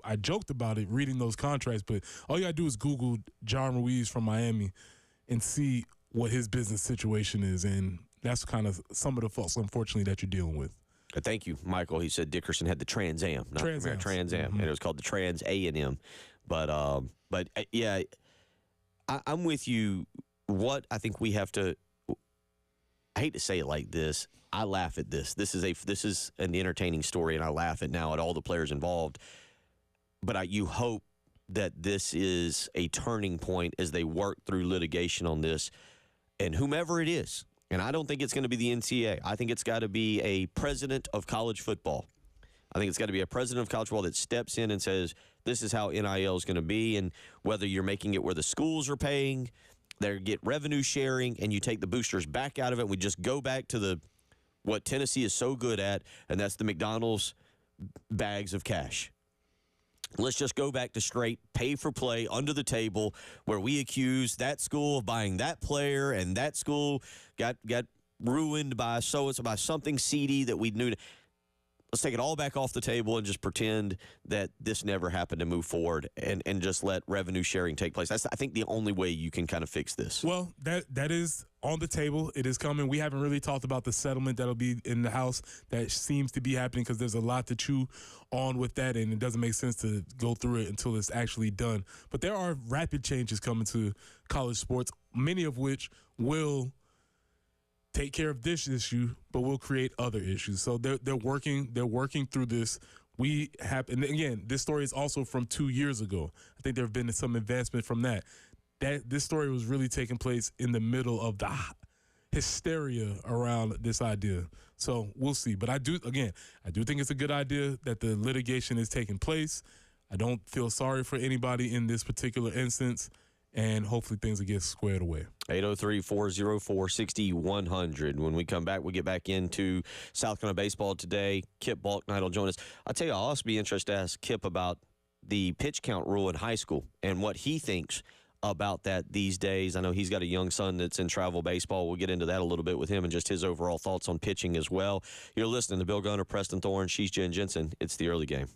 I joked about it reading those contracts, but all you got to do is Google John Ruiz from Miami and see what his business situation is, and that's kind of some of the faults, unfortunately, that you're dealing with. Thank you, Michael. He said Dickerson had the Trans Am, not Trans Am, and it was called the Trans A&M. But yeah, I'm with you. What I think we have to, I hate to say it like this, I laugh at this. This is an entertaining story, and I laugh at all the players involved. But you hope that this is a turning point as they work through litigation on this, and whomever it is. And I don't think it's going to be the NCAA. I think it's got to be a president of college football. I think it's got to be a president of college football that steps in and says, this is how NIL is going to be, and whether you're making it where the schools are paying, they get revenue sharing, and you take the boosters back out of it. We just go back to what Tennessee is so good at, and that's the McDonald's bags of cash. Let's just go back to straight pay-for-play under the table where we accuse that school of buying that player and that school got ruined by something seedy that we knew. Let's take it all back off the table and just pretend that this never happened and move forward and just let revenue sharing take place. That's, I think, the only way you can kind of fix this. Well, that is on the table. It is coming. We haven't really talked about the settlement that'll be in the House. That seems to be happening because there's a lot to chew on with that, and it doesn't make sense to go through it until it's actually done. But there are rapid changes coming to college sports, many of which will take care of this issue, but will create other issues. So they're working through this. We have, and again, this story is also from 2 years ago. I think there have been some advancement from that. This story was really taking place in the middle of the hysteria around this idea. So we'll see. But I do think it's a good idea that the litigation is taking place. I don't feel sorry for anybody in this particular instance, and hopefully things will get squared away. 803-404-6100. When we come back, we'll get back into South Carolina baseball today. Kip Balknight will join us. I'll tell you, I'll also be interested to ask Kip about the pitch count rule in high school and what he thinks about that these days. I know he's got a young son that's in travel baseball. We'll get into that a little bit with him and just his overall thoughts on pitching as well. You're listening to Bill Gunner, Preston Thorne, she's Jen Jensen. It's the early game.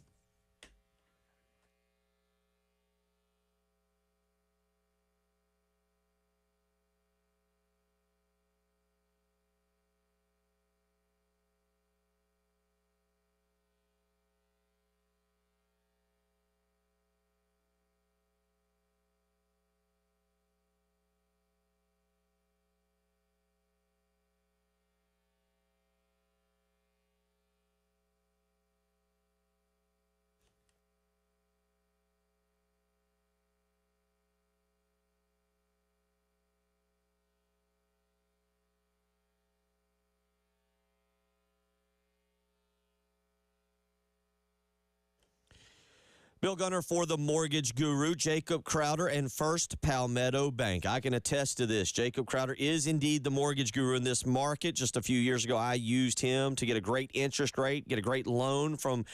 Bill Gunner for the Mortgage Guru, Jacob Crowder, and First Palmetto Bank. I can attest to this. Jacob Crowder is indeed the mortgage guru in this market. Just a few years ago, I used him to get a great interest rate, get a great loan from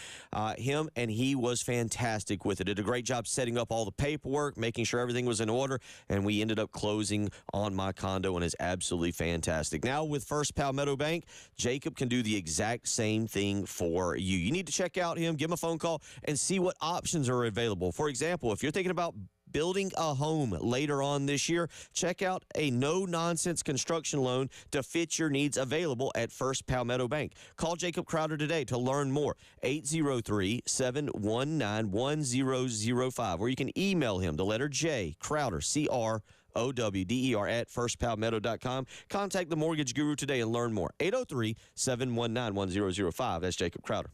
him, and he was fantastic with it. Did a great job setting up all the paperwork, making sure everything was in order, and we ended up closing on my condo, and it's absolutely fantastic. Now with First Palmetto Bank, Jacob can do the exact same thing for you. You need to check out him, give him a phone call, and see what options are available. For example, if you're thinking about building a home later on this year, check out a no-nonsense construction loan to fit your needs available at First Palmetto Bank. Call Jacob Crowder today to learn more. 803-719-1005. Or you can email him, the letter J, Crowder, CROWDER at firstpalmetto.com. Contact the Mortgage Guru today and learn more. 803-719-1005. That's Jacob Crowder.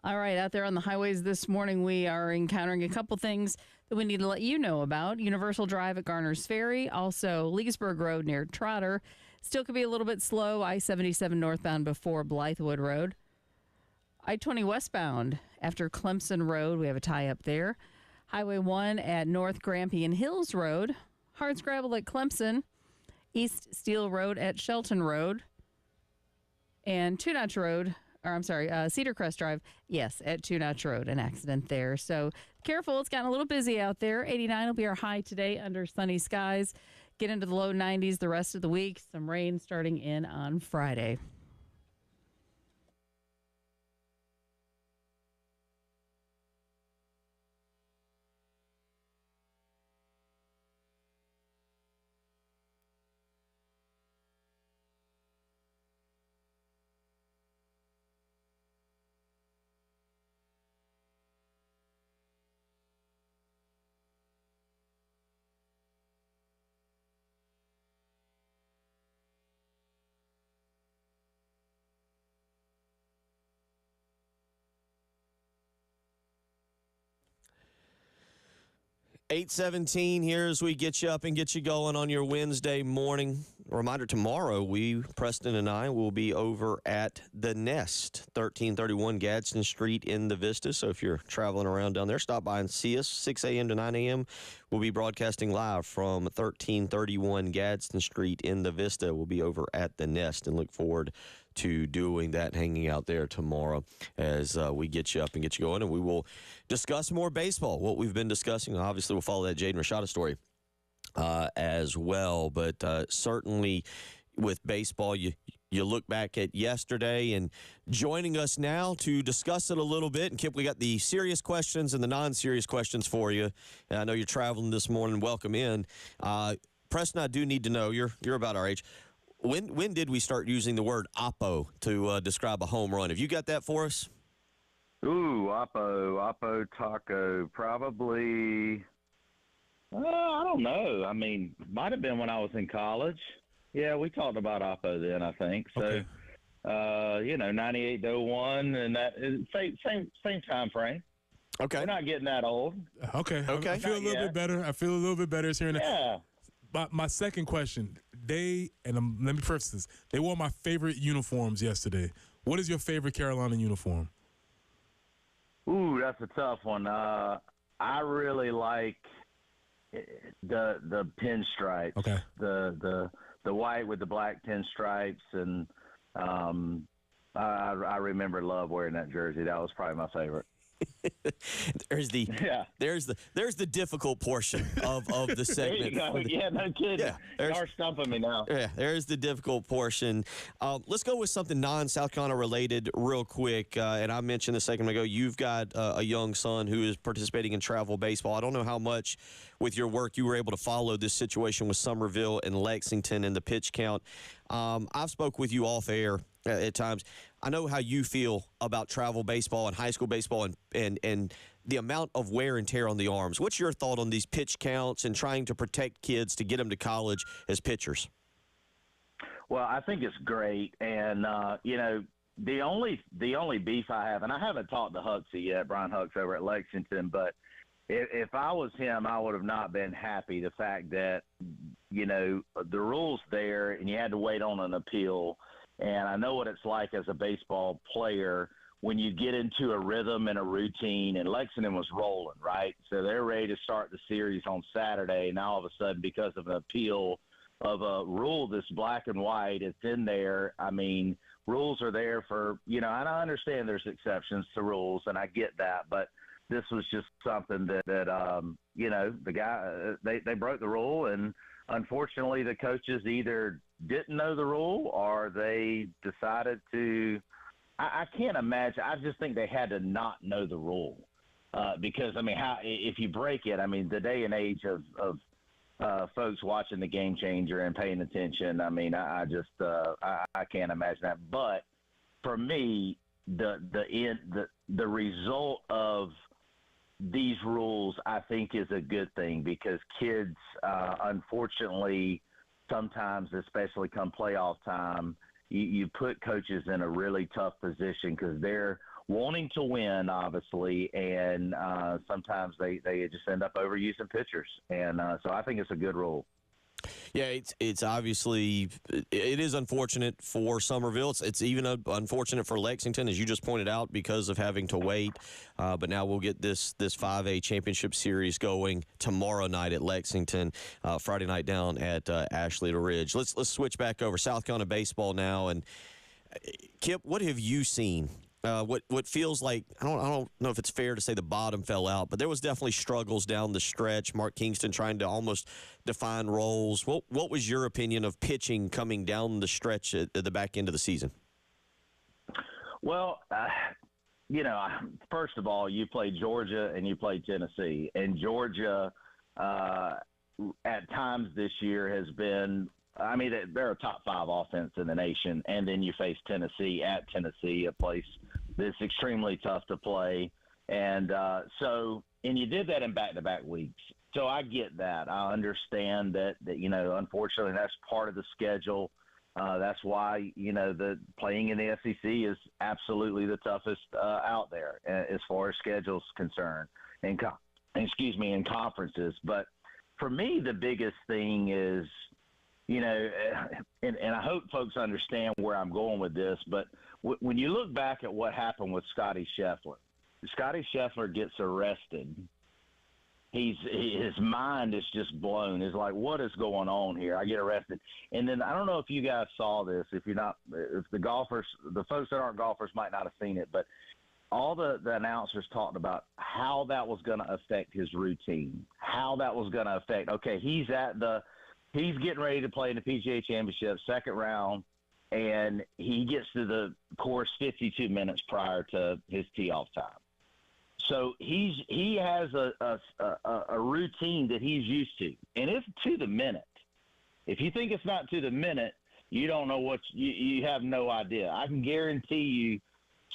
All right, out there on the highways this morning, we are encountering a couple things that we need to let you know about. Universal Drive at Garner's Ferry, also Leesburg Road near Trotter. Still could be a little bit slow, I-77 northbound before Blythewood Road. I-20 westbound after Clemson Road, we have a tie-up there. Highway 1 at North Grampian Hills Road. Hardscrabble at Clemson. East Steel Road at Shelton Road. And Cedar Crest Drive, yes, at Two Notch Road, an accident there. So careful, it's gotten a little busy out there. 89 will be our high today under sunny skies. Get into the low 90s the rest of the week. Some rain starting in on Friday. $8:17 here as we get you up and get you going on your Wednesday morning. A reminder, tomorrow, Preston and I, will be over at The Nest, 1331 Gadsden Street in the Vista. So if you're traveling around down there, stop by and see us. 6 a.m. to 9 a.m. We'll be broadcasting live from 1331 Gadsden Street in the Vista. We'll be over at The Nest and look forward to doing that, hanging out there tomorrow as we get you up and get you going. And we will discuss more baseball, what we've been discussing. Obviously, we'll follow that Jaden Rashada story as well. But certainly with baseball, you look back at yesterday, and joining us now to discuss it a little bit. And Kip, we got the serious questions and the non-serious questions for you. And I know you're traveling this morning. Welcome in. Preston, I do need to know, you're about our age. When did we start using the word oppo to describe a home run? Have you got that for us? Ooh, oppo taco, probably, I don't know. I mean, might have been when I was in college. Yeah, we talked about oppo then, I think. So, Okay. 98 to 01, and that is same time frame. Okay. We're not getting that old. Okay. Okay. I feel a little bit better. I feel a little bit better hearing that. Yeah. My second question, let me preface this. They wore my favorite uniforms yesterday. What is your favorite Carolina uniform? Ooh, that's a tough one. I really like the pinstripes. Okay. The white with the black pinstripes, and I love wearing that jersey. That was probably my favorite. There's the difficult portion of the segment. There you go. Yeah, no kidding. Yeah, you're stumping me now. Yeah, there's the difficult portion. Let's go with something non-South Carolina related real quick. And I mentioned a second ago, you've got a young son who is participating in travel baseball. I don't know how much with your work you were able to follow this situation with Summerville and Lexington and the pitch count. I've spoke with you off air at times. I know how you feel about travel baseball and high school baseball and the amount of wear and tear on the arms. What's your thought on these pitch counts and trying to protect kids to get them to college as pitchers? Well, I think it's great, and the only beef I have, and I haven't talked to Huxley yet, Brian Hux over at Lexington, but if I was him, I would have not been happy. The fact that the rules there, and you had to wait on an appeal. And I know what it's like as a baseball player when you get into a rhythm and a routine, and Lexington was rolling, right? So they're ready to start the series on Saturday. Now, all of a sudden, because of an appeal of a rule that's black and white, it's in there. I mean, rules are there for, and I understand there's exceptions to rules, and I get that. But this was just something that the guy, they broke the rule, and unfortunately, the coaches either didn't know the rule or they decided to. I can't imagine. I just think they had to not know the rule because, if you break it, the day and age of folks watching the Game Changer and paying attention, I can't imagine that. But for me, the result of these rules, I think, is a good thing because kids, unfortunately, sometimes, especially come playoff time, you put coaches in a really tough position because they're wanting to win, obviously, and sometimes they just end up overusing pitchers. And so I think it's a good rule. Yeah, it's obviously it is unfortunate for Somerville. It's even unfortunate for Lexington, as you just pointed out, because of having to wait. But now we'll get this 5A championship series going tomorrow night at Lexington, Friday night down at Ashley Ridge. Let's switch back over South Carolina baseball now. And Kip, what have you seen? What feels like, I don't know if it's fair to say the bottom fell out, but there was definitely struggles down the stretch. Mark Kingston trying to almost define roles. What was your opinion of pitching coming down the stretch at the back end of the season? Well, first of all, you played Georgia and you played Tennessee. And Georgia, at times this year, has been, they're a top 5 offense in the nation. And then you face Tennessee at Tennessee, a place that's extremely tough to play. And and you did that in back-to-back weeks. So I get that. I understand that unfortunately, that's part of the schedule. That's why, the playing in the SEC is absolutely the toughest out there as far as schedule's concerned in conferences. But for me, the biggest thing is, and I hope folks understand where I'm going with this, but when you look back at what happened with Scotty Scheffler gets arrested. His mind is just blown. It's like, what is going on here? I get arrested. And then I don't know if you guys saw this, if the folks that aren't golfers might not have seen it, but all the announcers talked about how that was going to affect his routine, how that was going to affect, okay, he's getting ready to play in the PGA Championship, second round, and he gets to the course 52 minutes prior to his tee-off time. So he has a routine that he's used to, and it's to the minute. If you think it's not to the minute, you don't know you have no idea. I can guarantee you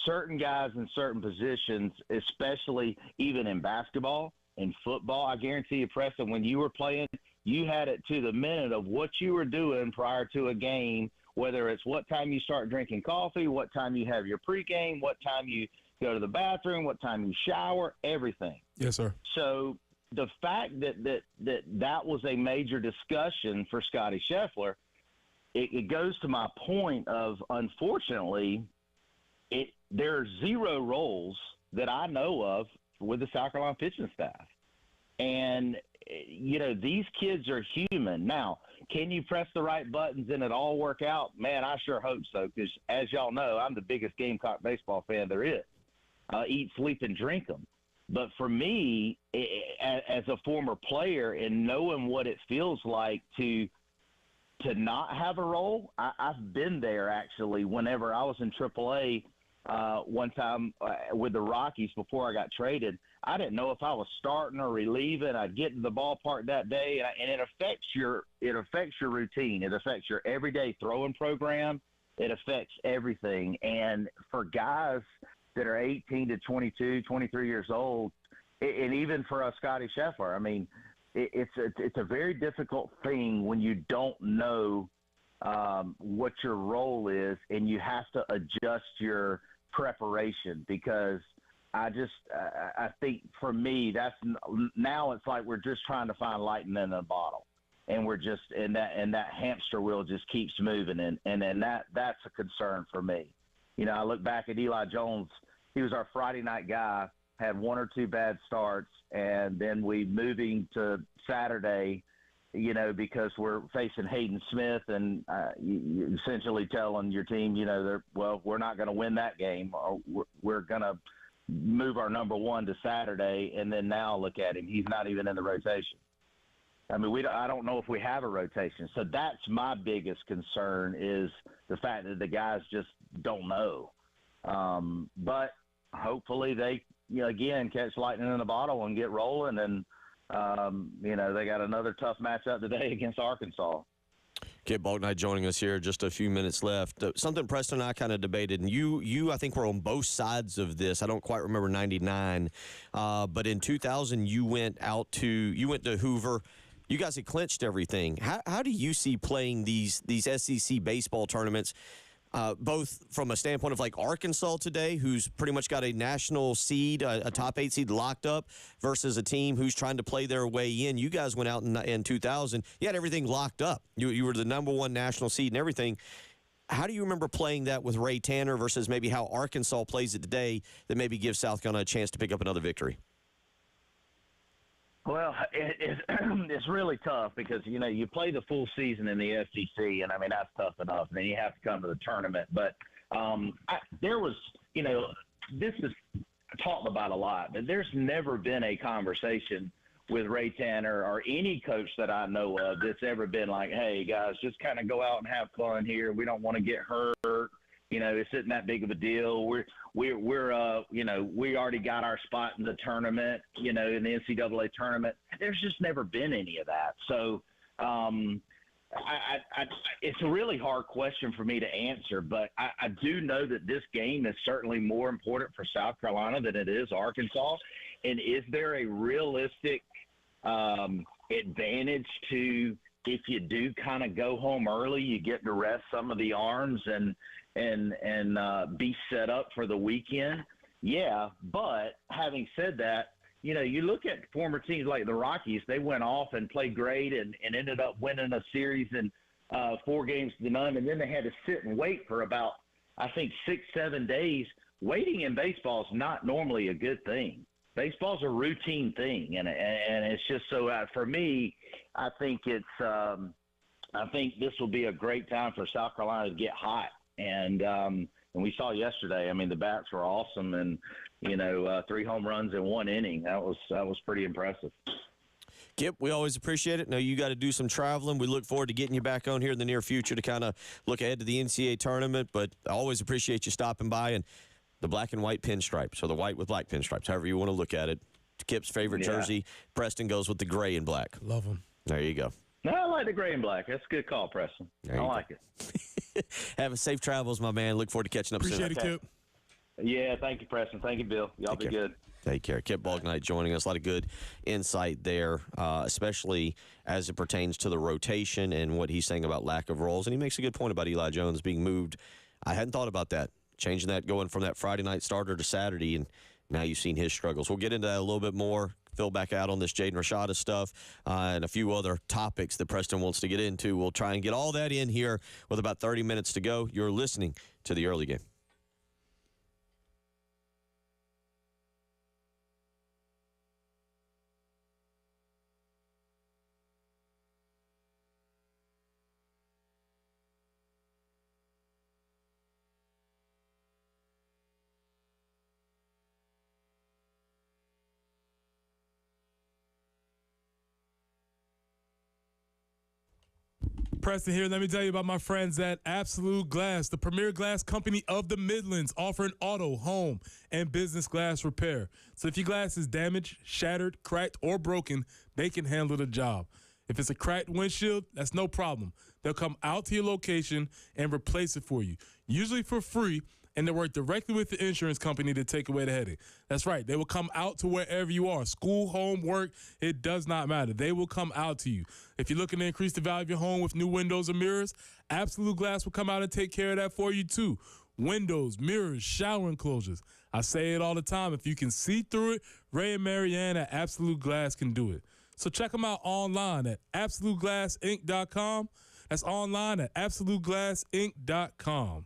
certain guys in certain positions, especially even in basketball and football, I guarantee you, Preston, when you were playing, you had it to the minute of what you were doing prior to a game, whether it's what time you start drinking coffee, what time you have your pregame, what time you go to the bathroom, what time you shower, everything. Yes, sir. So the fact that was a major discussion for Scotty Scheffler, it goes to my point of, unfortunately, there are 0 roles that I know of with the South Carolina pitching staff. And, these kids are human. Now, can you press the right buttons and it all work out? Man, I sure hope so, because as y'all know, I'm the biggest Gamecock baseball fan there is. Eat, sleep, and drink them. But for me, as a former player and knowing what it feels like to not have a role, I've been there actually whenever I was in AAA one time with the Rockies before I got traded. I didn't know if I was starting or relieving. I'd get to the ballpark that day, and it affects your routine. It affects your everyday throwing program. It affects everything. And for guys that are 18 to 22, 23 years old, and even for Scotty Scheffler, it's a very difficult thing when you don't know what your role is, and you have to adjust your preparation, because I think for me, now it's like we're just trying to find lightning in a bottle, and we're just and that hamster wheel just keeps moving, and then that's a concern for me. I look back at Eli Jones. He was our Friday night guy, had 1 or 2 bad starts, and then we moving to Saturday, because we're facing Hayden Smith, and you essentially telling your team, we're not going to win that game, or we're going to move our number 1 to Saturday, and then now look at him. He's not even in the rotation. I don't know if we have a rotation. So that's my biggest concern, is the fact that the guys just don't know. But hopefully they, again, catch lightning in a bottle and get rolling, and they got another tough matchup today against Arkansas. Kip Balknight joining us here, just a few minutes left. Something Preston and I kind of debated, and you I think were on both sides of this. I don't quite remember 99, but in 2000 you went to Hoover. You guys had clinched everything. How do you see playing these SEC baseball tournaments? both from a standpoint of like Arkansas today, who's pretty much got a national seed, a top 8 seed locked up, versus a team who's trying to play their way in. You guys went out in 2000. You had everything locked up. You were the number 1 national seed and everything. How do you remember playing that with Ray Tanner versus maybe how Arkansas plays it today that maybe gives South Carolina a chance to pick up another victory? Well, it's really tough because, you play the full season in the SEC, and, I mean, that's tough enough. And then you have to come to the tournament. But there was, this is talked about a lot, but there's never been a conversation with Ray Tanner or any coach that I know of that's ever been like, hey, guys, just kind of go out and have fun here. We don't want to get hurt. It isn't that big of a deal. We already got our spot in the tournament, in the NCAA tournament. There's just never been any of that. So it's a really hard question for me to answer, but I do know that this game is certainly more important for South Carolina than it is Arkansas. And is there a realistic advantage to, if you do kind of go home early, you get to rest some of the arms and be set up for the weekend? Yeah, but having said that, you look at former teams like the Rockies, they went off and played great and ended up winning a series in 4-0, and then they had to sit and wait for about, I think, 6-7 days. Waiting in baseball is not normally a good thing. Baseball's a routine thing, and it's just so for me, I think this will be a great time for South Carolina to get hot, and we saw yesterday. I mean, the bats were awesome, and 3 home runs in 1 inning. That was pretty impressive. Kip, we always appreciate it. Now you got to do some traveling. We look forward to getting you back on here in the near future to kind of look ahead to the NCAA tournament. But I always appreciate you stopping by. And the black and white pinstripes, or the white with black pinstripes, however you want to look at it. Kip's favorite jersey. Preston goes with the gray and black. Love them. There you go. No, I like the gray and black. That's a good call, Preston. I like it. Have a safe travels, my man. Look forward to catching up soon. Appreciate it, Kip. Yeah, thank you, Preston. Thank you, Bill. Y'all be good. Take care. Kip Bognite joining us. A lot of good insight there, especially as it pertains to the rotation and what he's saying about lack of roles. And he makes a good point about Eli Jones being moved. I hadn't thought about that, changing that, going from that Friday night starter to Saturday, and now you've seen his struggles. We'll get into that a little bit more. Fill back out on this Jaden Rashada stuff and a few other topics that Preston wants to get into. We'll try and get all that in here with about 30 minutes to go. You're listening to The Early Game. Preston here. Let me tell you about my friends at Absolute Glass, the premier glass company of the Midlands, offering auto, home, and business glass repair. So if your glass is damaged, shattered, cracked, or broken, they can handle the job. If it's a cracked windshield, that's no problem. They'll come out to your location and replace it for you, usually for free, and they work directly with the insurance company to take away the headache. That's right. They will come out to wherever you are. School, home, work, it does not matter. They will come out to you. If you're looking to increase the value of your home with new windows or mirrors, Absolute Glass will come out and take care of that for you too. Windows, mirrors, shower enclosures. I say it all the time. If you can see through it, Ray and Marianne at Absolute Glass can do it. So check them out online at AbsoluteGlassInc.com. That's online at AbsoluteGlassInc.com.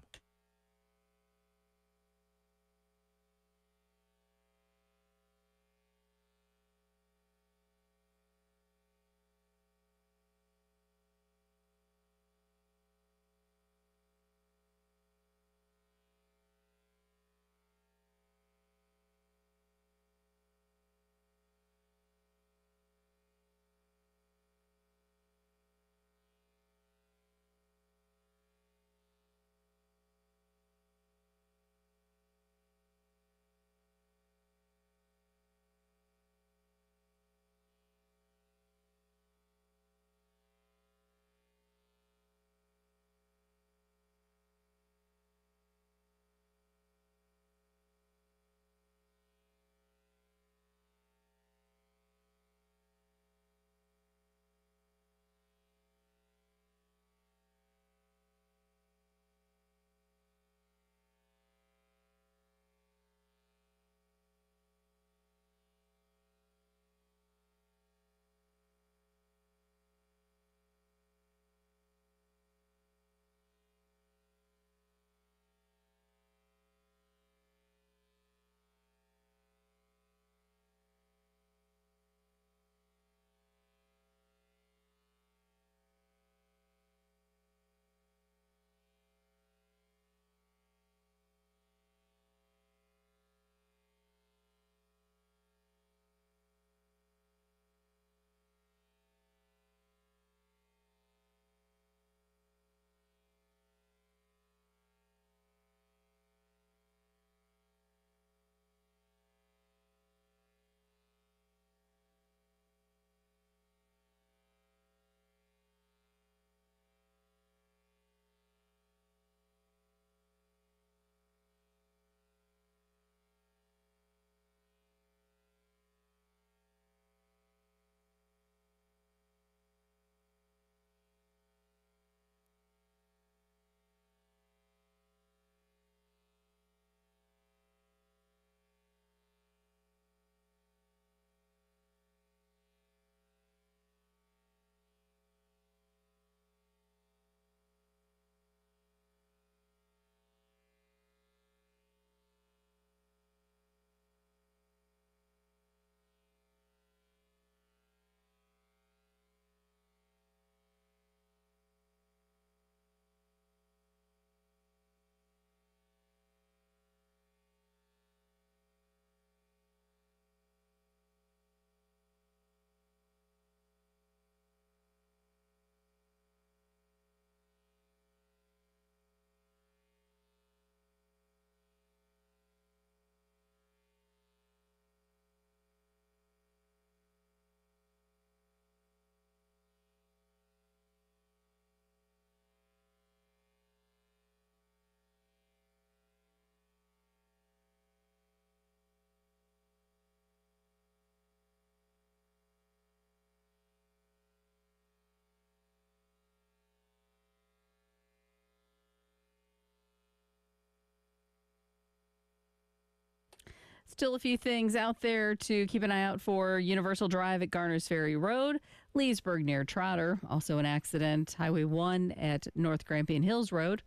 Still a few things out there to keep an eye out for. Universal Drive at Garner's Ferry Road, Leesburg near Trotter. Also an accident. Highway 1 at North Grampian Hills Road.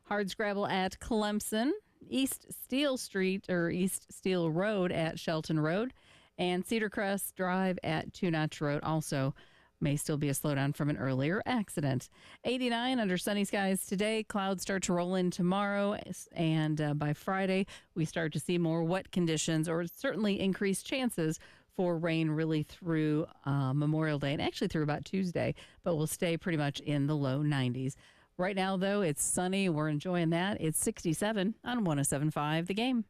Hardscrabble at Clemson. East Steel Road at Shelton Road. And Cedar Crest Drive at Two Notch Road also may still be a slowdown from an earlier accident. 89 under sunny skies today. Clouds start to roll in tomorrow. And by Friday, we start to see more wet conditions, or certainly increased chances for rain really through Memorial Day and actually through about Tuesday, but we'll stay pretty much in the low 90s. Right now, though, it's sunny. We're enjoying that. It's 67 on 107.5 The Game.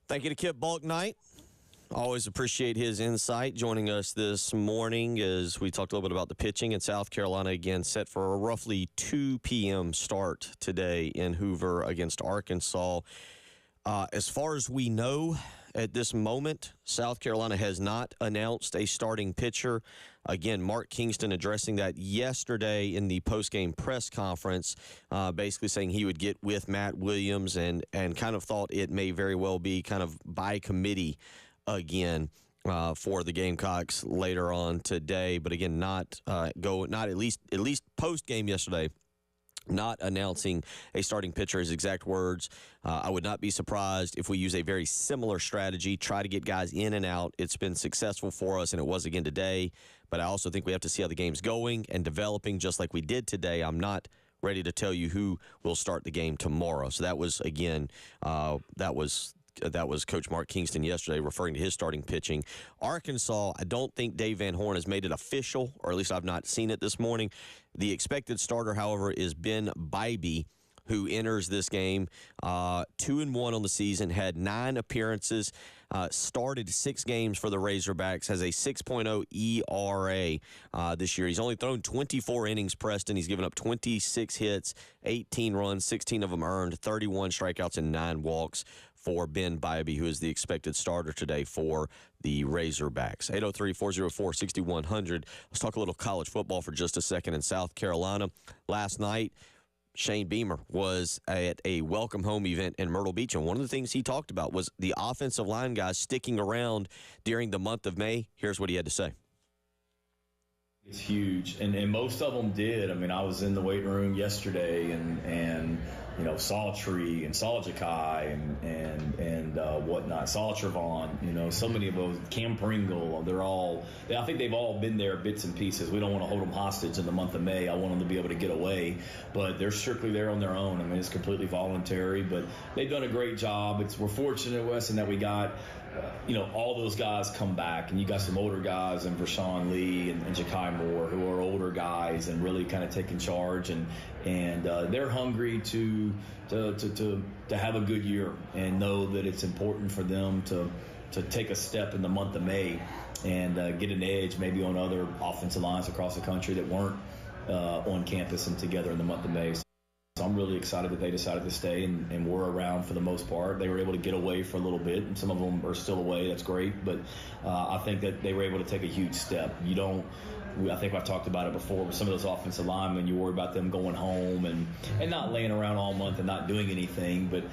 Thank you to Kip Balknight. Always appreciate his insight joining us this morning as we talked a little bit about the pitching in South Carolina, again set for a roughly 2 p.m. start today in Hoover against Arkansas. As far as we know at this moment, South Carolina has not announced a starting pitcher. Again, Mark Kingston addressing that yesterday in the postgame press conference, basically saying he would get with Matt Williams and kind of thought it may very well be kind of by committee again for the Gamecocks later on today. But again, not at least post-game yesterday, not announcing a starting pitcher. His exact words, I would not be surprised if we use a very similar strategy, try to get guys in and out. It's been successful for us, and it was again today. But I also think we have to see how the game's going and developing just like we did today. I'm not ready to tell you who will start the game tomorrow. So that was, again, that was Coach Mark Kingston yesterday referring to his starting pitching. Arkansas, I don't think Dave Van Horn has made it official, or at least I've not seen it this morning. The expected starter, however, is Ben Bybee, who enters this game 2-1 on the season, had 9 appearances, started 6 games for the Razorbacks, has a 6.0 ERA this year. He's only thrown 24 innings, Preston. He's given up 26 hits, 18 runs, 16 of them earned, 31 strikeouts, and 9 walks for Ben Bybee, who is the expected starter today for the Razorbacks. 803-404-6100. Let's talk a little college football for just a second in South Carolina. Last night, Shane Beamer was at a welcome home event in Myrtle Beach, and one of the things he talked about was the offensive line guys sticking around during the month of May. Here's what he had to say. It's huge, and most of them did. I mean, I was in the weight room yesterday and you know, saw Tree and saw Ja'Kai and whatnot, saw Trevon, you know, so many of those, Cam Pringle, I think they've all been there bits and pieces. We don't want to hold them hostage in the month of May. I want them to be able to get away, but they're strictly there on their own. I mean, it's completely voluntary, but they've done a great job. We're fortunate, Wes, in that we got, you know, all those guys come back, and you got some older guys and Vershawn Lee and Ja'Kai Moore, who are older guys and really kind of taking charge, and they're hungry to have a good year and know that it's important for them to take a step in the month of May and get an edge maybe on other offensive lines across the country that weren't on campus and together in the month of May. So I'm really excited that they decided to stay and were around for the most part. They were able to get away for a little bit, and some of them are still away. That's great. But I think that they were able to take a huge step. I think I've talked about it before, with some of those offensive linemen, you worry about them going home and not laying around all month and not doing anything. But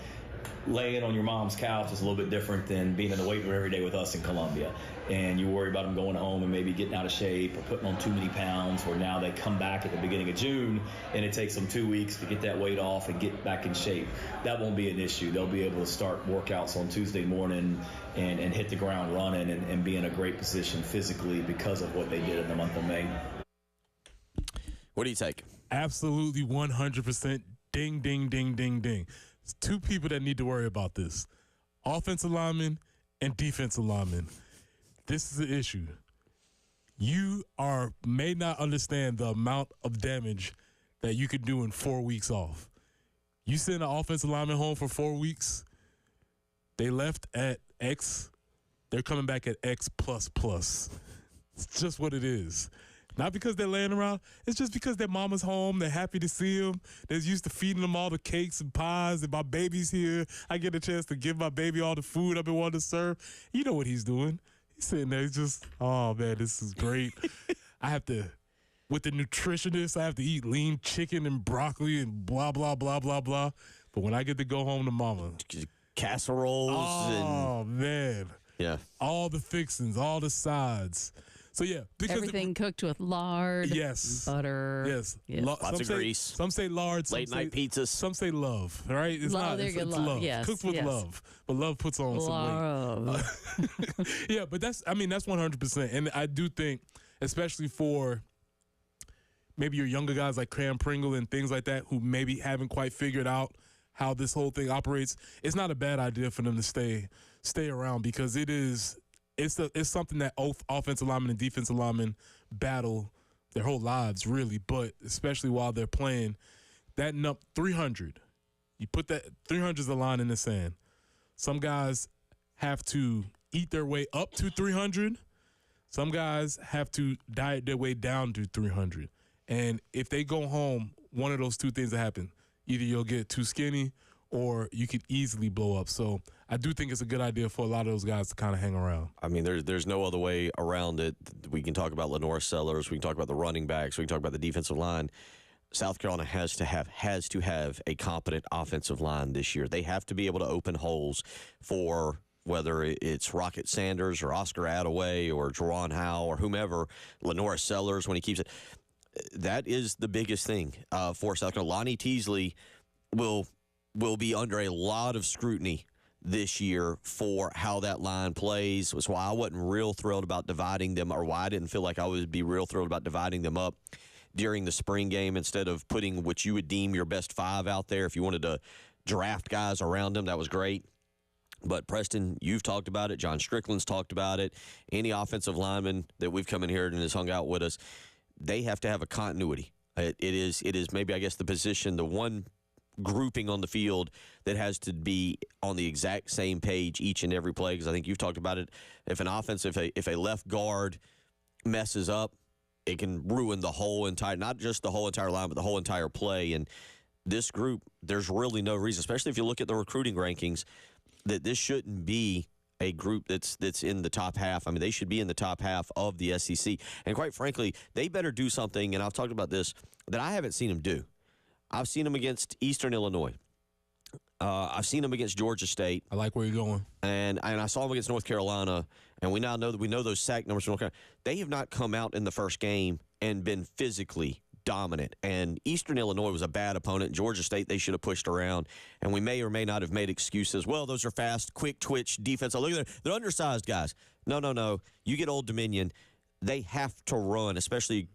laying on your mom's couch is a little bit different than being in the weight room every day with us in Columbia. And you worry about them going home and maybe getting out of shape or putting on too many pounds, where now they come back at the beginning of June and it takes them 2 weeks to get that weight off and get back in shape. That won't be an issue. They'll be able to start workouts on Tuesday morning and hit the ground running and be in a great position physically because of what they did in the month of May. What do you take? Absolutely 100% ding, ding, ding, ding, ding. There's 2 people that need to worry about this: offensive linemen and defensive linemen. This is the issue. You may not understand the amount of damage that you could do in 4 weeks off. You send an offensive lineman home for 4 weeks, they left at X, they're coming back at X++. It's just what it is. Not because they're laying around. It's just because their mama's home. They're happy to see them. They're used to feeding them all the cakes and pies. And my baby's here. I get a chance to give my baby all the food I've been wanting to serve. You know what he's doing. He's sitting there. He's just, oh, man, this is great. I have to, with the nutritionist, I have to eat lean chicken and broccoli and blah, blah, blah, blah, blah. But when I get to go home to mama. Casseroles. Oh, man. Yeah. All the fixings, all the sides. So, yeah. Because everything cooked with lard, yes, butter. Yes. Lots of grease. Some say lard. Late night pizzas. Some say love, right? It's love, not. It's love. Yes. Cooked with love. But love puts on some weight. Yeah, but that's 100%. And I do think, especially for maybe your younger guys like Cam Pringle and things like that who maybe haven't quite figured out how this whole thing operates, it's not a bad idea for them to stay around because it's something that offensive linemen and defensive linemen battle their whole lives, really, but especially while they're playing. That 300, you put that 300 is the line in the sand. Some guys have to eat their way up to 300. Some guys have to diet their way down to 300. And if they go home, one of those two things will happen. Either you'll get too skinny or you could easily blow up. So I do think it's a good idea for a lot of those guys to kind of hang around. I mean, there's no other way around it. We can talk about Lenore Sellers. We can talk about the running backs. We can talk about the defensive line. South Carolina has to have a competent offensive line this year. They have to be able to open holes for whether it's Rocket Sanders or Oscar Attaway or Jerron Howe or whomever, Lenore Sellers when he keeps it. That is the biggest thing for South Carolina. Lonnie Teasley will be under a lot of scrutiny this year for how that line plays. That's why I wasn't real thrilled about dividing them, or why I didn't feel like I would be real thrilled about dividing them up during the spring game instead of putting what you would deem your best five out there. If you wanted to draft guys around them, that was great. But, Preston, you've talked about it. John Strickland's talked about it. Any offensive lineman that we've come in here and has hung out with us, they have to have a continuity. It is maybe, I guess, the position, the one grouping on the field that has to be on the exact same page each and every play, because I think you've talked about it. If an offense, if a left guard messes up, it can ruin the whole entire, not just the whole entire line, but the whole entire play. And this group, there's really no reason, especially if you look at the recruiting rankings, that this shouldn't be a group that's in the top half. I mean, they should be in the top half of the SEC. And quite frankly, they better do something, and I've talked about this, that I haven't seen them do. I've seen them against Eastern Illinois. I've seen them against Georgia State. I like where you're going. And I saw them against North Carolina, and we now know that we know those sack numbers from North Carolina. They have not come out in the first game and been physically dominant. And Eastern Illinois was a bad opponent. Georgia State, they should have pushed around. And we may or may not have made excuses. Well, those are fast, quick twitch defense. Oh, look at them. They're undersized guys. No. You get Old Dominion, they have to run, especially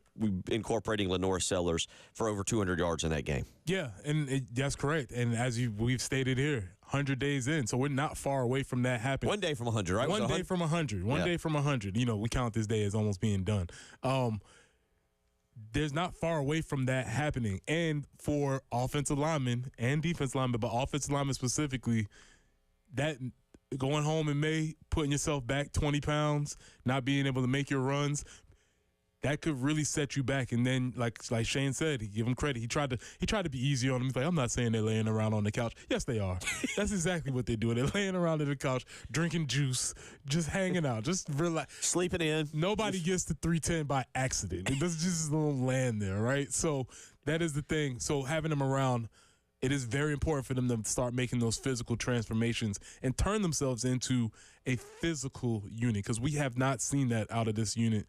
incorporating Lenore Sellers for over 200 yards in that game. Yeah, and that's correct. And as we've stated here, 100 days in, so we're not far away from that happening. 1 day from 100, right? One day from 100. One day from 100. You know, we count this day as almost being done. There's not far away from that happening. And for offensive linemen and defensive linemen, but offensive linemen specifically, that going home in May, putting yourself back 20 pounds, not being able to make your runs, that could really set you back. And then, like Shane said, he give him credit. He tried to be easy on him. He's like, I'm not saying they're laying around on the couch. Yes, they are. That's exactly what they're doing. They're laying around on the couch, drinking juice, just hanging out, just relax. Sleeping in. Nobody gets to 310 by accident. It doesn't just land there, right? So that is the thing. So having them around, it is very important for them to start making those physical transformations and turn themselves into a physical unit, because we have not seen that out of this unit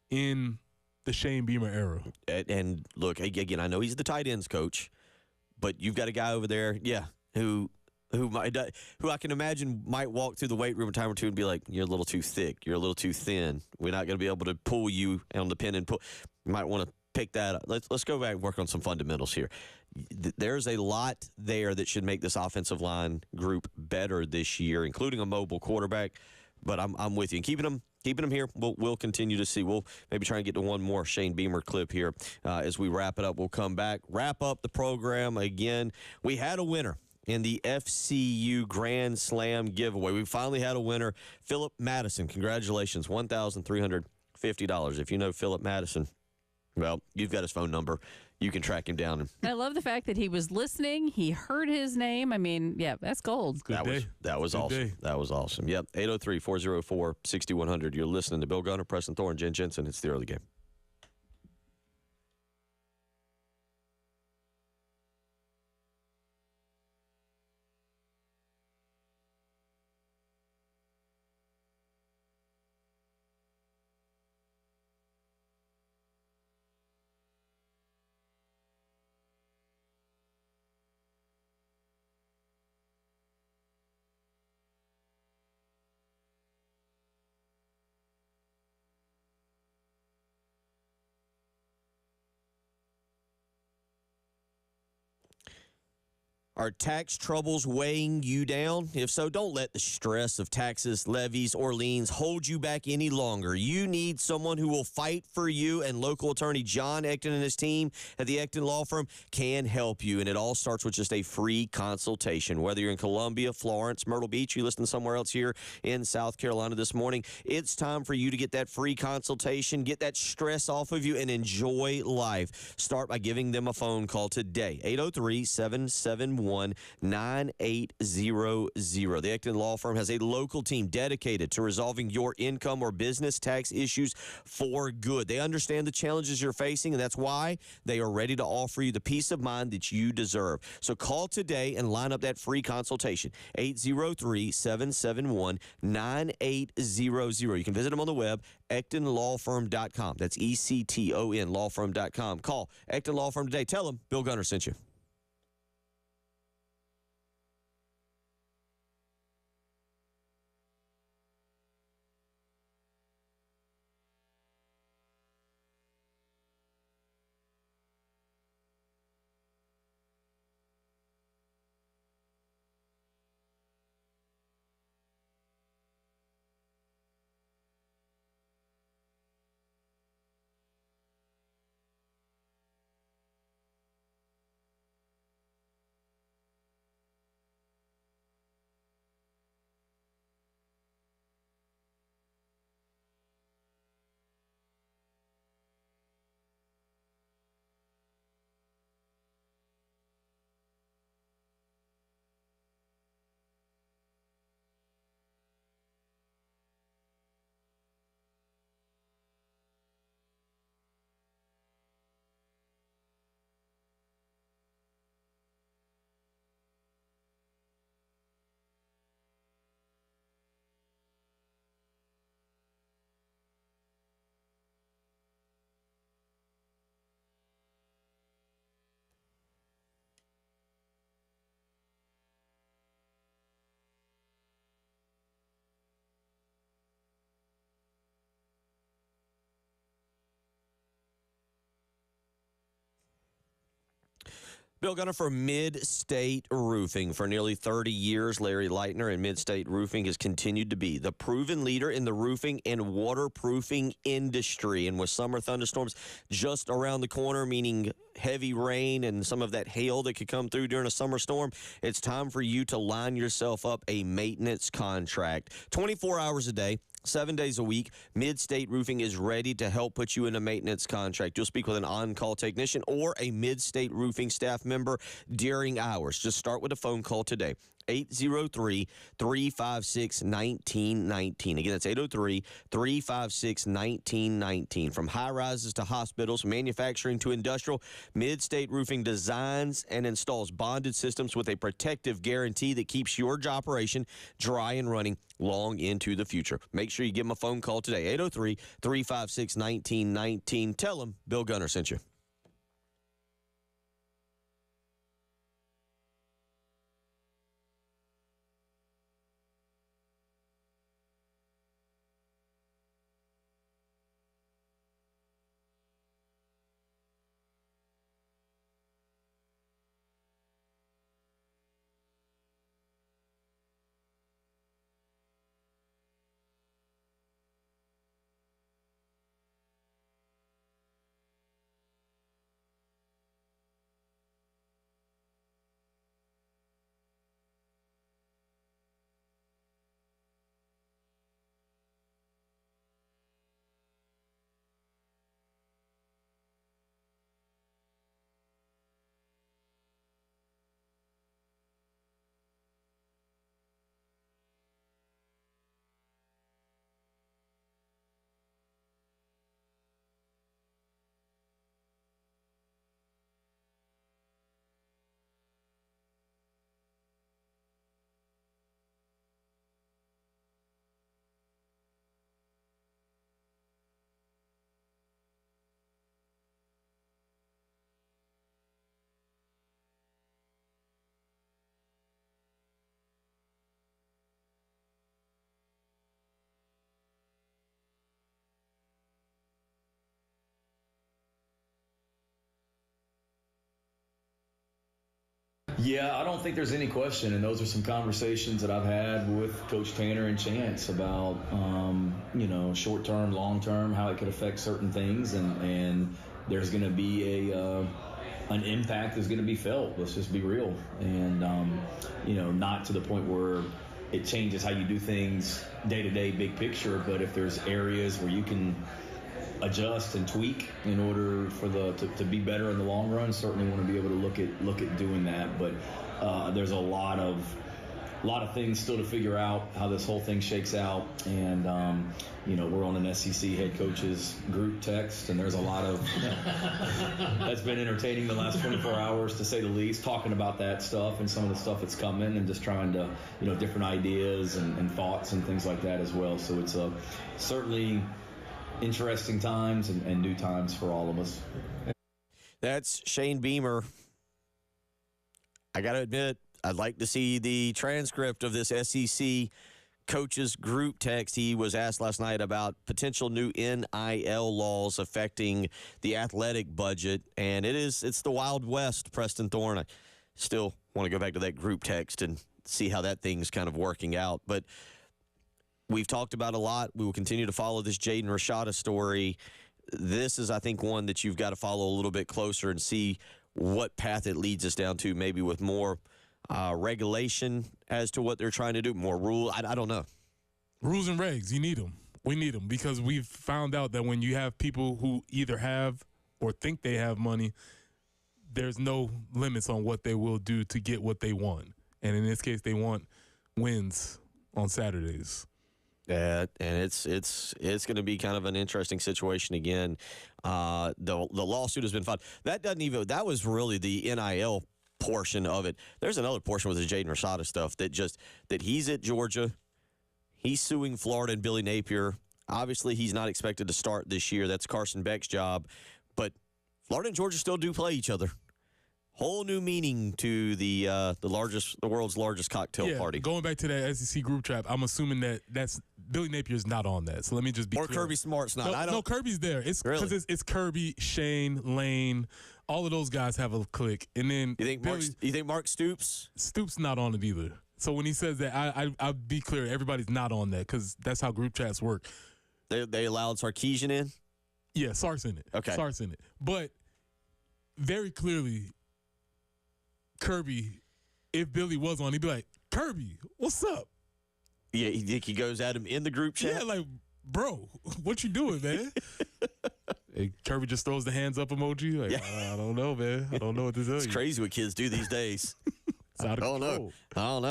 in the Shane Beamer era. And look, again, I know he's the tight ends coach, but you've got a guy over there, who I can imagine might walk through the weight room a time or two and be like, you're a little too thick, you're a little too thin. We're not going to be able to pull you on the pin and pull. You might want to pick that up. Let's go back and work on some fundamentals here. There's a lot there that should make this offensive line group better this year, including a mobile quarterback. But I'm with you. And keeping them here, we'll continue to see. We'll maybe try and get to one more Shane Beamer clip here as we wrap it up. We'll come back, wrap up the program again. We had a winner in the FCU Grand Slam giveaway. We finally had a winner, Philip Madison. Congratulations, $1,350. If you know Philip Madison, Well, you've got his phone number. You can track him down. And I love the fact that he was listening. He heard his name. I mean, yeah, that's gold. Good day. That was awesome. Day. That was awesome. Yep, 803-404-6100. You're listening to Bill Gunner, Preston Thorne, Jen Jensen. It's the early game. Are tax troubles weighing you down? If so, don't let the stress of taxes, levies, or liens hold you back any longer. You need someone who will fight for you, and local attorney John Ecton and his team at the Ecton Law Firm can help you, and it all starts with just a free consultation. Whether you're in Columbia, Florence, Myrtle Beach, you listen somewhere else here in South Carolina this morning, it's time for you to get that free consultation, get that stress off of you, and enjoy life. Start by giving them a phone call today, 803-771-9800. The Ecton Law Firm has a local team dedicated to resolving your income or business tax issues for good. They understand the challenges you're facing, and that's why they are ready to offer you the peace of mind that you deserve. So call today and line up that free consultation, 803-771-9800. You can visit them on the web, EctonLawFirm.com. That's ECTON lawfirm.com. Call Ecton Law Firm today. Tell them Bill Gunner sent you. Bill Gunner for Mid-State Roofing. For nearly 30 years, Larry Leitner and Mid-State Roofing has continued to be the proven leader in the roofing and waterproofing industry. And with summer thunderstorms just around the corner, meaning heavy rain and some of that hail that could come through during a summer storm, it's time for you to line yourself up a maintenance contract. 24 hours a day, 7 days a week, Mid-State Roofing is ready to help put you in a maintenance contract. You'll speak with an on-call technician or a Mid-State Roofing staff member during hours. Just start with a phone call today. 803-356-1919. Again, that's 803-356-1919. From high-rises to hospitals, manufacturing to industrial, Mid-State Roofing designs and installs bonded systems with a protective guarantee that keeps your operation dry and running long into the future. Make sure you give them a phone call today, 803-356-1919. Tell them Bill Gunner sent you. Yeah, I don't think there's any question, and those are some conversations that I've had with Coach Tanner and Chance about, short term, long term, how it could affect certain things, and there's going to be an impact is going to be felt. Let's just be real, and not to the point where it changes how you do things day to day, big picture. But if there's areas where you can adjust and tweak in order for to be better in the long run, certainly want to be able to look at doing that. But there's a lot of things still to figure out how this whole thing shakes out. And we're on an SEC head coaches group text, and there's a lot of that's been entertaining the last 24 hours to say the least, talking about that stuff and some of the stuff that's coming, and just trying to different ideas and thoughts and things like that as well. So it's certainly interesting times and new times for all of us. That's Shane Beamer. I got to admit, I'd like to see the transcript of this SEC coaches group text. He was asked last night about potential new NIL laws affecting the athletic budget, and it's the Wild West, Preston Thorne. I still want to go back to that group text and see how that thing's kind of working out. But we've talked about a lot. We will continue to follow this Jaden Rashada story. This is, I think, one that you've got to follow a little bit closer and see what path it leads us down to, maybe with more regulation as to what they're trying to do, more rule. I don't know. Rules and regs, you need them. We need them because we've found out that when you have people who either have or think they have money, there's no limits on what they will do to get what they want. And in this case, they want wins on Saturdays. Yeah, and it's going to be kind of an interesting situation again. The lawsuit has been filed. That was really the NIL portion of it. There's another portion with the Jaden Rashada stuff that he's at Georgia. He's suing Florida and Billy Napier. Obviously, he's not expected to start this year. That's Carson Beck's job. But Florida and Georgia still do play each other. Whole new meaning to the world's largest cocktail party. Going back to that SEC group chat, I'm assuming that's Billy Napier's not on that. So let me just be clear. Kirby Smart's not. No, Kirby's there. It's because really? it's Kirby, Shane, Lane. All of those guys have a click. And then you think Mark Stoops? Stoops not on it either. So when he says that, I'll be clear. Everybody's not on that because that's how group chats work. They allowed Sarkisian in? Yeah, Sark's in it. Okay. Sark's in it. But very clearly, Kirby, if Billy was on, he'd be like, Kirby, what's up? Yeah, you think he goes at him in the group chat? Yeah, like, bro, what you doing, man? And Kirby just throws the hands up emoji. Like, I don't know, man. I don't know what to tell you. It's crazy what kids do these days. I don't know.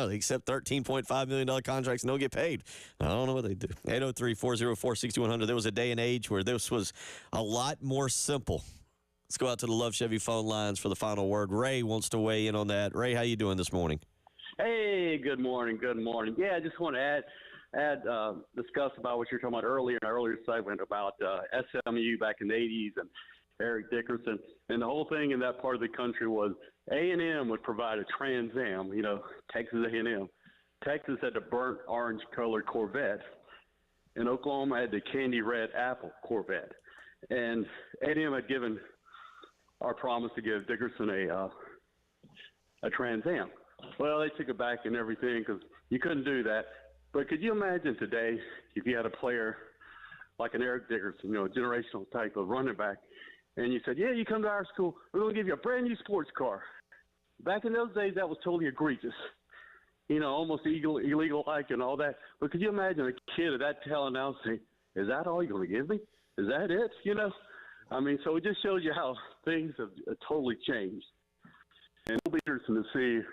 They accept $13.5 million contracts and don't get paid. I don't know what they do. 803-404-6100. There was a day and age where this was a lot more simple. Let's go out to the Love Chevy phone lines for the final word. Ray wants to weigh in on that. Ray, how you doing this morning? Hey, good morning. Good morning. Yeah, I just want to discuss about what you were talking about earlier in our earlier segment about SMU back in the 80s and Eric Dickerson. And the whole thing in that part of the country was A&M would provide a Trans Am, Texas A&M. Texas had the burnt orange colored Corvette, and Oklahoma had the candy red apple Corvette. And A&M had given our promise to give Dickerson a Trans Am. Well, they took it back and everything because you couldn't do that. But could you imagine today if you had a player like an Eric Dickerson, a generational type of running back, and you said, yeah, you come to our school, we're going to give you a brand new sports car. Back in those days, that was totally egregious, almost illegal-like and all that. But could you imagine a kid of that talent now saying, is that all you're going to give me? Is that it? So it just shows you how things have totally changed. And it'll be interesting to see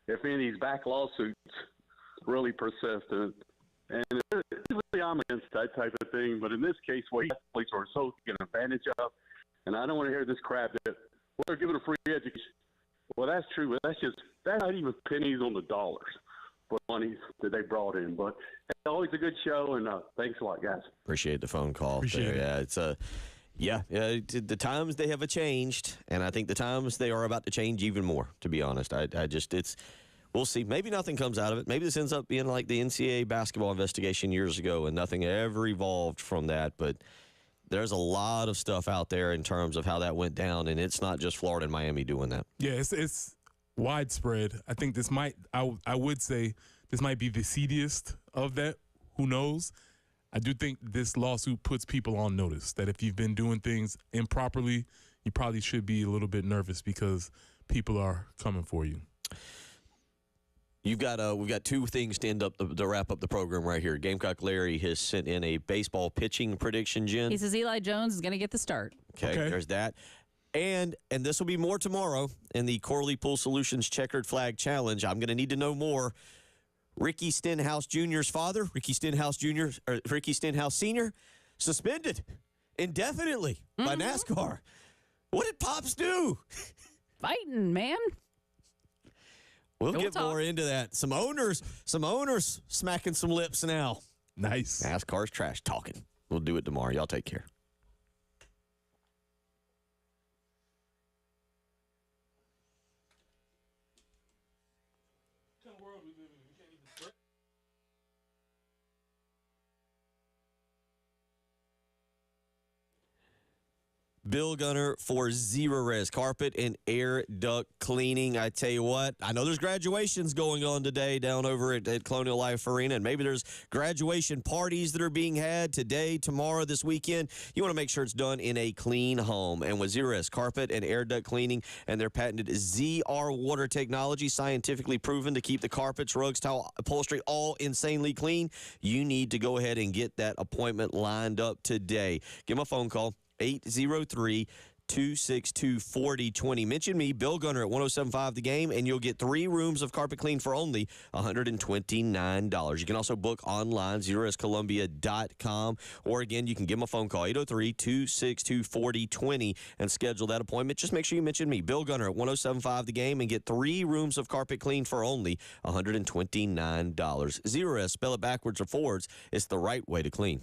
if any of these back lawsuits really persist. And really, I'm against that type of thing. But in this case, athletes are so taken advantage of. And I don't want to hear this crap that they're giving a free education. Well, that's true, but that's not even pennies on the dollars for money that they brought in. But it's always a good show, and thanks a lot, guys. Appreciate the phone call. Appreciate it. Yeah, it's the times they have changed, and I think the times they are about to change even more, to be honest. We'll see. Maybe nothing comes out of it. Maybe this ends up being like the NCAA basketball investigation years ago, and nothing ever evolved from that. But there's a lot of stuff out there in terms of how that went down, and it's not just Florida and Miami doing that. Yeah, it's widespread. I think this might, I would say this might be the seediest of that. Who knows? I do think this lawsuit puts people on notice that if you've been doing things improperly, you probably should be a little bit nervous because people are coming for you. We've got two things to wrap up the program right here. Gamecock Larry has sent in a baseball pitching prediction, Jen. He says Eli Jones is going to get the start. Okay, there's that. And this will be more tomorrow in the Corley Pool Solutions Checkered Flag Challenge. I'm going to need to know more. Ricky Stenhouse Jr.'s father, Ricky Stenhouse Sr., suspended indefinitely by NASCAR. What did Pops do? Fighting, man. We'll get more into that. Some owners smacking some lips now. Nice. NASCAR's trash talking. We'll do it tomorrow. Y'all take care. Bill Gunner for Zerorez Carpet and Air Duct Cleaning. I tell you what, I know there's graduations going on today down over at Colonial Life Arena, and maybe there's graduation parties that are being had today, tomorrow, this weekend. You want to make sure it's done in a clean home. And with Zerorez Carpet and Air Duct Cleaning and their patented ZR water technology, scientifically proven to keep the carpets, rugs, towel, upholstery all insanely clean, you need to go ahead and get that appointment lined up today. Give them a phone call. 803-262-4020. Mention me, Bill Gunner, at 107.5 The Game, and you'll get 3 rooms of carpet clean for only $129. You can also book online, ZerorezColumbia.com, or again, you can give them a phone call, 803-262-4020, and schedule that appointment. Just make sure you mention me, Bill Gunner, at 107.5 The Game, and get 3 rooms of carpet clean for only $129. Zerorez, spell it backwards or forwards, it's the right way to clean.